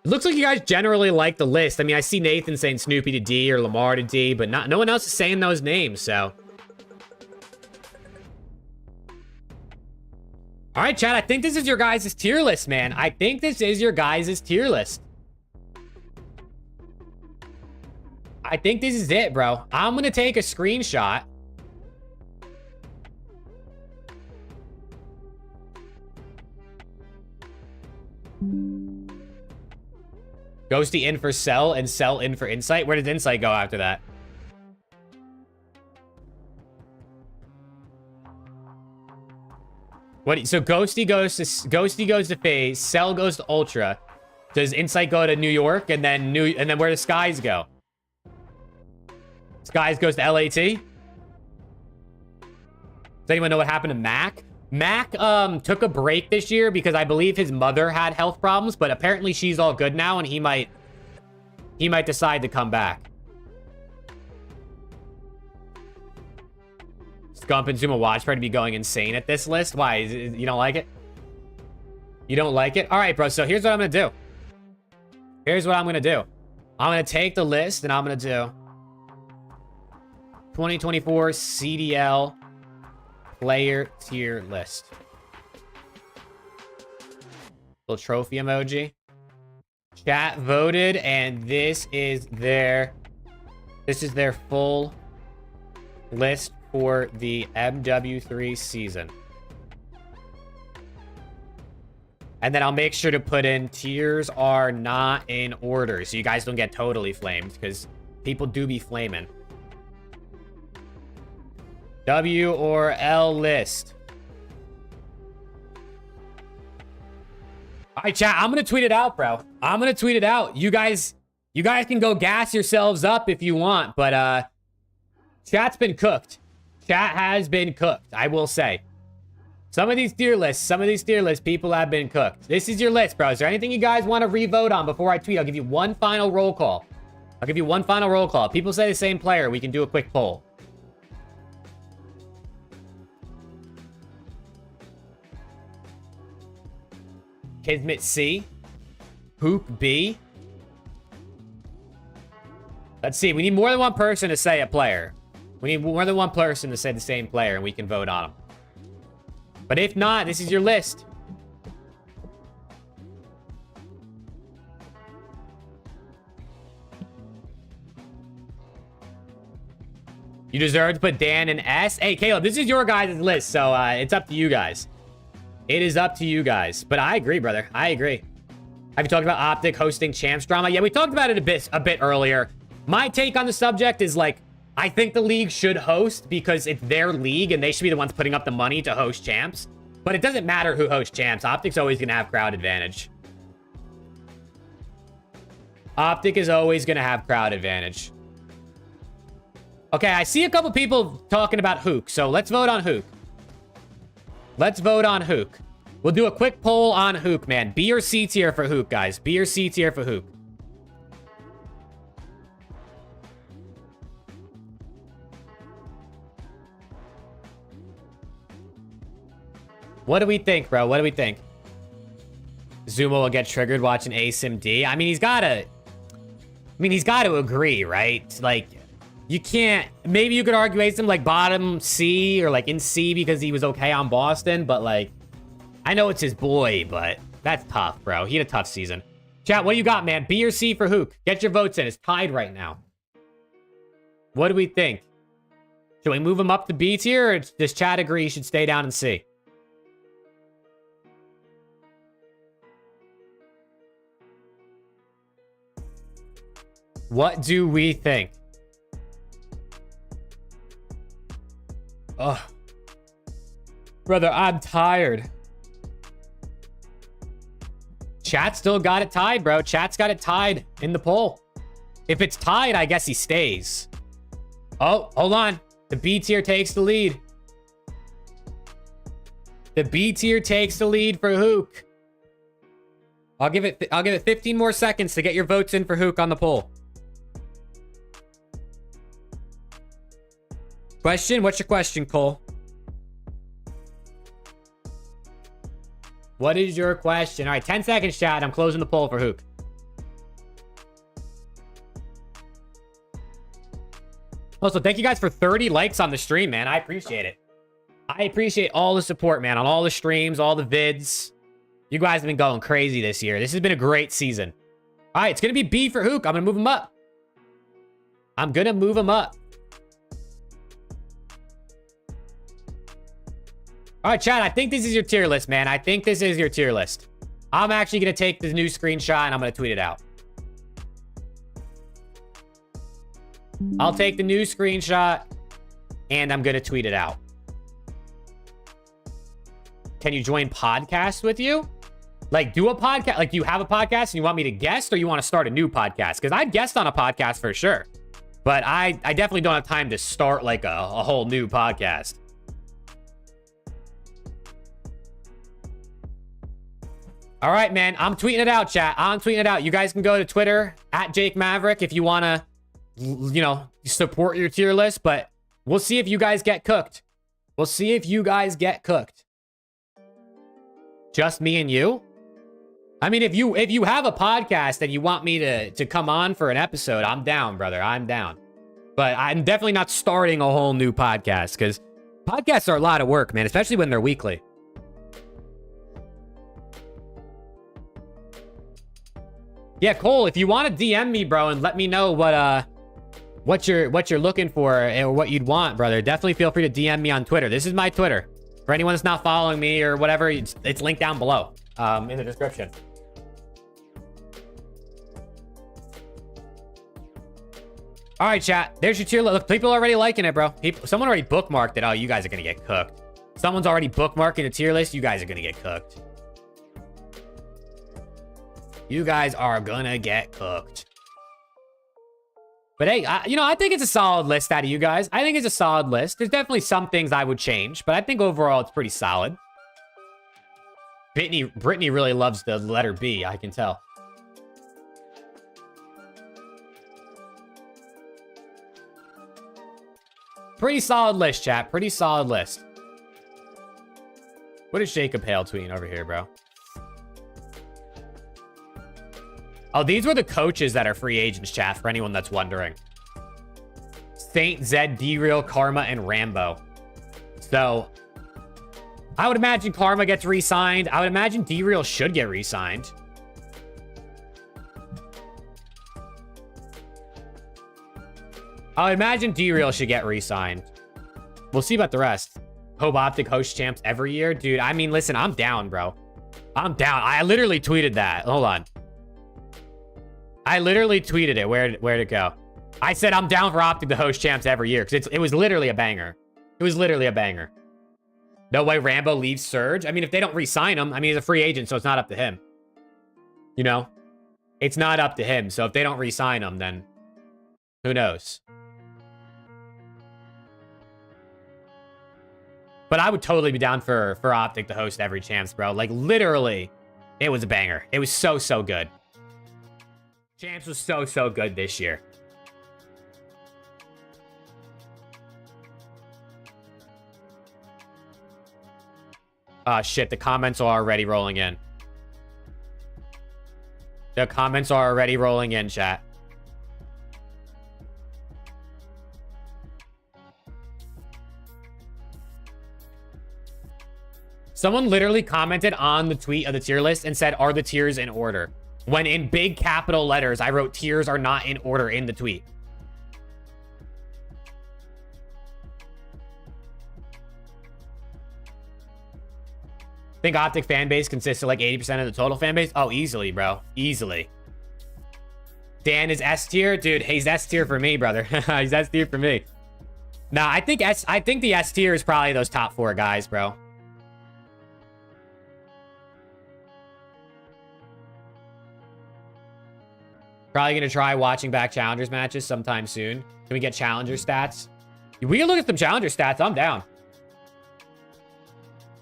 It looks like you guys generally like the list. I mean, I see Nathan saying Snoopy to D or Lamar to D, but no one else is saying those names, so. All right, chat. I think this is your guys' tier list, man. I think this is your guys' tier list. I think this is it, bro. I'm going to take a screenshot. Ghosty in for Cell and Cell in for Insight. Where does Insight go after that? What? So Ghosty goes to FaZe, Cell goes to Ultra. Does Insight go to New York and then where does Skies go? Skies goes to LAT. Does anyone know what happened to Mac? Mac took a break this year because I believe his mother had health problems, but apparently she's all good now and he might decide to come back. Scump and Zuma Watch to be going insane at this list. Why? You don't like it? You don't like it? All right, bro. So here's what I'm going to do. Here's what I'm going to do. I'm going to take the list and I'm going to do 2024 CDL player tier list. Little trophy emoji. Chat voted, and this is their full list for the MW3 season. And then I'll make sure to put in tiers are not in order, so you guys don't get totally flamed, because people do be flaming. W or L list. All right, chat. I'm gonna tweet it out, bro. I'm gonna tweet it out. You guys can go gas yourselves up if you want, but chat's been cooked. Chat has been cooked. I will say. Some of these tier lists, people have been cooked. This is your list, bro. Is there anything you guys want to re-vote on before I tweet? I'll give you one final roll call. If people say the same player, we can do a quick poll. Kismet C. Hoop B. Let's see. We need more than one person to say a player. We need more than one person to say the same player, and we can vote on them. But if not, this is your list. You deserve to put Dan and S. Hey, Caleb, this is your guys' list, so it's up to you guys. It is up to you guys. But I agree, brother. I agree. Have you talked about Optic hosting champs drama? Yeah, we talked about it a bit earlier. My take on the subject is, like, I think the league should host because it's their league and they should be the ones putting up the money to host champs. But it doesn't matter who hosts champs. Optic's always going to have crowd advantage. Optic is always going to have crowd advantage. Okay, I see a couple people talking about Hook, so let's vote on Hook. Let's vote on Hook. We'll do a quick poll on Hook, man. B or C tier for Hook, guys. B or C tier for Hook. What do we think, bro? What do we think? Zuma will get triggered watching ASIM-D. I mean, he's got to agree, right? Like, you can't... Maybe you could argue ASIM, like, bottom C or, like, in C because he was okay on Boston, but, like... I know it's his boy, but that's tough, bro. He had a tough season. Chat, what do you got, man? B or C for Hook? Get your votes in. It's tied right now. What do we think? Should we move him up to B tier, or does chat agree he should stay down in C? What do we think? Ugh. Brother, I'm tired. Chat still got it tied, bro. Chat's got it tied in the poll. If it's tied, I guess he stays. Oh, hold on. The B tier takes the lead. The B tier takes the lead for Hook. I'll give it 15 more seconds to get your votes in for Hook on the poll. Question? What's your question, Cole? What is your question? All right, 10 seconds, chat. I'm closing the poll for Hook. Also, thank you guys for 30 likes on the stream, man. I appreciate it. I appreciate all the support, man, on all the streams, all the vids. You guys have been going crazy this year. This has been a great season. All right, it's going to be B for Hook. I'm going to move him up. I'm going to move him up. All right, chat, I think this is your tier list, man. I think this is your tier list. I'm actually going to take the new screenshot and I'm going to tweet it out. I'll take the new screenshot and I'm going to tweet it out. Can you join podcasts with you? Like, do a podcast. Like, you have a podcast and you want me to guest, or you want to start a new podcast? Because I'd guest on a podcast for sure. But I definitely don't have time to start, like, a whole new podcast. All right, man. I'm tweeting it out, chat. I'm tweeting it out. You guys can go to Twitter, @JakeMaverick, if you want to, you know, support your tier list. But we'll see if you guys get cooked. We'll see if you guys get cooked. Just me and you? I mean, if you have a podcast and you want me to come on for an episode, I'm down, brother. I'm down. But I'm definitely not starting a whole new podcast, because podcasts are a lot of work, man, especially when they're weekly. Yeah, Cole, if you want to DM me, bro, and let me know what you're looking for or what you'd want, brother, definitely feel free to DM me on Twitter. This is my Twitter. For anyone that's not following me or whatever, it's linked down below in the description. All right, chat. There's your tier list. Look, people are already liking it, bro. Someone already bookmarked it. Oh, you guys are going to get cooked. Someone's already bookmarking the tier list. You guys are going to get cooked. You guys are going to get cooked. But hey, I think it's a solid list out of you guys. I think it's a solid list. There's definitely some things I would change, but I think overall it's pretty solid. Brittany really loves the letter B, I can tell. Pretty solid list, chat. Pretty solid list. What is Jacob Hale tweeting over here, bro? Oh, these were the coaches that are free agents, chat, for anyone that's wondering. Saint, Zed, D-Real, Karma, and Rambo. So, I would imagine Karma gets re-signed. I would imagine D-Real should get re-signed. I would imagine D-Real should get re-signed. We'll see about the rest. Hope OPTIC host champs every year. Dude, I mean, listen, I'm down, bro. I'm down. I literally tweeted that. Hold on. I literally tweeted it. Where'd it go? I said I'm down for OPTIC to host champs every year, because it was literally a banger. It was literally a banger. No way Rambo leaves Surge. I mean, if they don't re-sign him, I mean, he's a free agent, so it's not up to him. You know? It's not up to him. So if they don't re-sign him, then who knows? But I would totally be down for OPTIC to host every champs, bro. Like, literally, it was a banger. It was so, so good. Champs was so, so good this year. Shit, the comments are already rolling in. The comments are already rolling in, chat. Someone literally commented on the tweet of the tier list and said, are the tiers in order? When in big capital letters, I wrote tiers are not in order in the tweet. Think OPTIC fan base consists of like 80% of the total fan base? Oh, easily, bro. Easily. Dan is S tier? Dude, he's S tier for me, brother. He's S tier for me. Nah, I think the S tier is probably those top 4 guys, bro. Probably going to try watching back Challengers matches sometime soon. Can we get Challenger stats? We can look at some Challenger stats. I'm down.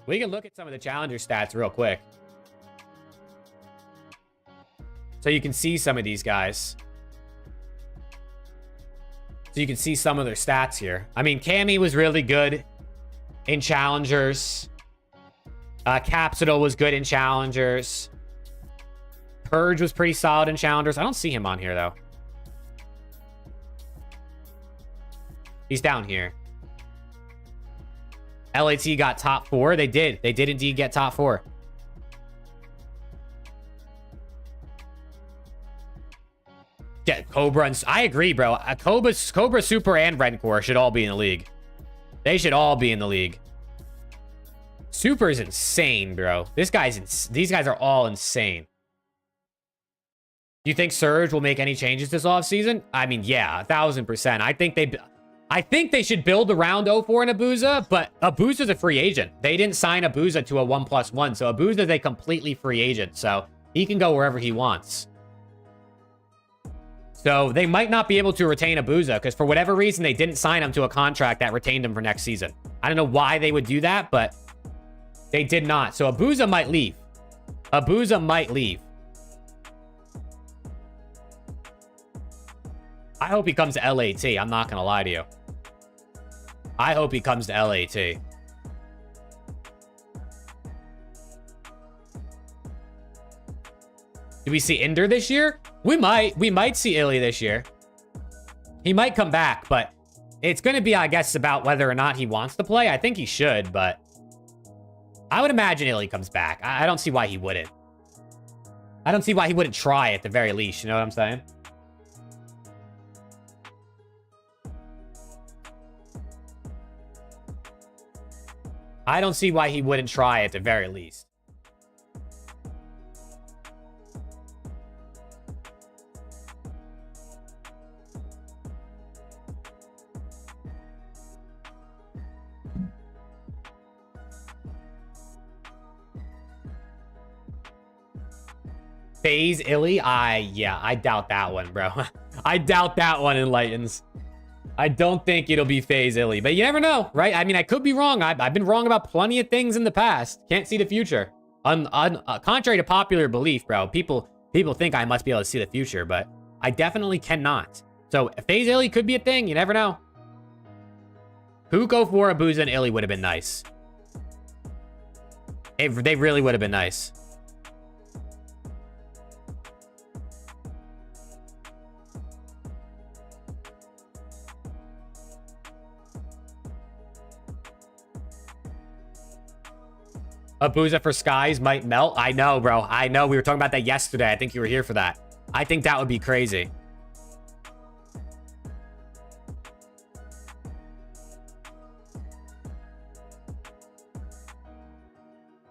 We can look at some of the Challenger stats real quick. So you can see some of these guys. So you can see some of their stats here. I mean, Cammy was really good in Challengers. Capsidal was good in Challengers. Purge was pretty solid in Challengers. I don't see him on here, though. He's down here. LAT got top 4. They did. They did indeed get top 4. Yeah, Cobra and... I agree, bro. Cobra Super and Rencore should all be in the league. They should all be in the league. Super is insane, bro. These guys are all insane. Do you think Surge will make any changes this offseason? I mean, yeah, 1000%. I think they should build around 04 and Abuza, but Abuza's a free agent. They didn't sign Abuza to a 1+1, so Abuza's a completely free agent, so he can go wherever he wants. So they might not be able to retain Abuza, because for whatever reason, they didn't sign him to a contract that retained him for next season. I don't know why they would do that, but they did not. So Abuza might leave. Abuza might leave. I hope he comes to LAT. I'm not going to lie to you. I hope he comes to LAT. Do we see Ender this year? We might see Illy this year. He might come back, but it's going to be, I guess, about whether or not he wants to play. I think he should, but I would imagine Illy comes back. I don't see why he wouldn't. I don't see why he wouldn't try at the very least. You know what I'm saying? I don't see why he wouldn't try at the very least. FAZE Illy? Yeah, I doubt that one, bro. I doubt that one enlightens. I don't think it'll be FAZE Illy, but you never know, right? I mean, I could be wrong. I've been wrong about plenty of things in the past. Can't see the future. Contrary to popular belief, bro, people think I must be able to see the future, but I definitely cannot. So FAZE Illy could be a thing. You never know. Hugo for Abuza and Illy would have been nice. They really would have been nice. Abuza for Skies might melt. I know, bro. I know. We were talking about that yesterday. I think you were here for that. I think that would be crazy.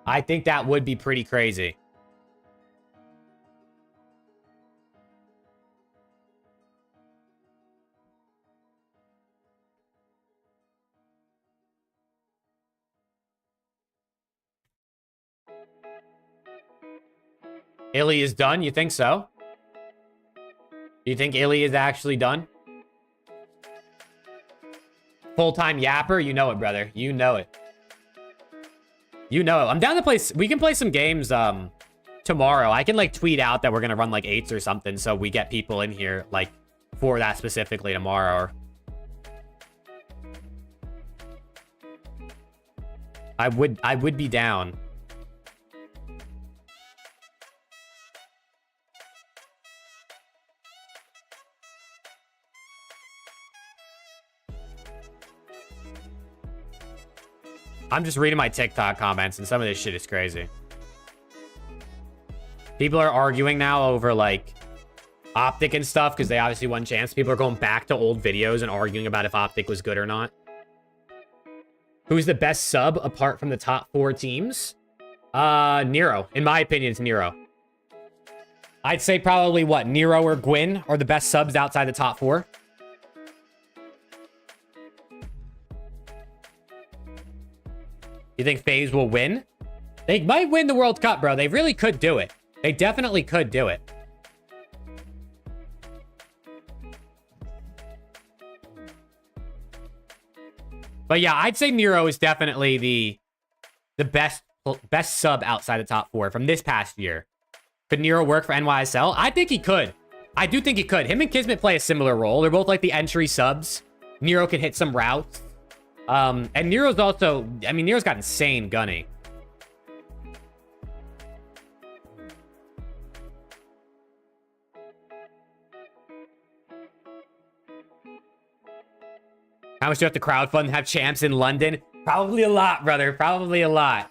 I think that would be pretty crazy. Illy is done? You think so? Do you think Illy is actually done? Full-time yapper? You know it, brother. You know it. You know it. I'm down to play... We can play some games tomorrow. I can, like, tweet out that we're going to run, like, 8s or something so we get people in here, like, for that specifically tomorrow. I would be down. I'm just reading my TikTok comments, and some of this shit is crazy. People are arguing now over, like, OPTIC and stuff, because they obviously won champs. People are going back to old videos and arguing about if OPTIC was good or not. Who's the best sub apart from the top 4 teams? Nero. In my opinion, it's Nero. I'd say probably, what, Nero or Gwyn are the best subs outside the top 4. You think FaZe will win? They might win the World Cup, bro. They really could do it. They definitely could do it. But yeah, I'd say Nero is definitely the best sub outside the top 4 from this past year. Could Nero work for NYSL? I think he could. I do think he could. Him and Kismet play a similar role. They're both like the entry subs. Nero can hit some routes. And Nero's also, I mean, Nero's got insane gunning. How much do you have to crowdfund to have champs in London? Probably a lot, brother. Probably a lot.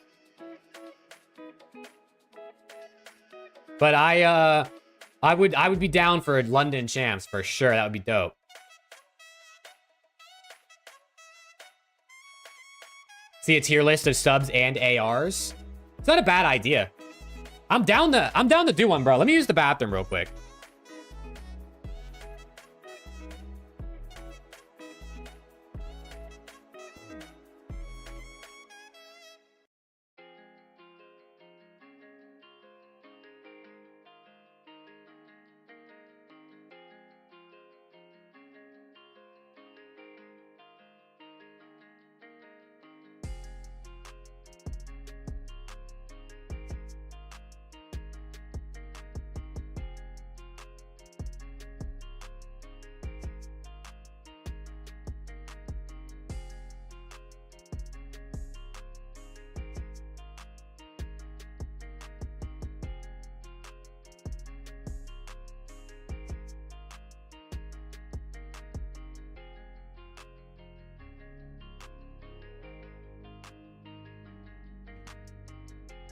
But I would be down for London champs for sure. That would be dope. See a tier list of subs and ARs. It's not a bad idea. I'm down to do one, bro. Let me use the bathroom real quick.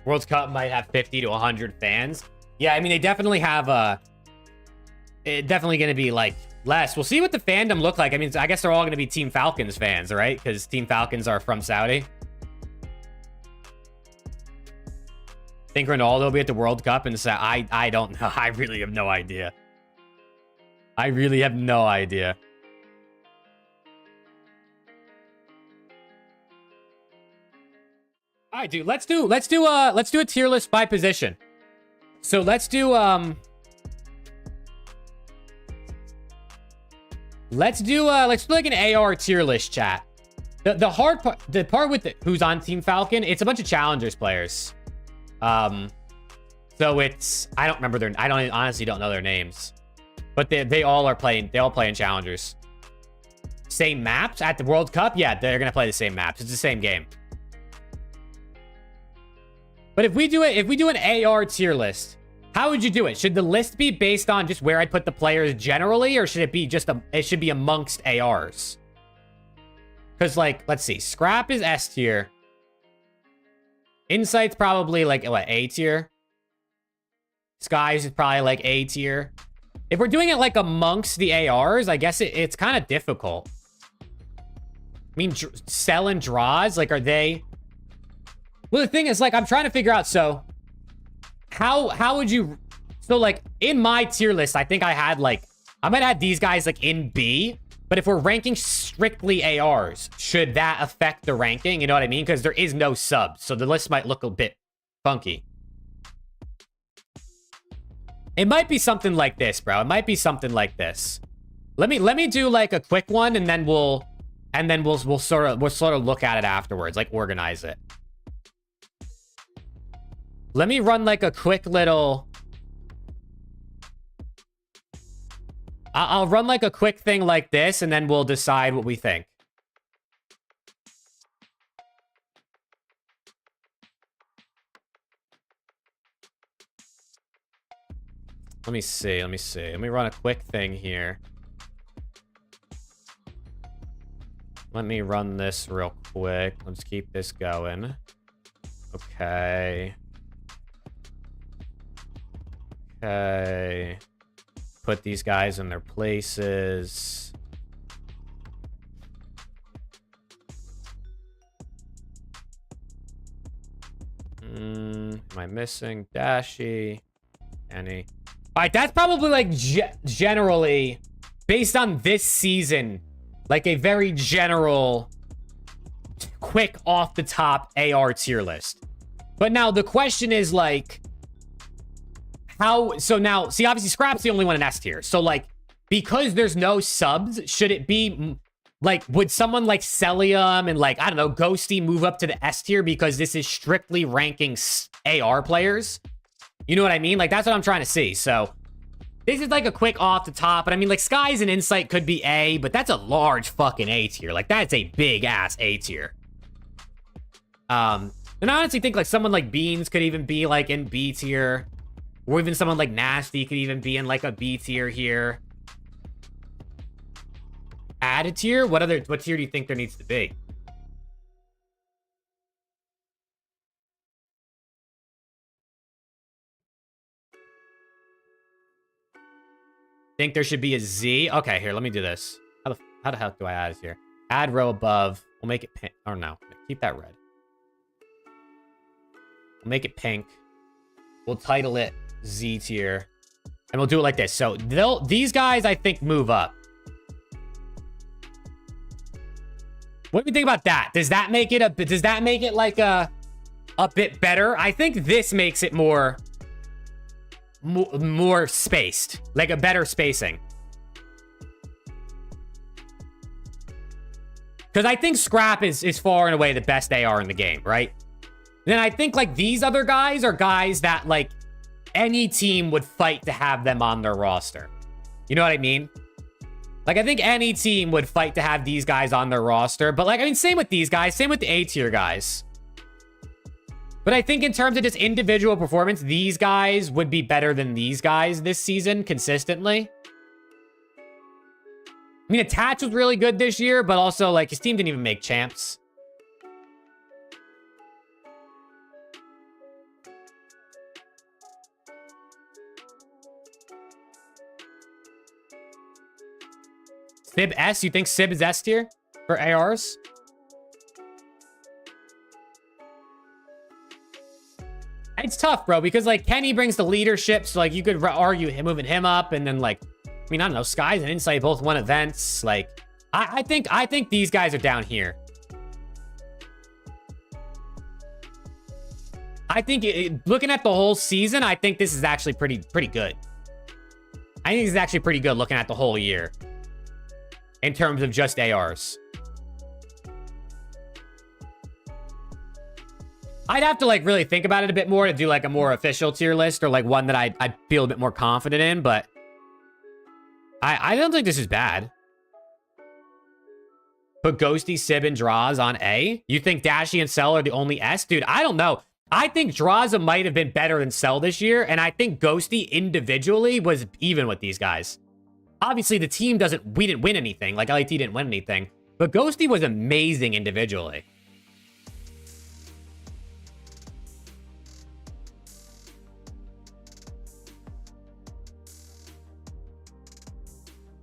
World Cup might have 50 to 100 fans. Yeah, I mean, they definitely have definitely going to be like less. We'll see what the fandom look like. I mean, I guess they're all going to be Team Falcons fans, right? Because Team Falcons are from Saudi. Think Ronaldo will be at the World Cup and say, I don't know. I really have no idea. I really have no idea. All right, dude. Let's do a tier list by position. So let's do like an AR tier list, chat. The hard part, the part with who's on Team Falcon, it's a bunch of challengers players. So it's, I honestly don't know their names, but they all play in challengers. Same maps at the World Cup. Yeah, they're gonna play the same maps. It's the same game. But if we do an AR tier list, how would you do it? Should the list be based on just where I'd put the players generally, or should it be just it should be amongst ARs? Because, like, let's see. Scrap is S tier. Insight's probably like what, A tier? Skies is probably like A tier. If we're doing it like amongst the ARs, I guess it's kind of difficult. I mean, sell and draws, like, are they? Well, the thing is, like, I'm trying to figure out, so how would you, so like in my tier list, I think I had like, I might have these guys like in B, but if we're ranking strictly ARs, should that affect the ranking? You know what I mean? Because there is no subs, so the list might look a bit funky. It might be something like this, bro. It might be something like this. Let me do like a quick one, and then we'll sort of look at it afterwards, like organize it. Let me run like a quick little... I'll run like a quick thing like this, and then we'll decide what we think. Let me see. Let me run a quick thing here. Let me run this real quick. Let's keep this going. Okay. Okay. Put these guys in their places. Am I missing Dashy? Any? All right, that's probably like generally based on this season, like a very general, quick off the top AR tier list. But now the question is like, how, so now, see, obviously Scrap's the only one in S tier. So like, because there's no subs, should it be like, would someone like Celium and like, I don't know, Ghosty move up to the S tier because this is strictly ranking AR players? You know what I mean? Like, that's what I'm trying to see. So this is like a quick off the top. But I mean, like, Skies and Insight could be A, but that's a large fucking A tier. Like, that's a big ass A tier. And I honestly think like someone like Beans could even be like in B tier. Or even someone like Nasty could even be in like a B tier here. Add a tier? What tier do you think there needs to be? Think there should be a Z? Okay, here, let me do this. How the hell do I add it here? Add row above. We'll make it pink. Or no, keep that red. We'll make it pink. We'll title it Z tier. And we'll do it like this. So these guys, I think, move up. What do you think about that? Does that make it like a bit better? I think this makes it more spaced, like a better spacing. Because I think Scrap is far and away the best AR in the game, right? Then I think like these other guys are guys that like any team would fight to have them on their roster. You know what I mean? Like, I think any team would fight to have these guys on their roster. But, like, I mean, same with these guys. Same with the A-tier guys. But I think in terms of just individual performance, these guys would be better than these guys this season consistently. I mean, Attach was really good this year, but also, like, his team didn't even make champs. Sib S? You think Sib is S tier for ARs? It's tough, bro, because, like, Kenny brings the leadership, so, like, you could argue him moving him up, and then, like, I mean, I don't know, Skies and Insight both won events. Like, I think these guys are down here. I think, looking at the whole season, I think this is actually pretty good. I think this is actually pretty good looking at the whole year. In terms of just ARs. I'd have to, like, really think about it a bit more to do, like, a more official tier list or, like, one that I'd feel a bit more confident in, but I don't think this is bad. Put Ghosty, Sib, and Draws on A? You think Dashy and Cell are the only S? Dude, I don't know. I think Draza might have been better than Cell this year, and I think Ghosty individually was even with these guys. Obviously, the team we didn't win anything. Like, LAT didn't win anything. But Ghosty was amazing individually.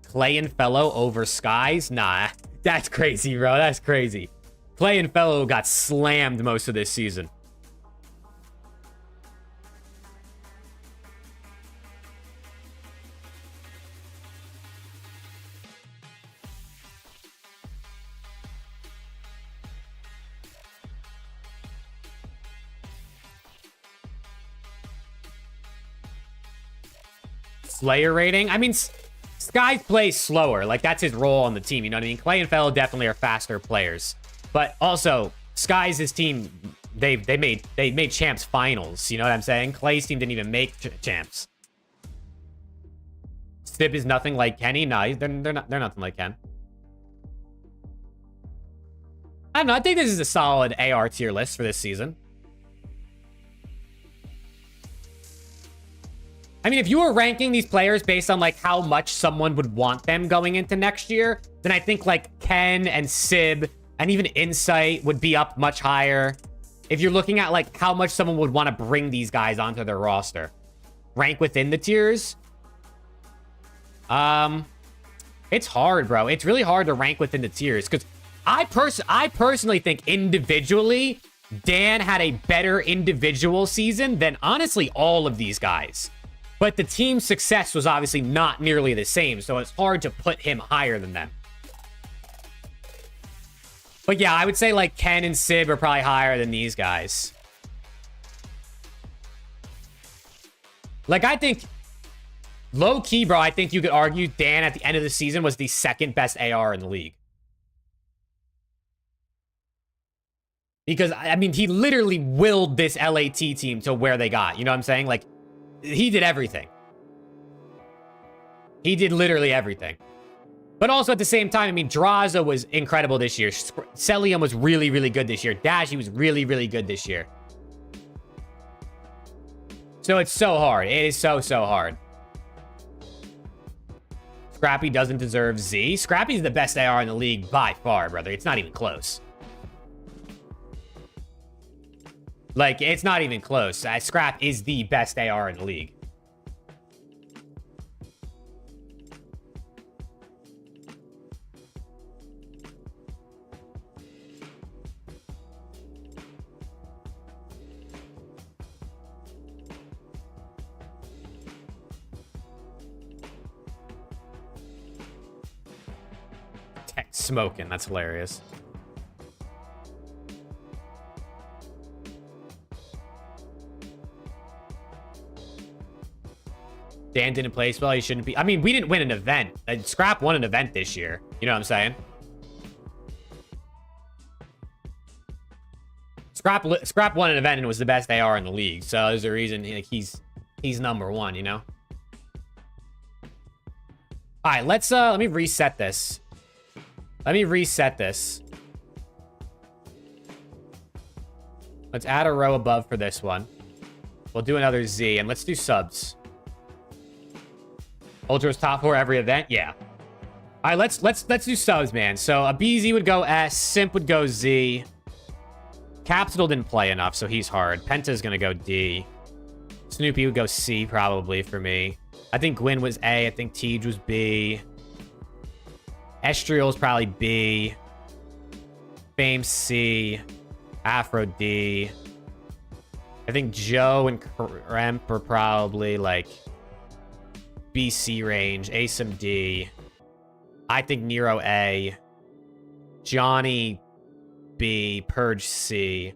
Clay and Fellow over Skies? Nah, that's crazy, bro. That's crazy. Clay and Fellow got slammed most of this season. Slayer rating? I mean, Skies plays slower. Like, that's his role on the team. You know what I mean? Clay and Fellow definitely are faster players. But also, Skies' team, they made champs finals. You know what I'm saying? Clay's team didn't even make champs. Sib is nothing like Kenny. No, they're nothing like Ken. I don't know. I think this is a solid AR tier list for this season. I mean, if you were ranking these players based on, like, how much someone would want them going into next year, then I think, like, Ken and Sib and even Insight would be up much higher. If you're looking at, like, how much someone would want to bring these guys onto their roster. Rank within the tiers. It's hard, bro. It's really hard to rank within the tiers. Because I personally think individually, Dan had a better individual season than, honestly, all of these guys. But the team's success was obviously not nearly the same, so it's hard to put him higher than them. But yeah, I would say like Ken and Sib are probably higher than these guys. Like, I think, low key, bro, I think you could argue Dan at the end of the season was the second best AR in the league. Because, I mean, he literally willed this LAT team to where they got. You know what I'm saying? Like, he did everything. He did literally everything. But also at the same time, I mean, Draza was incredible this year. Celium was really, really good this year. Dashi was really, really good this year. So it's so hard. It is so, so hard. Scrappy doesn't deserve Z. Scrappy's the best AR in the league by far, brother. It's not even close. Like, it's not even close. Scrap is the best AR in the league. Tech smoking. That's hilarious. Dan didn't play well. He shouldn't be. I mean, we didn't win an event. Scrap won an event this year. You know what I'm saying? Scrap won an event and was the best AR in the league. So there's a reason like he's number one. You know. All right, let me reset this. Let me reset this. Let's add a row above for this one. We'll do another Z and let's do subs. Ultra's top 4 every event? Yeah. All right, let's do subs, man. So a BZ would go S, Simp would go Z. Capsule didn't play enough, so he's hard. Penta's gonna go D. Snoopy would go C probably for me. I think Gwyn was A. I think Tej was B. Estriel's probably B. Fame C. Afro D. I think Joe and Kremp are probably like BC range. Asim D. I think Nero A. Johnny B. Purge C.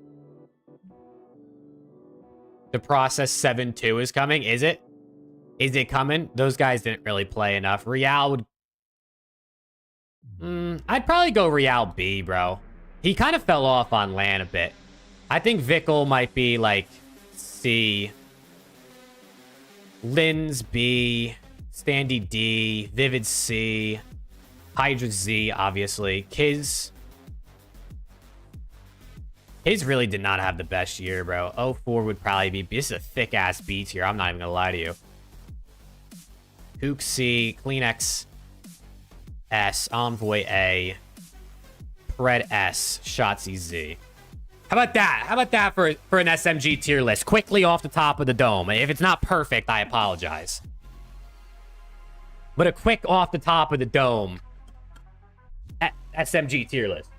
The Process 7-2 is coming. Is it? Is it coming? Those guys didn't really play enough. Real would... I'd probably go Real B, bro. He kind of fell off on LAN a bit. I think Vickle might be like C. Lynn's B. Standy D. Vivid C. Hydra Z, obviously. Kiz really did not have the best year, bro. 04 would probably be... This is a thick-ass B tier. I'm not even gonna lie to you. Hook C. Kleenex S. Envoy A. Pred S. Shotzi Z. How about that? How about that for an SMG tier list? Quickly off the top of the dome. If it's not perfect, I apologize. But a quick off the top of the dome SMG tier list.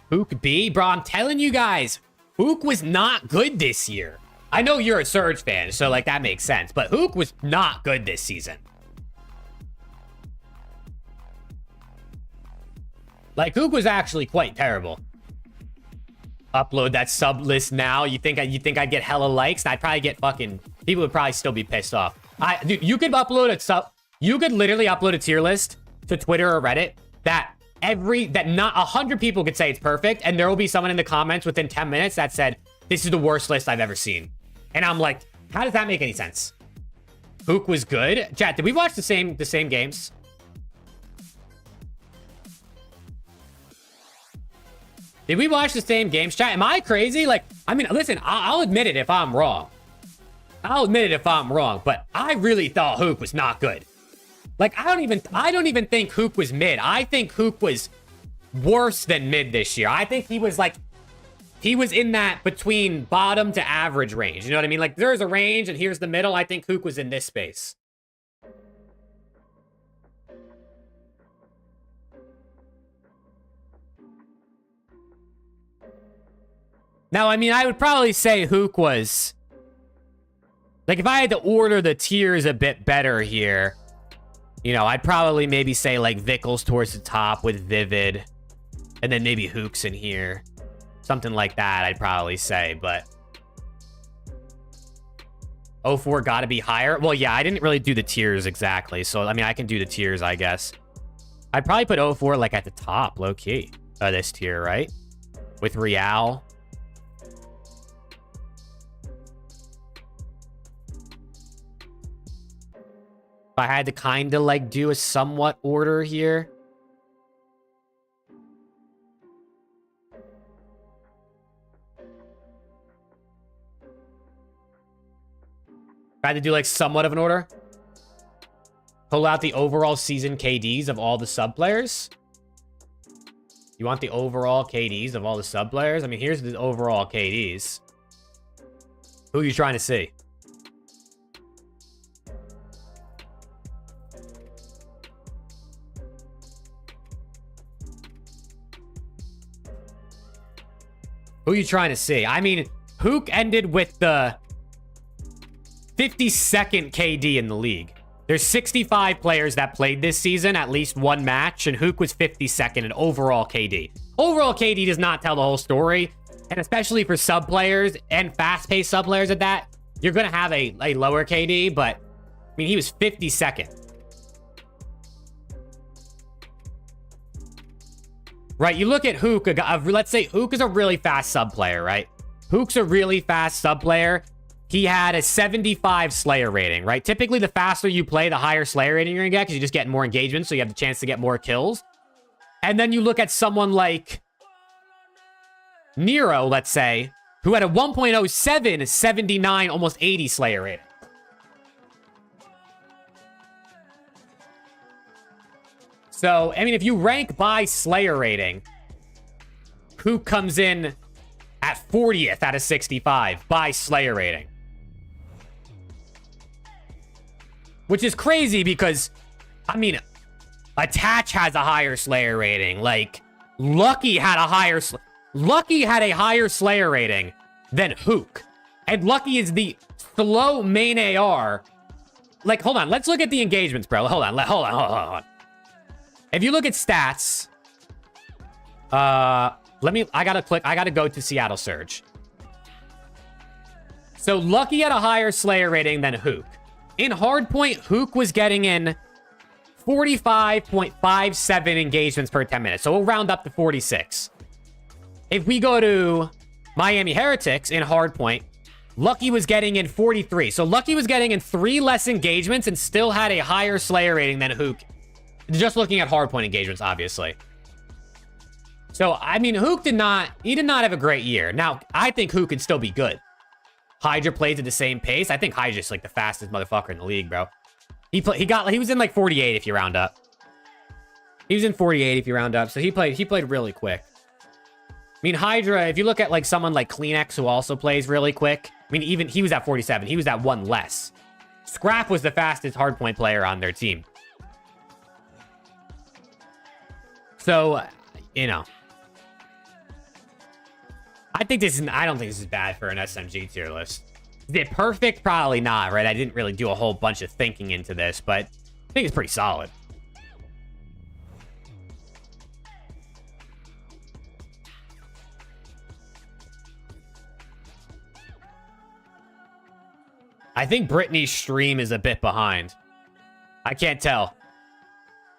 Hook B? Bro, I'm telling you guys, Hook was not good this year. I know you're a Surge fan, so like that makes sense. But Hook was not good this season. Like Hook was actually quite terrible. Upload that sub list now. You think I'd get hella likes? I'd probably get fucking... People would probably still be pissed off. Dude, you could upload a sub... You could literally upload a tier list to Twitter or Reddit that not 100 people could say it's perfect, and there will be someone in the comments within 10 minutes that said, this is the worst list I've ever seen. And I'm like, how does that make any sense? Hook was good. Chat, did we watch the same games? Did we watch the same games, chat? Am I crazy? Like, I mean, listen, I'll admit it if I'm wrong. I'll admit it if I'm wrong, but I really thought Hook was not good. Like, I don't even think Hook was mid. I think Hook was worse than mid this year. I think he was like, he was in that between bottom to average range. You know what I mean? Like, there's a range and here's the middle. I think Hook was in this space. Now, I mean, I would probably say Hook was... Like, if I had to order the tiers a bit better here, you know, I'd probably maybe say, like, Vickles towards the top with Vivid. And then maybe Hook's in here. Something like that, I'd probably say, but... 04 got to be higher. Well, yeah, I didn't really do the tiers exactly. So, I mean, I can do the tiers, I guess. I'd probably put 04 like at the top, low key, this tier, right? With Real. If I had to kind of like do a somewhat order here. I had to do like somewhat of an order. Pull out the overall season KDs of all the sub players. You want the overall KDs of all the sub players? I mean, here's the overall KDs. Who are you trying to see? Who are you trying to see? I mean, HAVOK ended with the 52nd KD in the league. There's 65 players that played this season, at least one match, and HAVOK was 52nd in overall KD. Overall KD does not tell the whole story, and especially for sub players and fast-paced sub players at that, you're going to have a lower KD, but, I mean, he was 52nd. Right, you look at HAVOK, let's say HAVOK is a really fast sub player, right? HAVOK's a really fast sub player. He had a 75 Slayer rating, right? Typically, the faster you play, the higher Slayer rating you're gonna get because you just get more engagement, so you have the chance to get more kills. And then you look at someone like Nero, let's say, who had a 1.07, 79, almost 80 Slayer rating. So, I mean, if you rank by Slayer rating, who comes in at 40th out of 65 by Slayer rating? Which is crazy because, I mean, Attach has a higher Slayer rating. Like, Lucky had a higher Slayer rating than HAVOK. And Lucky is the slow main AR. Like, hold on. Let's look at the engagements, bro. Hold on. If you look at stats, I gotta go to Seattle Surge. So Lucky had a higher Slayer rating than HAVOK. In Hardpoint, HAVOK was getting in 45.57 engagements per 10 minutes. So we'll round up to 46. If we go to Miami Heretics in Hardpoint, Lucky was getting in 43. So Lucky was getting in 3 less engagements and still had a higher Slayer rating than HAVOK. Just looking at Hardpoint engagements, obviously. So, I mean, HAVOK did not have a great year. Now, I think HAVOK could still be good. Hydra plays at the same pace. I think Hydra's like the fastest motherfucker in the league, bro. He was in like 48 if you round up. He was in 48 if you round up. So he played really quick. I mean, Hydra, if you look at like someone like Kleenex who also plays really quick. I mean, even he was at 47. He was at 1 less. Scrap was the fastest hardpoint player on their team. So, you know. I don't think this is bad for an SMG tier list. Is it perfect? Probably not, right? I didn't really do a whole bunch of thinking into this, but I think it's pretty solid. I think Brittany's stream is a bit behind. I can't tell.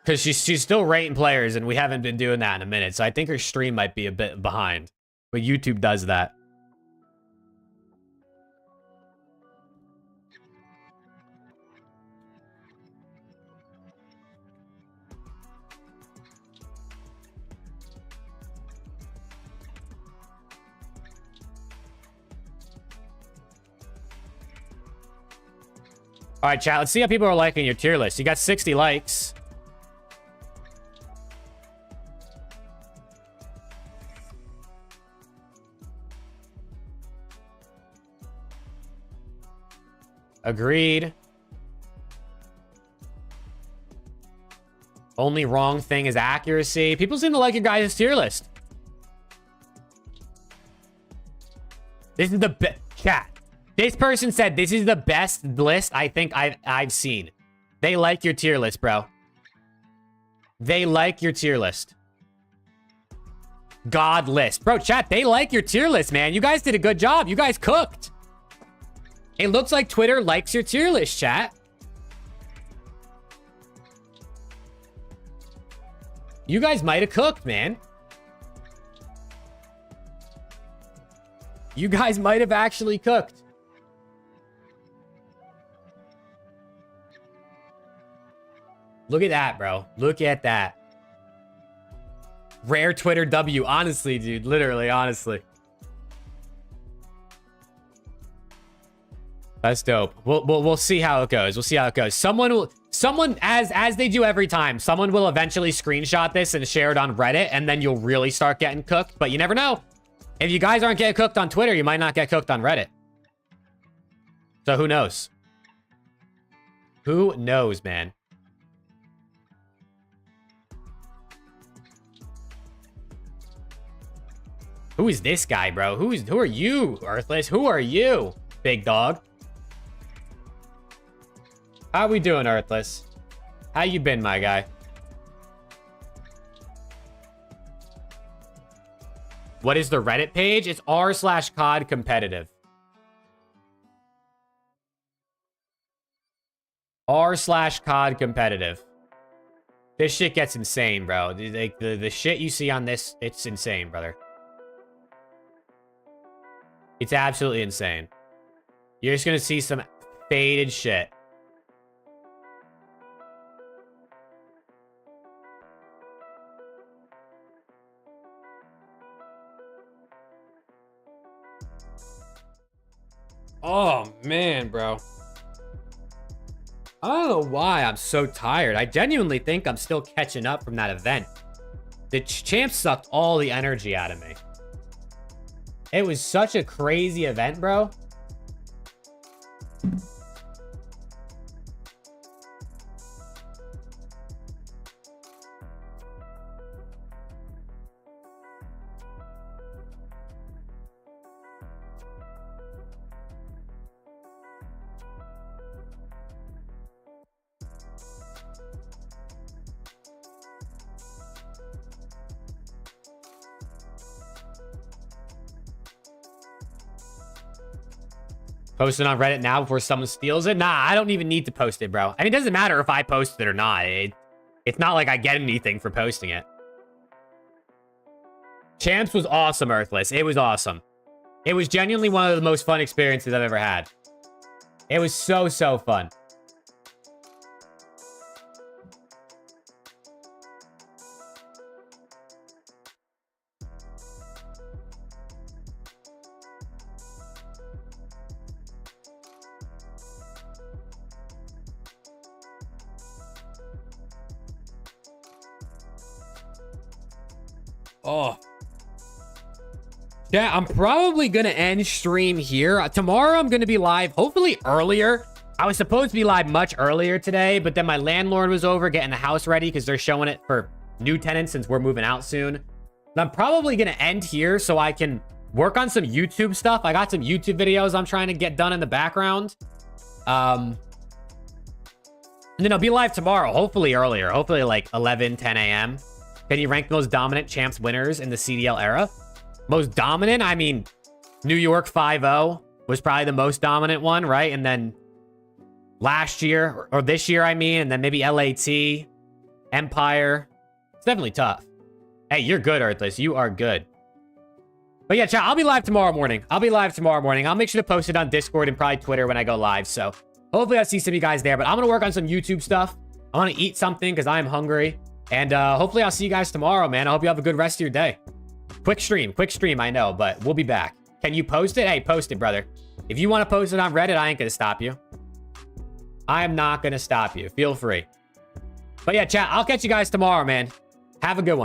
Because she's still rating players, and we haven't been doing that in a minute. So I think her stream might be a bit behind. But YouTube does that. All right, chat. Let's see how people are liking your tier list. You got 60 likes. Agreed. Only wrong thing is accuracy. People seem to like your guys' tier list. This is the best. Chat. This person said this is the best list I think I've seen. They like your tier list, bro. They like your tier list. God list. Bro, chat, they like your tier list, man. You guys did a good job. You guys cooked. It looks like Twitter likes your tier list, chat. You guys might have cooked, man. You guys might have actually cooked. Look at that, bro. Look at that. Rare Twitter W. Honestly, dude. Literally, honestly. That's dope. We'll see how it goes. We'll see how it goes. Someone as they do every time, someone will eventually screenshot this and share it on Reddit, and then you'll really start getting cooked. But you never know. If you guys aren't getting cooked on Twitter, you might not get cooked on Reddit. So who knows? Who knows, man? Who is this guy, bro? Who are you, Earthless? Who are you, big dog? How we doing, Earthless? How you been, my guy? What is the Reddit page? It's r/COD competitive. r/COD competitive. This shit gets insane, bro. The shit you see on this, it's insane, brother. It's absolutely insane. You're just gonna see some faded shit. Oh, man, bro. I don't know why I'm so tired. I genuinely think I'm still catching up from that event. The champ sucked all the energy out of me. It was such a crazy event, bro. Post it on Reddit now before someone steals it? Nah, I don't even need to post it, bro. I mean, it doesn't matter if I post it or not. It's not like I get anything for posting it. Champs was awesome, Earthless. It was awesome. It was genuinely one of the most fun experiences I've ever had. It was so, so fun. Oh. Yeah, I'm probably going to end stream here. Tomorrow, I'm going to be live, hopefully earlier. I was supposed to be live much earlier today, but then my landlord was over getting the house ready because they're showing it for new tenants since we're moving out soon. And I'm probably going to end here so I can work on some YouTube stuff. I got some YouTube videos I'm trying to get done in the background. And then I'll be live tomorrow, hopefully earlier. Hopefully like 11, 10 a.m. Can you rank the most dominant champs winners in the CDL era? Most dominant? I mean, New York 5-0 was probably the most dominant one, right? And then last year, or this year, I mean, and then maybe LAT, Empire. It's definitely tough. Hey, you're good, Earthless. You are good. But yeah, chat, I'll be live tomorrow morning. I'll make sure to post it on Discord and probably Twitter when I go live. So hopefully I'll see some of you guys there. But I'm going to work on some YouTube stuff. I want to eat something because I'm hungry. And hopefully I'll see you guys tomorrow, man. I hope you have a good rest of your day. Quick stream, I know, but we'll be back. Can you post it? Hey, post it, brother. If you want to post it on Reddit, I ain't going to stop you. I am not going to stop you. Feel free. But yeah, chat, I'll catch you guys tomorrow, man. Have a good one.